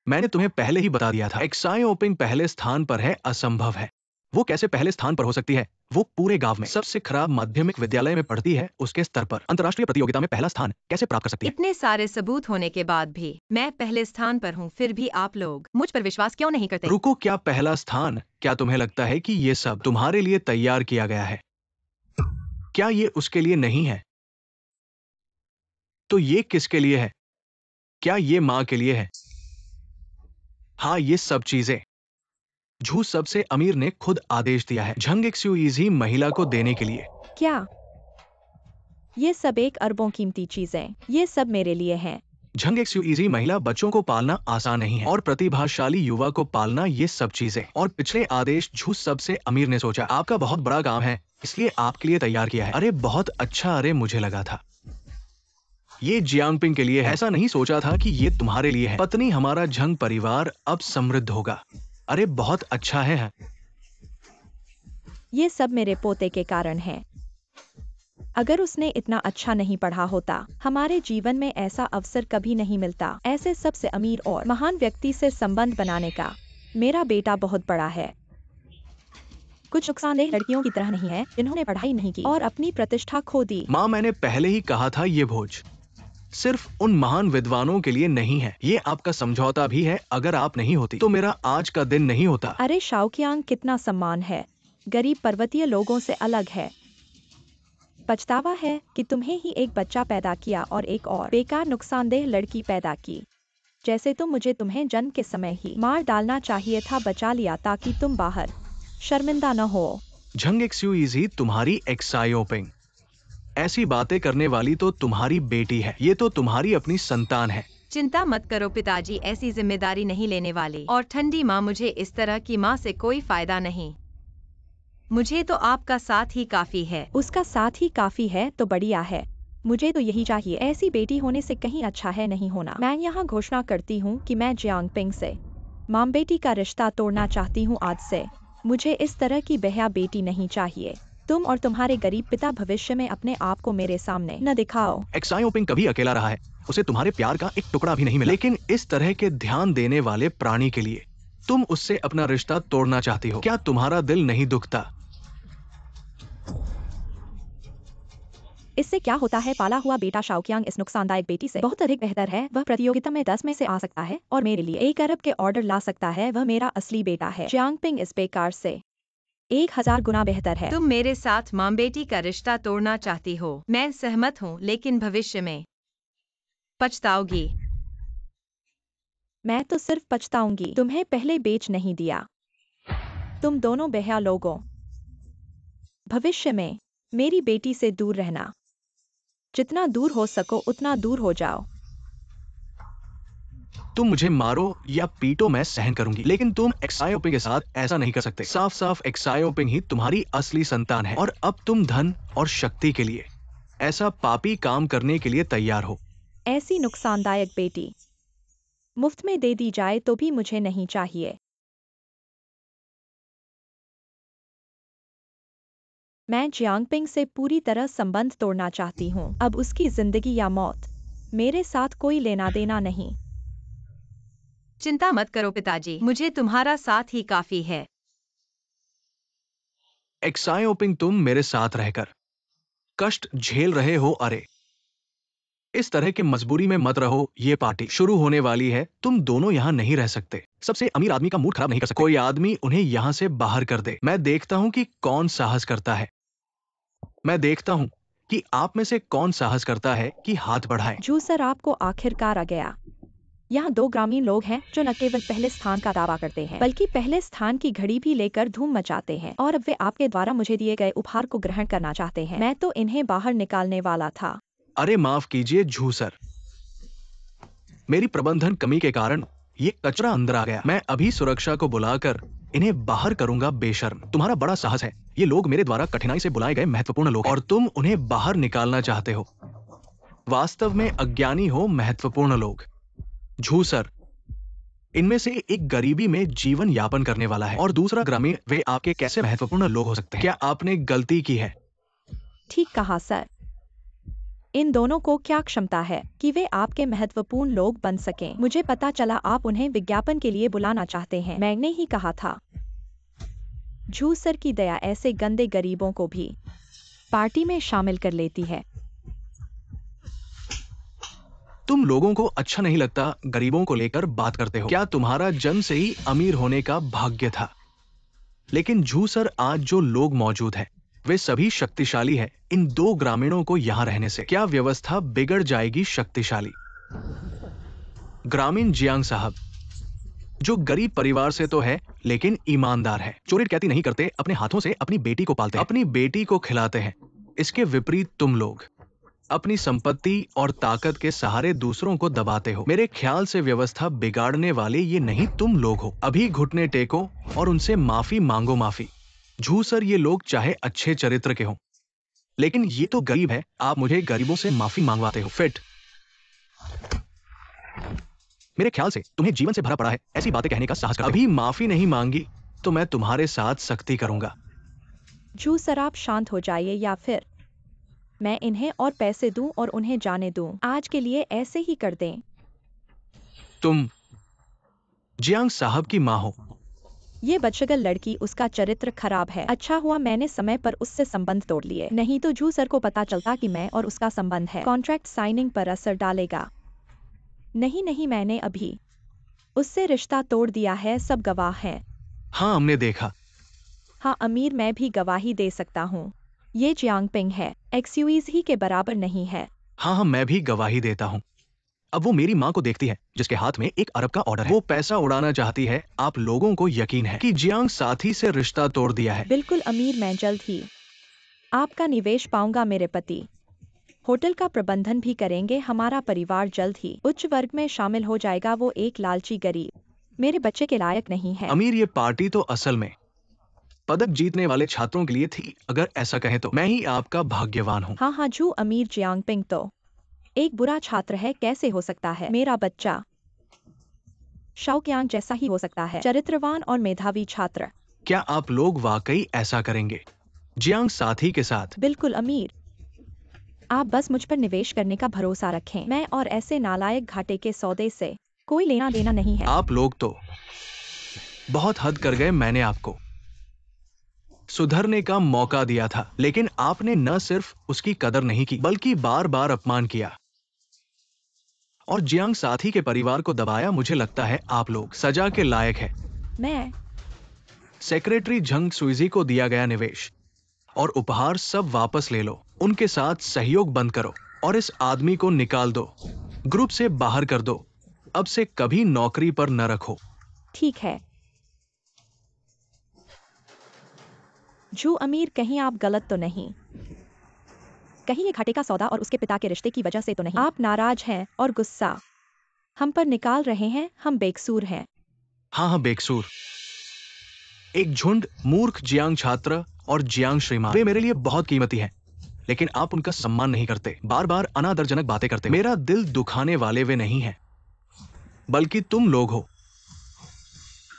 मैंने तुम्हें पहले ही बता दिया था, एक्साई ओपिंग पहले स्थान पर है, असंभव है। वो कैसे पहले स्थान पर हो सकती है? वो पूरे गांव में सबसे खराब माध्यमिक विद्यालय में पढ़ती है, उसके स्तर पर अंतर्राष्ट्रीय प्रतियोगिता में पहला स्थान कैसे प्राप्त कर सकती है? इतने सारे सबूत होने के बाद भी मैं पहले स्थान पर हूँ, फिर भी आप लोग मुझ पर विश्वास क्यों नहीं करते? रुको, क्या पहला स्थान? क्या तुम्हें लगता है कि ये सब तुम्हारे लिए तैयार किया गया है? क्या ये उसके लिए नहीं है? तो ये किसके लिए है? क्या ये माँ के लिए है? हाँ, ये सब चीजें। झूठ। सबसे अमीर ने खुद आदेश दिया है झंग एक्सयूईजी महिला को देने के लिए। क्या ये सब 1 अरबों कीमती चीजें, ये सब मेरे लिए हैं? झंग एक्सयूईजी महिला बच्चों को पालना आसान नहीं है और प्रतिभाशाली युवा को पालना, ये सब चीजें। और पिछले आदेश झूठ सबसे अमीर ने सोचा आपका बहुत बड़ा काम है, इसलिए आपके लिए तैयार किया है। अरे बहुत अच्छा, अरे मुझे लगा था ये जियांगपिंग के लिए है। ऐसा नहीं सोचा था कि ये तुम्हारे लिए है। पत्नी, हमारा झंग परिवार अब समृद्ध होगा। अरे बहुत अच्छा है। ये सब मेरे पोते के कारण है। अगर उसने इतना अच्छा नहीं पढ़ा होता, हमारे जीवन में ऐसा अवसर कभी नहीं मिलता ऐसे सबसे अमीर और महान व्यक्ति से संबंध बनाने का। मेरा बेटा बहुत बड़ा है, कुछ नुकसानदेह लड़कियों की तरह नहीं है जिन्होंने पढ़ाई नहीं की और अपनी प्रतिष्ठा खो दी। माँ, मैंने पहले ही कहा था ये भोज सिर्फ उन महान विद्वानों के लिए नहीं है। ये आपका समझौता भी है। अगर आप नहीं होती तो मेरा आज का दिन नहीं होता। अरे शाओकियांग, कितना सम्मान है, गरीब पर्वतीय लोगों से अलग है। पछतावा है कि तुम्हें ही एक बच्चा पैदा किया और एक और बेकार नुकसानदेह लड़की पैदा की। जैसे तो मुझे तुम्हें जन्म के समय ही मार डालना चाहिए था, बचा लिया ताकि तुम बाहर शर्मिंदा न हो। झंग एक्सयूईजी तुम्हारी एक्साई ओपिंग ऐसी बातें करने वाली तो तुम्हारी बेटी है, ये तो तुम्हारी अपनी संतान है। चिंता मत करो पिताजी, ऐसी जिम्मेदारी नहीं लेने वाली। और ठंडी माँ, मुझे इस तरह की माँ से कोई फायदा नहीं। मुझे तो आपका साथ ही काफी है। उसका साथ ही काफी है तो बढ़िया है, मुझे तो यही चाहिए। ऐसी बेटी होने से कहीं अच्छा है नहीं होना। मैं यहाँ घोषणा करती हूँ कि मैं जियांगपिंग से माम बेटी का रिश्ता तोड़ना चाहती हूँ आज से। मुझे इस तरह की बेहया बेटी नहीं चाहिए। तुम और तुम्हारे गरीब पिता भविष्य में अपने आप को मेरे सामने न दिखाओ। एक्साई ओपिंग कभी अकेला रहा है, उसे तुम्हारे प्यार का एक टुकड़ा भी नहीं मिला। लेकिन इस तरह के ध्यान देने वाले प्राणी के लिए तुम उससे अपना रिश्ता तोड़ना चाहती हो। क्या तुम्हारा दिल नहीं दुखता? इससे क्या होता है? पाला हुआ बेटा शाओकियांग इस नुकसानदायक बेटी से बहुत अधिक बेहतर है। वह प्रतियोगिता में 10 में से आ सकता है और मेरे लिए 1 अरब के ऑर्डर ला सकता है। वह मेरा असली बेटा है। जियांगपिंग इस बेकार से 1000 गुना बेहतर है। तुम मेरे साथ माँ बेटी का रिश्ता तोड़ना चाहती हो, मैं सहमत हूँ, लेकिन भविष्य में पछताओगी। मैं तो सिर्फ पछताऊंगी, तुम्हें पहले बेच नहीं दिया। तुम दोनों बेहया लोगों, भविष्य में मेरी बेटी से दूर रहना। जितना दूर हो सको उतना दूर हो जाओ। तुम मुझे मारो या पीटो, मैं सहन करूंगी, लेकिन तुम एक्साई ओपिंग के साथ ऐसा नहीं कर सकते। साफ साफ एक्साई ओपिंग ही तुम्हारी असली संतान है और अब तुम धन और शक्ति के लिए ऐसा पापी काम करने के लिए तैयार हो। ऐसी नुकसानदायक बेटी मुफ्त में दे दी जाए तो भी मुझे नहीं चाहिए। मैं जियांगपिंग से पूरी तरह संबंध तोड़ना चाहती हूँ। अब उसकी जिंदगी या मौत मेरे साथ कोई लेना देना नहीं। चिंता मत करो पिताजी, मुझे तुम्हारा साथ ही काफी है। एक्साई ओपिंग, तुम मेरे साथ रहकर कष्ट झेल रहे हो। अरे इस तरह की मजबूरी में मत रहो, ये पार्टी शुरू होने वाली है, तुम दोनों यहाँ नहीं रह सकते। सबसे अमीर आदमी का मूड खराब नहीं कर सकते। कोई आदमी उन्हें यहाँ से बाहर कर दे। मैं देखता हूँ कि कौन साहस करता है। मैं देखता हूँ कि आप में से कौन साहस करता है कि हाथ बढ़ाए। जू सर, आपको आखिरकार आ गया। यहाँ 2 ग्रामीण लोग हैं जो न केवल पहले स्थान का दावा करते हैं बल्कि पहले स्थान की घड़ी भी लेकर धूम मचाते हैं, और अब वे आपके द्वारा मुझे दिए गए उपहार को ग्रहण करना चाहते हैं। मैं तो इन्हें बाहर निकालने वाला था। अरे माफ कीजिए झू सर, मेरी प्रबंधन कमी के कारण ये कचरा अंदर आ गया। मैं अभी सुरक्षा को बुलाकर इन्हें बाहर करूंगा। बेशर्म, तुम्हारा बड़ा साहस है। ये लोग मेरे द्वारा कठिनाई से बुलाए गए महत्वपूर्ण लोग हैं, और तुम उन्हें बाहर निकालना चाहते हो। वास्तव में अज्ञानी हो महत्वपूर्ण लोग। झू सर, इनमें से एक गरीबी में जीवन यापन करने वाला है और दूसरा ग्रामीण। वे आपके कैसे महत्वपूर्ण लोग हो सकते हैं? क्या आपने गलती की है? ठीक कहा सर। इन दोनों को क्या क्षमता है कि वे आपके महत्वपूर्ण लोग बन सकें? मुझे पता चला आप उन्हें विज्ञापन के लिए बुलाना चाहते हैं। मैंने ही कहा था। झू सर की दया ऐसे गंदे गरीबों को भी पार्टी में शामिल कर लेती है। तुम लोगों को अच्छा नहीं लगता गरीबों को लेकर बात करते हो। क्या तुम्हारा जन्म से ही अमीर होने का भाग्य था? लेकिन झू सर, आज जो लोग मौजूद हैं वे सभी शक्तिशाली हैं। इन 2 ग्रामीणों को यहाँ रहने से क्या व्यवस्था बिगड़ जाएगी? शक्तिशाली ग्रामीण जियांग साहब, जो गरीब परिवार से तो है लेकिन ईमानदार है, चोरी डकैती नहीं करते, अपने हाथों से अपनी बेटी को पालते हैं, अपनी बेटी को खिलाते हैं। इसके विपरीत तुम लोग अपनी संपत्ति और ताकत के सहारे दूसरों को दबाते हो। मेरे ख्याल से व्यवस्था बिगाड़ने वाले ये नहीं तुम लोग हो। अभी घुटने टेको और उनसे माफी मांगो। माफी। झू सर, ये लोग चाहे अच्छे चरित्र के हों लेकिन ये तो गरीब है। आप मुझे गरीबों से माफी मांगवाते हो। फिट, मेरे ख्याल से तुम्हें जीवन से भरा पड़ा है ऐसी बातें कहने का साहस करते हो। अभी माफी नहीं मांगी तो मैं तुम्हारे साथ सख्ती करूंगा। झू सर, आप शांत हो जाइए या फिर मैं इन्हें और पैसे दूं और उन्हें जाने दूं। आज के लिए ऐसे ही कर दें। तुम जियांग साहब की माँ हो। ये बदशगल लड़की, उसका चरित्र खराब है। अच्छा हुआ मैंने समय पर उससे संबंध तोड़ लिए, नहीं तो झू सर को पता चलता कि मैं और उसका संबंध है। कॉन्ट्रैक्ट साइनिंग पर असर डालेगा। नहीं, मैंने अभी उससे रिश्ता तोड़ दिया है। सब गवाह हैं। हाँ, हमने देखा। हाँ अमीर, मैं भी गवाही दे सकता हूँ। ये जियांगपिंग है, एक्सयूज ही के बराबर नहीं है। हाँ, मैं भी गवाही देता हूँ। अब वो मेरी माँ को देखती है जिसके हाथ में 1 अरब का ऑर्डर है। वो पैसा उड़ाना चाहती है। आप लोगों को यकीन है कि जियांग साथी से रिश्ता तोड़ दिया है। बिल्कुल अमीर, मैं जल्द ही आपका निवेश पाऊंगा। मेरे पति होटल का प्रबंधन भी करेंगे। हमारा परिवार जल्द ही उच्च वर्ग में शामिल हो जाएगा। वो एक लालची गरीब मेरे बच्चे के लायक नहीं है। अमीर, ये पार्टी तो असल में पदक जीतने वाले छात्रों के लिए थी। अगर ऐसा कहें तो मैं ही आपका भाग्यवान हूँ। हाँ, झू अमीर जियांगपिंग तो एक बुरा छात्र है। कैसे हो सकता है? मेरा बच्चा शाओक्यांग जैसा ही हो सकता है, चरित्रवान और मेधावी छात्र। क्या आप लोग वाकई ऐसा करेंगे जियांग साथी के साथ? बिल्कुल अमीर, आप बस मुझ पर निवेश करने का भरोसा रखें। मैं और ऐसे नालायक घाटे के सौदे से कोई लेना देना नहीं है। आप लोग तो बहुत हद कर गए। मैंने आपको सुधरने का मौका दिया था लेकिन आपने न सिर्फ उसकी कदर नहीं की बल्कि बार बार अपमान किया और जियांग साथी के परिवार को दबाया। मुझे लगता है आप लोग सजा के लायक है। मैं सेक्रेटरी झंग सुइजी को दिया गया निवेश और उपहार सब वापस ले लो। उनके साथ सहयोग बंद करो और इस आदमी को निकाल दो, ग्रुप से बाहर कर दो। अब से कभी नौकरी पर न रखो। ठीक है। झू अमीर, कहीं आप गलत तो नहीं? कहीं ये घाटे का सौदा और उसके पिता के रिश्ते की वजह से तो नहीं? आप नाराज हैं और गुस्सा हम पर निकाल रहे हैं। हम बेकसूर हैं। हाँ, बेकसूर। एक झुंड मूर्ख जियांग छात्र और जियांग श्रीमान, वे मेरे लिए बहुत कीमती हैं लेकिन आप उनका सम्मान नहीं करते। बार बार अनादरजनक बातें करते। मेरा दिल दुखाने वाले वे नहीं हैं बल्कि तुम लोग हो।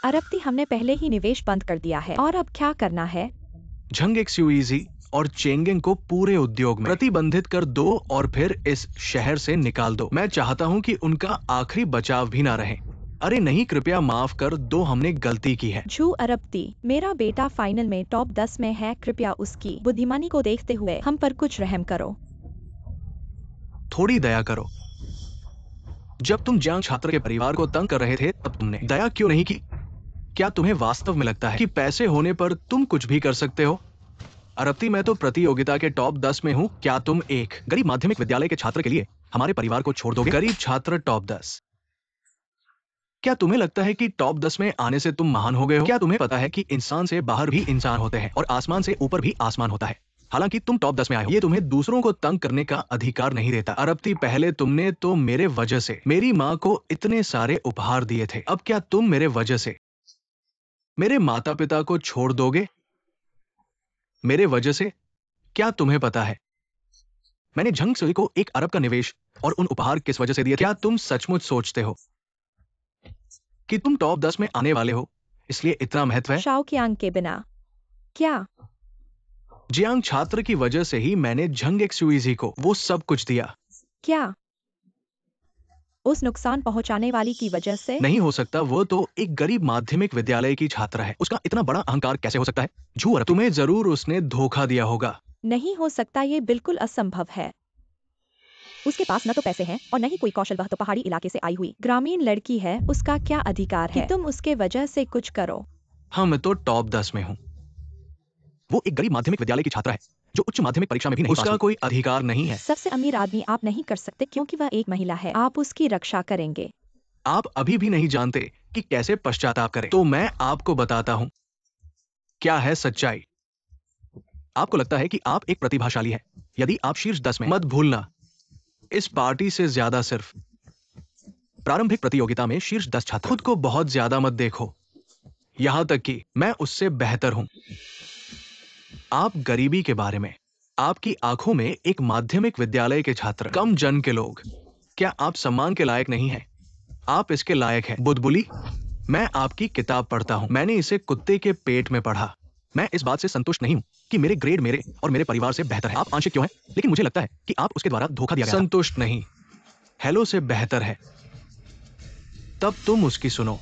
अरबती, हमने पहले ही निवेश बंद कर दिया है और अब क्या करना है? झंग एक्सयूईजी और चेंगिंग को पूरे उद्योग में प्रतिबंधित कर दो और फिर इस शहर से निकाल दो। मैं चाहता हूं कि उनका आखिरी बचाव भी ना रहे। अरे नहीं, कृपया माफ कर दो, हमने गलती की है। झू अरबती, मेरा बेटा फाइनल में टॉप 10 में है। कृपया उसकी बुद्धिमानी को देखते हुए हम पर कुछ रहम करो। थोड़ी दया करो। जब तुम जियांग छात्र के परिवार को तंग कर रहे थे तब तुमने दया क्यों नहीं की? क्या तुम्हें वास्तव में लगता है कि पैसे होने पर तुम कुछ भी कर सकते हो? अरप्ती, मैं तो प्रतियोगिता के टॉप 10 में हूँ। क्या तुम एक गरीब माध्यमिक विद्यालय के छात्र के लिए हमारे परिवार को छोड़ दोगे? गरीब छात्र टॉप 10। क्या तुम्हें लगता है कि टॉप 10 में आने से तुम महान हो गए हो? क्या तुम्हें पता है कि इंसान से बाहर भी इंसान होते हैं और आसमान से ऊपर भी आसमान होता है? हालांकि तुम टॉप 10 में आए हो, ये तुम्हें दूसरों को तंग करने का अधिकार नहीं देता। अरप्ती, पहले तुमने तो मेरे वजह से मेरी माँ को इतने सारे उपहार दिए थे। अब क्या तुम मेरे वजह से मेरे माता पिता को छोड़ दोगे? मेरे वजह से? क्या तुम्हें पता है मैंने झंग सुई को 1 अरब का निवेश और उन उपहार किस वजह से दिए थे? क्या तुम सचमुच सोचते हो कि तुम टॉप 10 में आने वाले हो इसलिए इतना महत्व है? शाओ कियांग के बिना क्या? जियांग छात्र की वजह से ही मैंने झंग एक्सुइजी को वो सब कुछ दिया। क्या उस नुकसान पहुंचाने वाली की वजह से? नहीं हो सकता, वो तो एक गरीब माध्यमिक विद्यालय की छात्र है। उसका इतना बड़ा अहंकार कैसे हो सकता है? झूठ। तुम्हें जरूर उसने धोखा दिया होगा। नहीं हो सकता, ये बिल्कुल असंभव है। उसके पास न तो पैसे हैं और न ही कोई कौशल। वह तो पहाड़ी इलाके से आई हुई ग्रामीण लड़की है। उसका क्या अधिकार है कि तुम उसके वजह से कुछ करो? हाँ, मैं तो टॉप 10 में हूँ। वो एक गरीब माध्यमिक विद्यालय की छात्रा है जो उच्च माध्यमिक परीक्षा में भी नहीं पास हुई। उसका कोई अधिकार नहीं है। सबसे अमीर आदमी आप नहीं कर सकते क्योंकि वह एक महिला है। आप उसकी रक्षा करेंगे। आप अभी भी नहीं जानते कि कैसे पश्चाताप करें, तो मैं आपको बताता हूं क्या है सच्चाई। आपको लगता है कि आप एक प्रतिभाशाली हैं। यदि आप शीर्ष 10 में, मत भूलना इस पार्टी से ज्यादा सिर्फ प्रारंभिक प्रतियोगिता में शीर्ष 10 छात्र। खुद को बहुत ज्यादा मत देखो, यहां तक कि मैं उससे बेहतर हूं। आप गरीबी के बारे में, आपकी आंखों में एक माध्यमिक विद्यालय के छात्र, कम जन के लोग, क्या आप सम्मान के लायक नहीं हैं? आप इसके लायक हैं। बुदबुली, मैं आपकी किताब पढ़ता हूं। मैंने इसे कुत्ते के पेट में पढ़ा। मैं इस बात से संतुष्ट नहीं हूं कि मेरे ग्रेड मेरे और मेरे परिवार से बेहतर है। आप आंशिक क्यों हैं? लेकिन मुझे लगता है कि आप उसके द्वारा धोखा दिया गया था। संतुष्ट नहीं, हेलो से बेहतर है। तब तुम उसकी सुनो।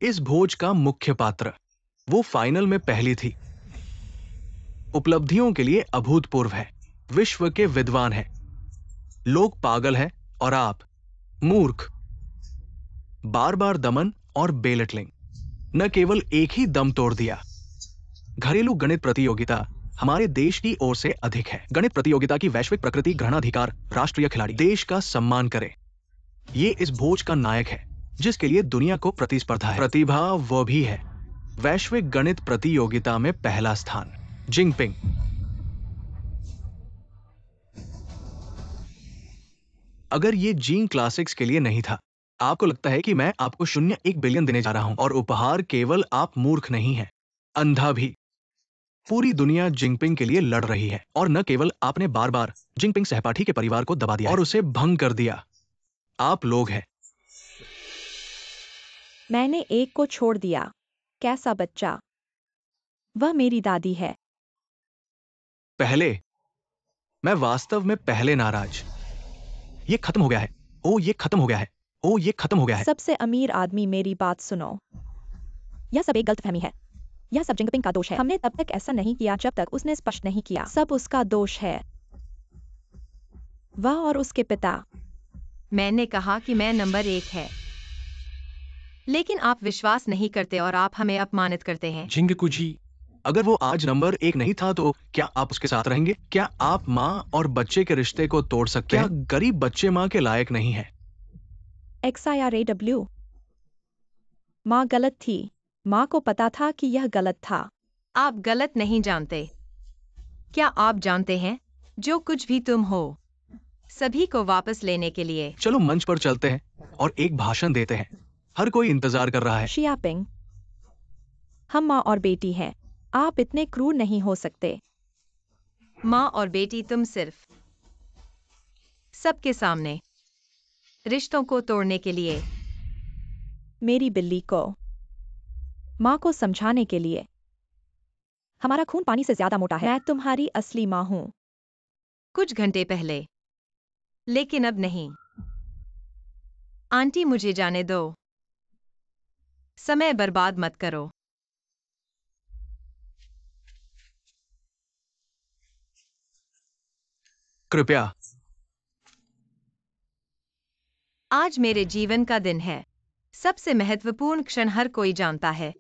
इस भोज का मुख्य पात्र, वो फाइनल में पहली थी। उपलब्धियों के लिए अभूतपूर्व है। विश्व के विद्वान हैं। लोग पागल हैं और आप मूर्ख। बार बार दमन और बेलटलिंग। न केवल एक ही दम तोड़ दिया। घरेलू गणित प्रतियोगिता हमारे देश की ओर से अधिक है। गणित प्रतियोगिता की वैश्विक प्रकृति ग्रहणाधिकार, राष्ट्रीय खिलाड़ी देश का सम्मान करे। ये इस भोज का नायक है जिसके लिए दुनिया को प्रतिस्पर्धा है। प्रतिभा वो भी है। वैश्विक गणित प्रतियोगिता में पहला स्थान, जिंगपिंग। अगर ये जीन क्लासिक्स के लिए नहीं था, आपको लगता है कि मैं आपको 0.1 बिलियन देने जा रहा हूं और उपहार केवल आप मूर्ख नहीं हैं, अंधा भी। पूरी दुनिया जिंगपिंग के लिए लड़ रही है और न केवल आपने बार बार जिंगपिंग सहपाठी के परिवार को दबा दिया और उसे भंग कर दिया, आप लोग हैं। मैंने एक को छोड़ दिया। कैसा बच्चा? वह मेरी दादी है। पहले, मैं वास्तव में पहले नाराज। ये खत्म हो गया है। ओ ये खत्म हो गया है। ओ ये खत्म हो गया है। सबसे अमीर आदमी, मेरी बात सुनो। यह सब एक गलतफहमी है। यह सब जिंगपिंग का दोष है। हमने तब तक ऐसा नहीं किया जब तक उसने स्पष्ट नहीं किया। सब उसका दोष है, वह और उसके पिता। मैंने कहा कि मैं नंबर 1 है, लेकिन आप विश्वास नहीं करते और आप हमें अपमानित करते हैं। जिंगकुजी, अगर वो आज नंबर 1 नहीं था तो क्या आप उसके साथ रहेंगे? क्या आप माँ और बच्चे के रिश्ते को तोड़ सकते हैं? क्या गरीब बच्चे माँ के लायक नहीं है? XIRAW। माँ गलत थी। माँ को पता था कि यह गलत था। आप गलत नहीं जानते। क्या आप जानते हैं, जो कुछ भी तुम हो, सभी को वापस लेने के लिए। चलो मंच पर चलते हैं और एक भाषण देते हैं। हर कोई इंतजार कर रहा है। शियापिंग, हम माँ और बेटी हैं। आप इतने क्रूर नहीं हो सकते। माँ और बेटी, तुम सिर्फ सबके सामने रिश्तों को तोड़ने के लिए। मेरी बिल्ली को, माँ को समझाने के लिए। हमारा खून पानी से ज्यादा मोटा है। मैं तुम्हारी असली माँ हूँ। कुछ घंटे पहले, लेकिन अब नहीं। आंटी, मुझे जाने दो। समय बर्बाद मत करो। कृपया आज मेरे जीवन का दिन है। सबसे महत्वपूर्ण क्षण हर कोई जानता है।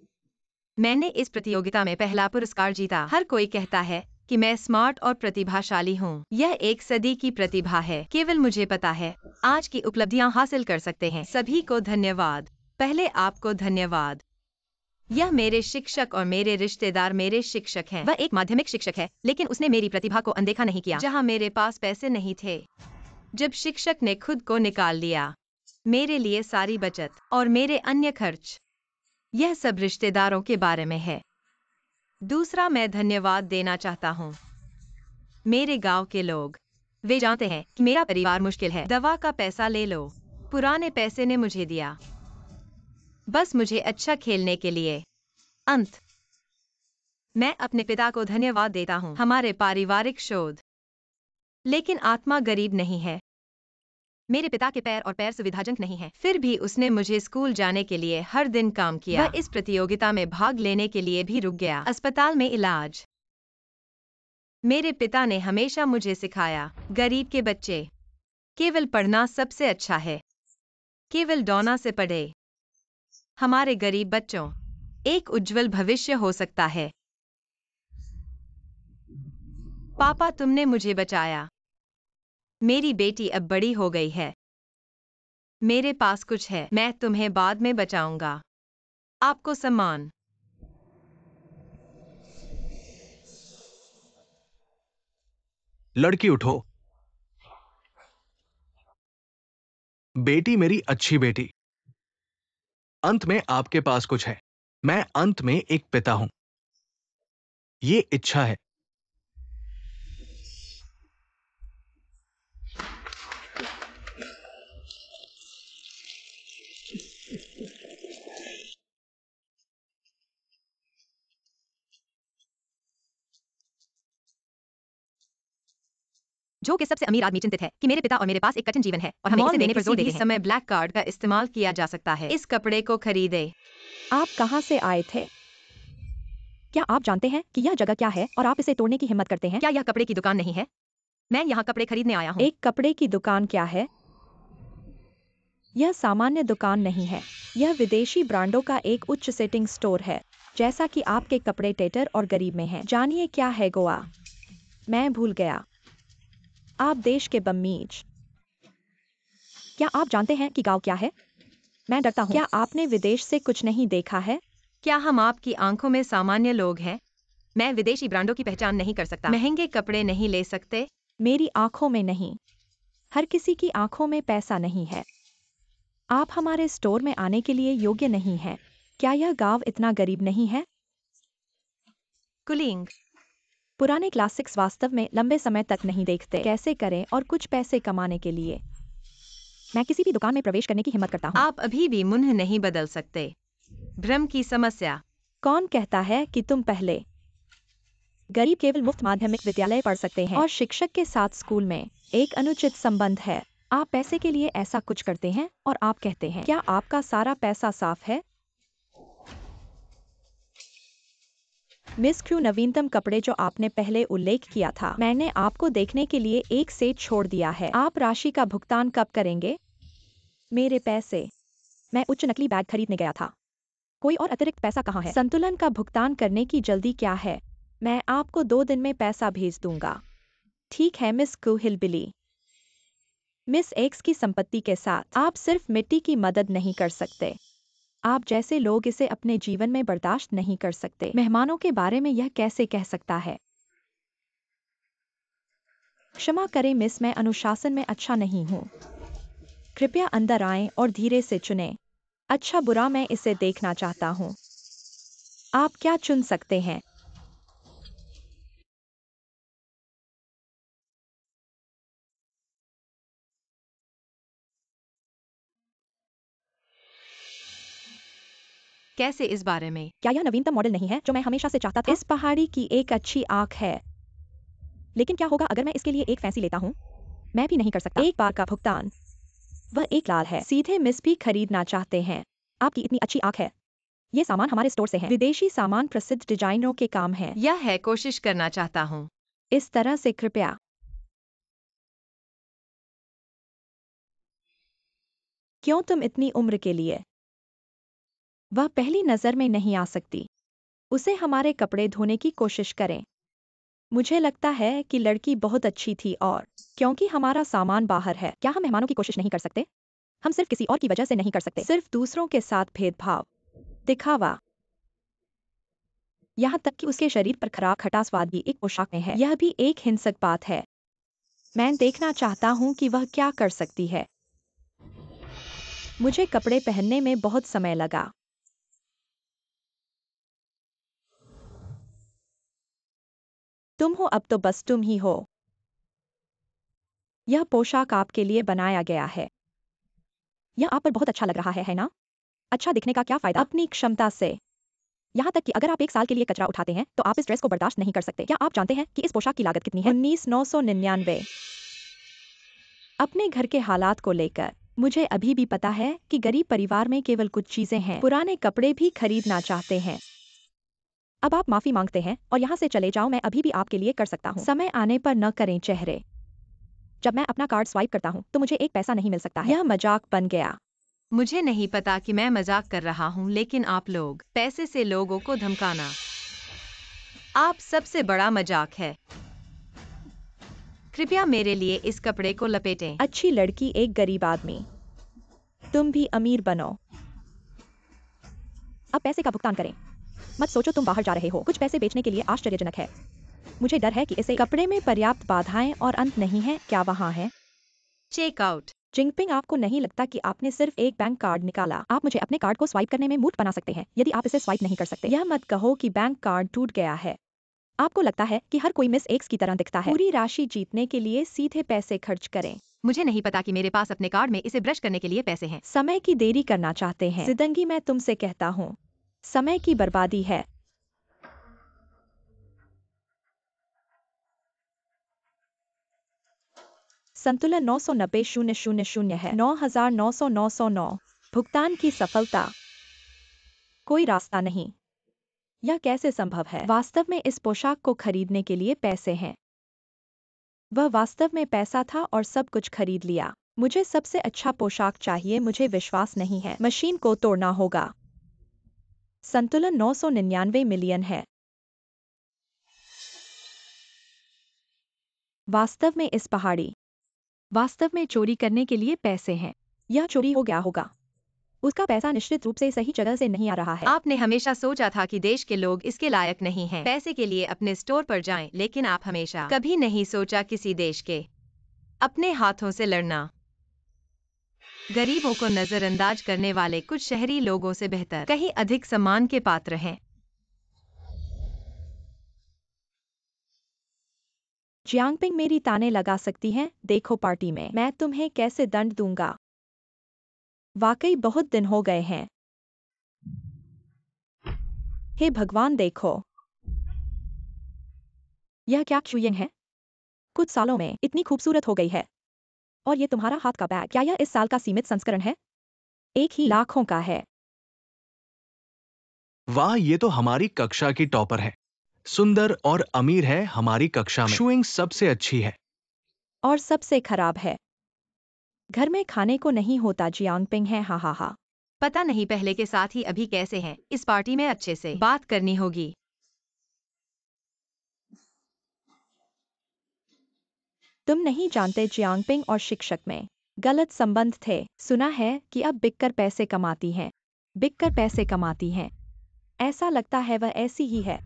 मैंने इस प्रतियोगिता में पहला पुरस्कार जीता। हर कोई कहता है कि मैं स्मार्ट और प्रतिभाशाली हूँ। यह एक सदी की प्रतिभा है। केवल मुझे पता है आज की उपलब्धियाँ हासिल कर सकते हैं। सभी को धन्यवाद। पहले आपको धन्यवाद। यह मेरे शिक्षक और मेरे रिश्तेदार मेरे शिक्षक हैं। वह एक माध्यमिक शिक्षक है, लेकिन उसने मेरी प्रतिभा को अनदेखा नहीं किया। जहाँ मेरे पास पैसे नहीं थे, जब शिक्षक ने खुद को निकाल लिया, मेरे लिए सारी बचत और मेरे अन्य खर्च, यह सब रिश्तेदारों के बारे में है। दूसरा, मैं धन्यवाद देना चाहता हूँ मेरे गांव के लोग। वे जानते हैं कि मेरा परिवार मुश्किल है। दवा का पैसा ले लो, पुराने पैसे ने मुझे दिया, बस मुझे अच्छा खेलने के लिए। अंत, मैं अपने पिता को धन्यवाद देता हूँ, हमारे पारिवारिक शोध। लेकिन आत्मा गरीब नहीं है। मेरे पिता के पैर और पैर सुविधाजनक नहीं है, फिर भी उसने मुझे स्कूल जाने के लिए हर दिन काम किया। वह इस प्रतियोगिता में भाग लेने के लिए भी रुक गया। अस्पताल में इलाज। मेरे पिता ने हमेशा मुझे सिखाया, गरीब के बच्चे, केवल पढ़ना सबसे अच्छा है। केवल डौना से पढ़े। हमारे गरीब बच्चों एक उज्जवल भविष्य हो सकता है। पापा, तुमने मुझे बचाया। मेरी बेटी अब बड़ी हो गई है। मेरे पास कुछ है, मैं तुम्हें बाद में बचाऊंगा। आपको सम्मान। लड़की उठो। बेटी, मेरी अच्छी बेटी, अंत में आपके पास कुछ है। मैं अंत में एक पिता हूं। ये इच्छा है। जो कि सबसे अमीर आदमी चिंतित है कि मेरे पिता और मेरे पास एक कठिन जीवन है और हमें इसे देने पर जोर देते हैं। समय ब्लैक कार्ड का इस्तेमाल किया जा सकता है। इस कपड़े को खरीदे। आप कहाँ से आए थे? क्या आप जानते हैं कि यह जगह क्या है और आप इसे तोड़ने की हिम्मत करते हैं? क्या यह कपड़े की दुकान नहीं है? मैं यहाँ कपड़े खरीदने आया हूँ। एक कपड़े की दुकान क्या है? यह सामान्य दुकान नहीं है। यह विदेशी ब्रांडों का एक उच्च सेटिंग स्टोर है। जैसा कि आपके कपड़े टेटर और गरीब में हैं। जानिए क्या है गोवा? मैं भूल गया। आप देश के बदतमीज। क्या आप जानते हैं कि गांव क्या है? मैं डरता हूँ। क्या आपने विदेश से कुछ नहीं देखा है? क्या हम आपकी आंखों में सामान्य लोग हैं? मैं विदेशी ब्रांडों की पहचान नहीं कर सकता। महंगे कपड़े नहीं ले सकते। मेरी आंखों में नहीं। हर किसी की आंखों में पैसा नहीं है। आप हमारे स्टोर में आने के लिए योग्य नहीं हैं। क्या यह गांव इतना गरीब नहीं है? कुलिंग। पुराने क्लासिक्स वास्तव में लंबे समय तक नहीं देखते। कैसे करें और कुछ पैसे कमाने के लिए मैं किसी भी दुकान में प्रवेश करने की हिम्मत करता हूँ। आप अभी भी मुंह नहीं बदल सकते। भ्रम की समस्या। कौन कहता है कि तुम पहले? गरीब केवल मुफ्त माध्यमिक विद्यालय पढ़ सकते हैं और शिक्षक के साथ स्कूल में एक अनुचित संबंध है। आप पैसे के लिए ऐसा कुछ करते हैं और आप कहते हैं, क्या आपका सारा पैसा साफ है? मिस क्रू, नवीनतम कपड़े जो आपने पहले उल्लेख किया था, मैंने आपको देखने के लिए एक सेट छोड़ दिया है। आप राशि का भुगतान कब करेंगे? मेरे पैसे। मैं उच्च नकली बैग खरीदने गया था। कोई और अतिरिक्त पैसा कहाँ है? संतुलन का भुगतान करने की जल्दी क्या है? मैं आपको 2 दिन में पैसा भेज दूंगा। ठीक है मिस क्रू हिलबिली। मिस एक्स की संपत्ति के साथ आप सिर्फ मिट्टी की मदद नहीं कर सकते। आप जैसे लोग इसे अपने जीवन में बर्दाश्त नहीं कर सकते। मेहमानों के बारे में यह कैसे कह सकता है? क्षमा करें मिस, मैं अनुशासन में अच्छा नहीं हूँ। कृपया अंदर आएं और धीरे से चुनें। अच्छा बुरा, मैं इसे देखना चाहता हूँ। आप क्या चुन सकते हैं? कैसे इस बारे में? क्या यह नवीनतम मॉडल नहीं है जो मैं हमेशा से चाहता था? इस पहाड़ी की एक अच्छी आंख है। लेकिन क्या होगा अगर मैं इसके लिए एक फैंसी लेता हूँ? मैं भी नहीं कर सकता। एक बार का भुगतान। वह एक लाल है। सीधे मिस भी खरीदना चाहते हैं। आपकी इतनी अच्छी आंख है। ये सामान हमारे स्टोर से है। विदेशी सामान प्रसिद्ध डिजाइनरों के काम है। यह है, कोशिश करना चाहता हूँ। इस तरह से कृपया क्यों तुम इतनी उम्र के लिए? वह पहली नजर में नहीं आ सकती। उसे हमारे कपड़े धोने की कोशिश करें। मुझे लगता है कि लड़की बहुत अच्छी थी और क्योंकि हमारा सामान बाहर है, क्या हम मेहमानों की कोशिश नहीं कर सकते? हम सिर्फ किसी और की वजह से नहीं कर सकते, सिर्फ दूसरों के साथ भेदभाव, दिखावा। यहाँ तक कि उसके शरीर पर खराब खटा स्वाद भी एक पोशाक में है। यह भी एक हिंसक बात है। मैं देखना चाहता हूँ कि वह क्या कर सकती है। मुझे कपड़े पहनने में बहुत समय लगा। तुम हो, अब तो बस तुम ही हो। यह पोशाक आपके लिए बनाया गया है। यह आप पर बहुत अच्छा लग रहा है ना? अच्छा दिखने का क्या फायदा अपनी क्षमता से? यहाँ तक कि अगर आप 1 साल के लिए कचरा उठाते हैं तो आप इस ड्रेस को बर्दाश्त नहीं कर सकते। क्या आप जानते हैं कि इस पोशाक की लागत कितनी है? 19,999। अपने घर के हालात को लेकर मुझे अभी भी पता है कि गरीब परिवार में केवल कुछ चीजें हैं। पुराने कपड़े भी खरीदना चाहते हैं। अब आप माफी मांगते हैं और यहाँ से चले जाओ। मैं अभी भी आपके लिए कर सकता हूँ। समय आने पर न करें चेहरे। जब मैं अपना कार्ड स्वाइप करता हूँ तो मुझे एक पैसा नहीं मिल सकता है। यह मजाक बन गया। मुझे नहीं पता कि मैं मजाक कर रहा हूँ, लेकिन आप लोग पैसे से लोगों को धमकाना आप सबसे बड़ा मजाक है। कृपया मेरे लिए इस कपड़े को लपेटें। अच्छी लड़की एक गरीब आदमी। तुम भी अमीर बनो। अब पैसे का भुगतान करें। मत सोचो तुम बाहर जा रहे हो। कुछ पैसे बेचने के लिए आश्चर्यजनक है। मुझे डर है कि इसे कपड़े में पर्याप्त बाधाएं और अंत नहीं है। क्या वहाँ है? चेकआउट। जिंगपिंग, आपको नहीं लगता कि आपने सिर्फ एक बैंक कार्ड निकाला? आप मुझे अपने कार्ड को स्वाइप करने में मूर्ख बना सकते हैं यदि आप इसे स्वाइप नहीं कर सकते। यह मत कहो कि बैंक कार्ड टूट गया है। आपको लगता है कि हर कोई मिस एक्स की तरह दिखता है। पूरी राशि जीतने के लिए सीधे पैसे खर्च करें। मुझे नहीं पता कि मेरे पास अपने कार्ड में इसे ब्रश करने के लिए पैसे हैं। समय की देरी करना चाहते हैं। जिदंगी, मैं तुमसे कहता हूँ, समय की बर्बादी है। संतुलन 990,000 है। 9,900,909। भुगतान की सफलता। कोई रास्ता नहीं। यह कैसे संभव है? वास्तव में इस पोशाक को खरीदने के लिए पैसे हैं। वह वास्तव में पैसा था और सब कुछ खरीद लिया। मुझे सबसे अच्छा पोशाक चाहिए। मुझे विश्वास नहीं है। मशीन को तोड़ना होगा। संतुलन 999 मिलियन है। वास्तव में इस पहाड़ी। वास्तव में चोरी करने के लिए पैसे हैं। यह चोरी हो गया होगा। उसका पैसा निश्चित रूप से सही जगह से नहीं आ रहा है। आपने हमेशा सोचा था कि देश के लोग इसके लायक नहीं हैं। पैसे के लिए अपने स्टोर पर जाएं, लेकिन आप हमेशा कभी नहीं सोचा किसी देश के अपने हाथों से लड़ना। गरीबों को नजरअंदाज करने वाले कुछ शहरी लोगों से बेहतर कहीं अधिक सम्मान के पात्र हैं। जियांगपिंग मेरी ताने लगा सकती हैं। देखो पार्टी में मैं तुम्हें कैसे दंड दूंगा। वाकई बहुत दिन हो गए हैं। हे भगवान, देखो यह क्या क्यूइंग है। कुछ सालों में इतनी खूबसूरत हो गई है। और ये तुम्हारा हाथ का बैग। क्या यह इस साल का सीमित संस्करण है? एक ही लाखों का है। वाह, ये तो हमारी कक्षा की टॉपर है। सुंदर और अमीर है। हमारी कक्षा में शूइंग सबसे अच्छी है। और सबसे खराब है। घर में खाने को नहीं होता। जियांगपिंग है, हा हा हा। पता नहीं पहले के साथ ही अभी कैसे हैं। इस पार्टी में अच्छे से बात करनी होगी। तुम नहीं जानते, जियांगपिंग और शिक्षक में गलत संबंध थे। सुना है कि अब बिककर पैसे कमाती हैं। बिककर पैसे कमाती हैं। ऐसा लगता है वह ऐसी ही है।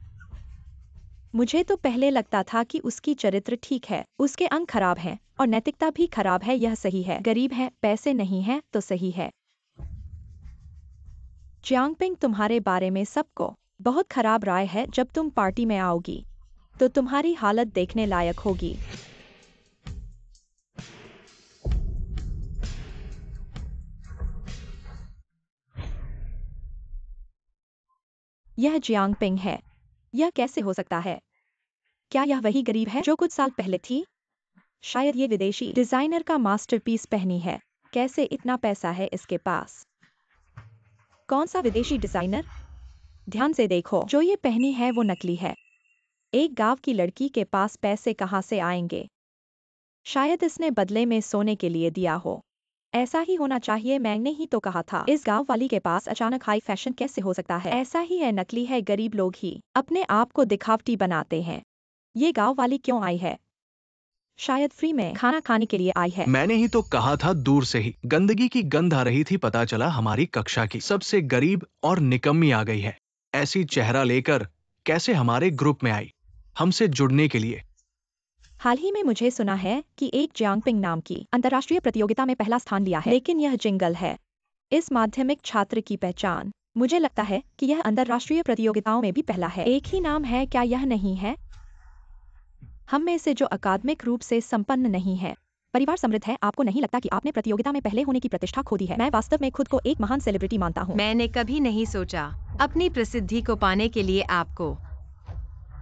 मुझे तो पहले लगता था कि उसकी चरित्र ठीक है। उसके अंग खराब हैं और नैतिकता भी खराब है। यह सही है। गरीब है, पैसे नहीं है तो सही है। जियांगपिंग, तुम्हारे बारे में सबको बहुत खराब राय है। जब तुम पार्टी में आओगी तो तुम्हारी हालत देखने लायक होगी। यह जियांगपिंग है। यह कैसे हो सकता है? क्या यह वही गरीब है जो कुछ साल पहले थी? शायद ये विदेशी डिजाइनर का मास्टरपीस पहनी है। कैसे इतना पैसा है इसके पास? कौन सा विदेशी डिजाइनर? ध्यान से देखो, जो ये पहनी है वो नकली है। एक गांव की लड़की के पास पैसे कहाँ से आएंगे? शायद इसने बदले में सोने के लिए दिया हो। ऐसा ही होना चाहिए, मैंने ही तो कहा था। इस गांव वाली के पास अचानक हाई फैशन कैसे हो सकता है? ऐसा ही है, नकली है, गरीब लोग ही अपने आप को दिखावटी बनाते हैं। ये गांव वाली क्यों आई है? शायद फ्री में खाना खाने के लिए आई है। मैंने ही तो कहा था, दूर से ही गंदगी की गंध आ रही थी। पता चला हमारी कक्षा की सबसे गरीब और निकम्मी आ गई है। ऐसी चेहरा लेकर कैसे हमारे ग्रुप में आई हमसे जुड़ने के लिए। हाल ही में मुझे सुना है कि एक जियांगपिंग नाम की अंतर्राष्ट्रीय प्रतियोगिता में पहला स्थान लिया है, लेकिन यह जिंगल है। इस माध्यमिक छात्र की पहचान, मुझे लगता है कि यह अंतर्राष्ट्रीय प्रतियोगिताओं में भी पहला है। एक ही नाम है, क्या यह नहीं है? हम में से जो अकादमिक रूप से संपन्न नहीं है, परिवार समृद्ध है, आपको नहीं लगता कि आपने प्रतियोगिता में पहले होने की प्रतिष्ठा खो दी है? मैं वास्तव में खुद को एक महान सेलिब्रिटी मानता हूँ। मैंने कभी नहीं सोचा अपनी प्रसिद्धि को पाने के लिए आपको।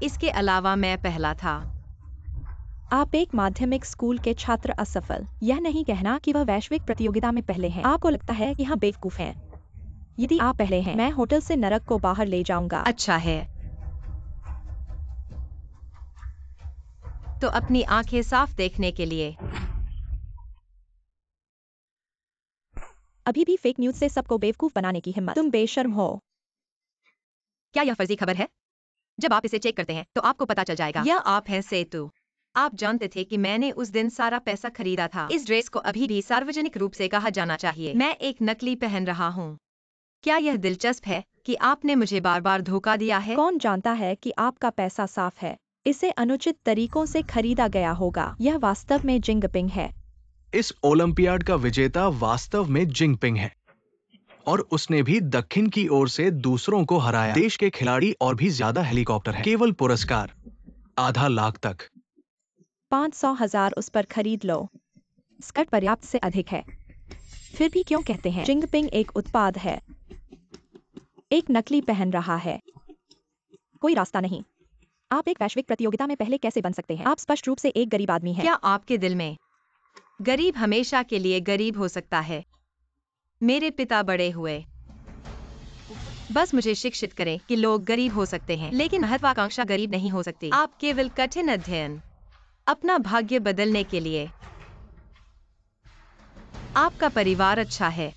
इसके अलावा मैं पहला था। आप एक माध्यमिक स्कूल के छात्र असफल, यह नहीं कहना कि वह वैश्विक प्रतियोगिता में पहले हैं। आपको लगता है कि हाँ बेवकूफ हैं। यदि आप पहले हैं, मैं होटल से नरक को बाहर ले जाऊंगा। अच्छा है, तो अपनी आंखें साफ देखने के लिए अभी भी फेक न्यूज से सबको बेवकूफ बनाने की हिम्मत, तुम बेशर्म हो। क्या यह फर्जी खबर है? जब आप इसे चेक करते हैं तो आपको पता चल जाएगा। यह आप हैं सेतु। आप जानते थे कि मैंने उस दिन सारा पैसा खरीदा था। इस ड्रेस को अभी भी सार्वजनिक रूप से कहा जाना चाहिए। मैं एक नकली पहन रहा हूँ। क्या यह दिलचस्प है कि आपने मुझे बार बार धोखा दिया है? कौन जानता है कि आपका पैसा साफ है? इसे अनुचित तरीकों से खरीदा गया होगा। यह वास्तव में जिंगपिंग है। इस ओलंपियाड का विजेता वास्तव में जिंगपिंग है और उसने भी दक्षिण की ओर से दूसरों को हराया। देश के खिलाड़ी और भी ज्यादा हेलीकॉप्टर हैं। केवल पुरस्कार आधा लाख तक। 500,000 उस पर खरीद लो। स्कर्ट पर्याप्त से अधिक है। फिर भी क्यों कहते हैं जिंगपिंग एक उत्पाद है? एक नकली पहन रहा है। कोई रास्ता नहीं। आप एक वैश्विक प्रतियोगिता में पहले कैसे बन सकते हैं? आप स्पष्ट रूप से एक गरीब आदमी हैं। क्या आपके दिल में गरीब हमेशा के लिए गरीब हो सकता है? मेरे पिता बड़े हुए। बस मुझे शिक्षित करें कि लोग गरीब हो सकते हैं, लेकिन महत्वाकांक्षा गरीब नहीं हो सकती। आप केवल कठिन अध्ययन, अपना भाग्य बदलने के लिए। आपका परिवार अच्छा है,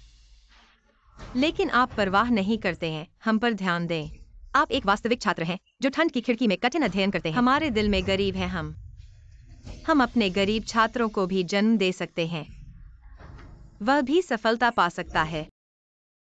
लेकिन आप परवाह नहीं करते हैं। हम पर ध्यान दें। आप एक वास्तविक छात्र हैं जो ठंड की खिड़की में कठिन अध्ययन करते हैं। हमारे दिल में गरीब हैं हम अपने गरीब छात्रों को भी जन्म दे सकते हैं। वह भी सफलता पा सकता है।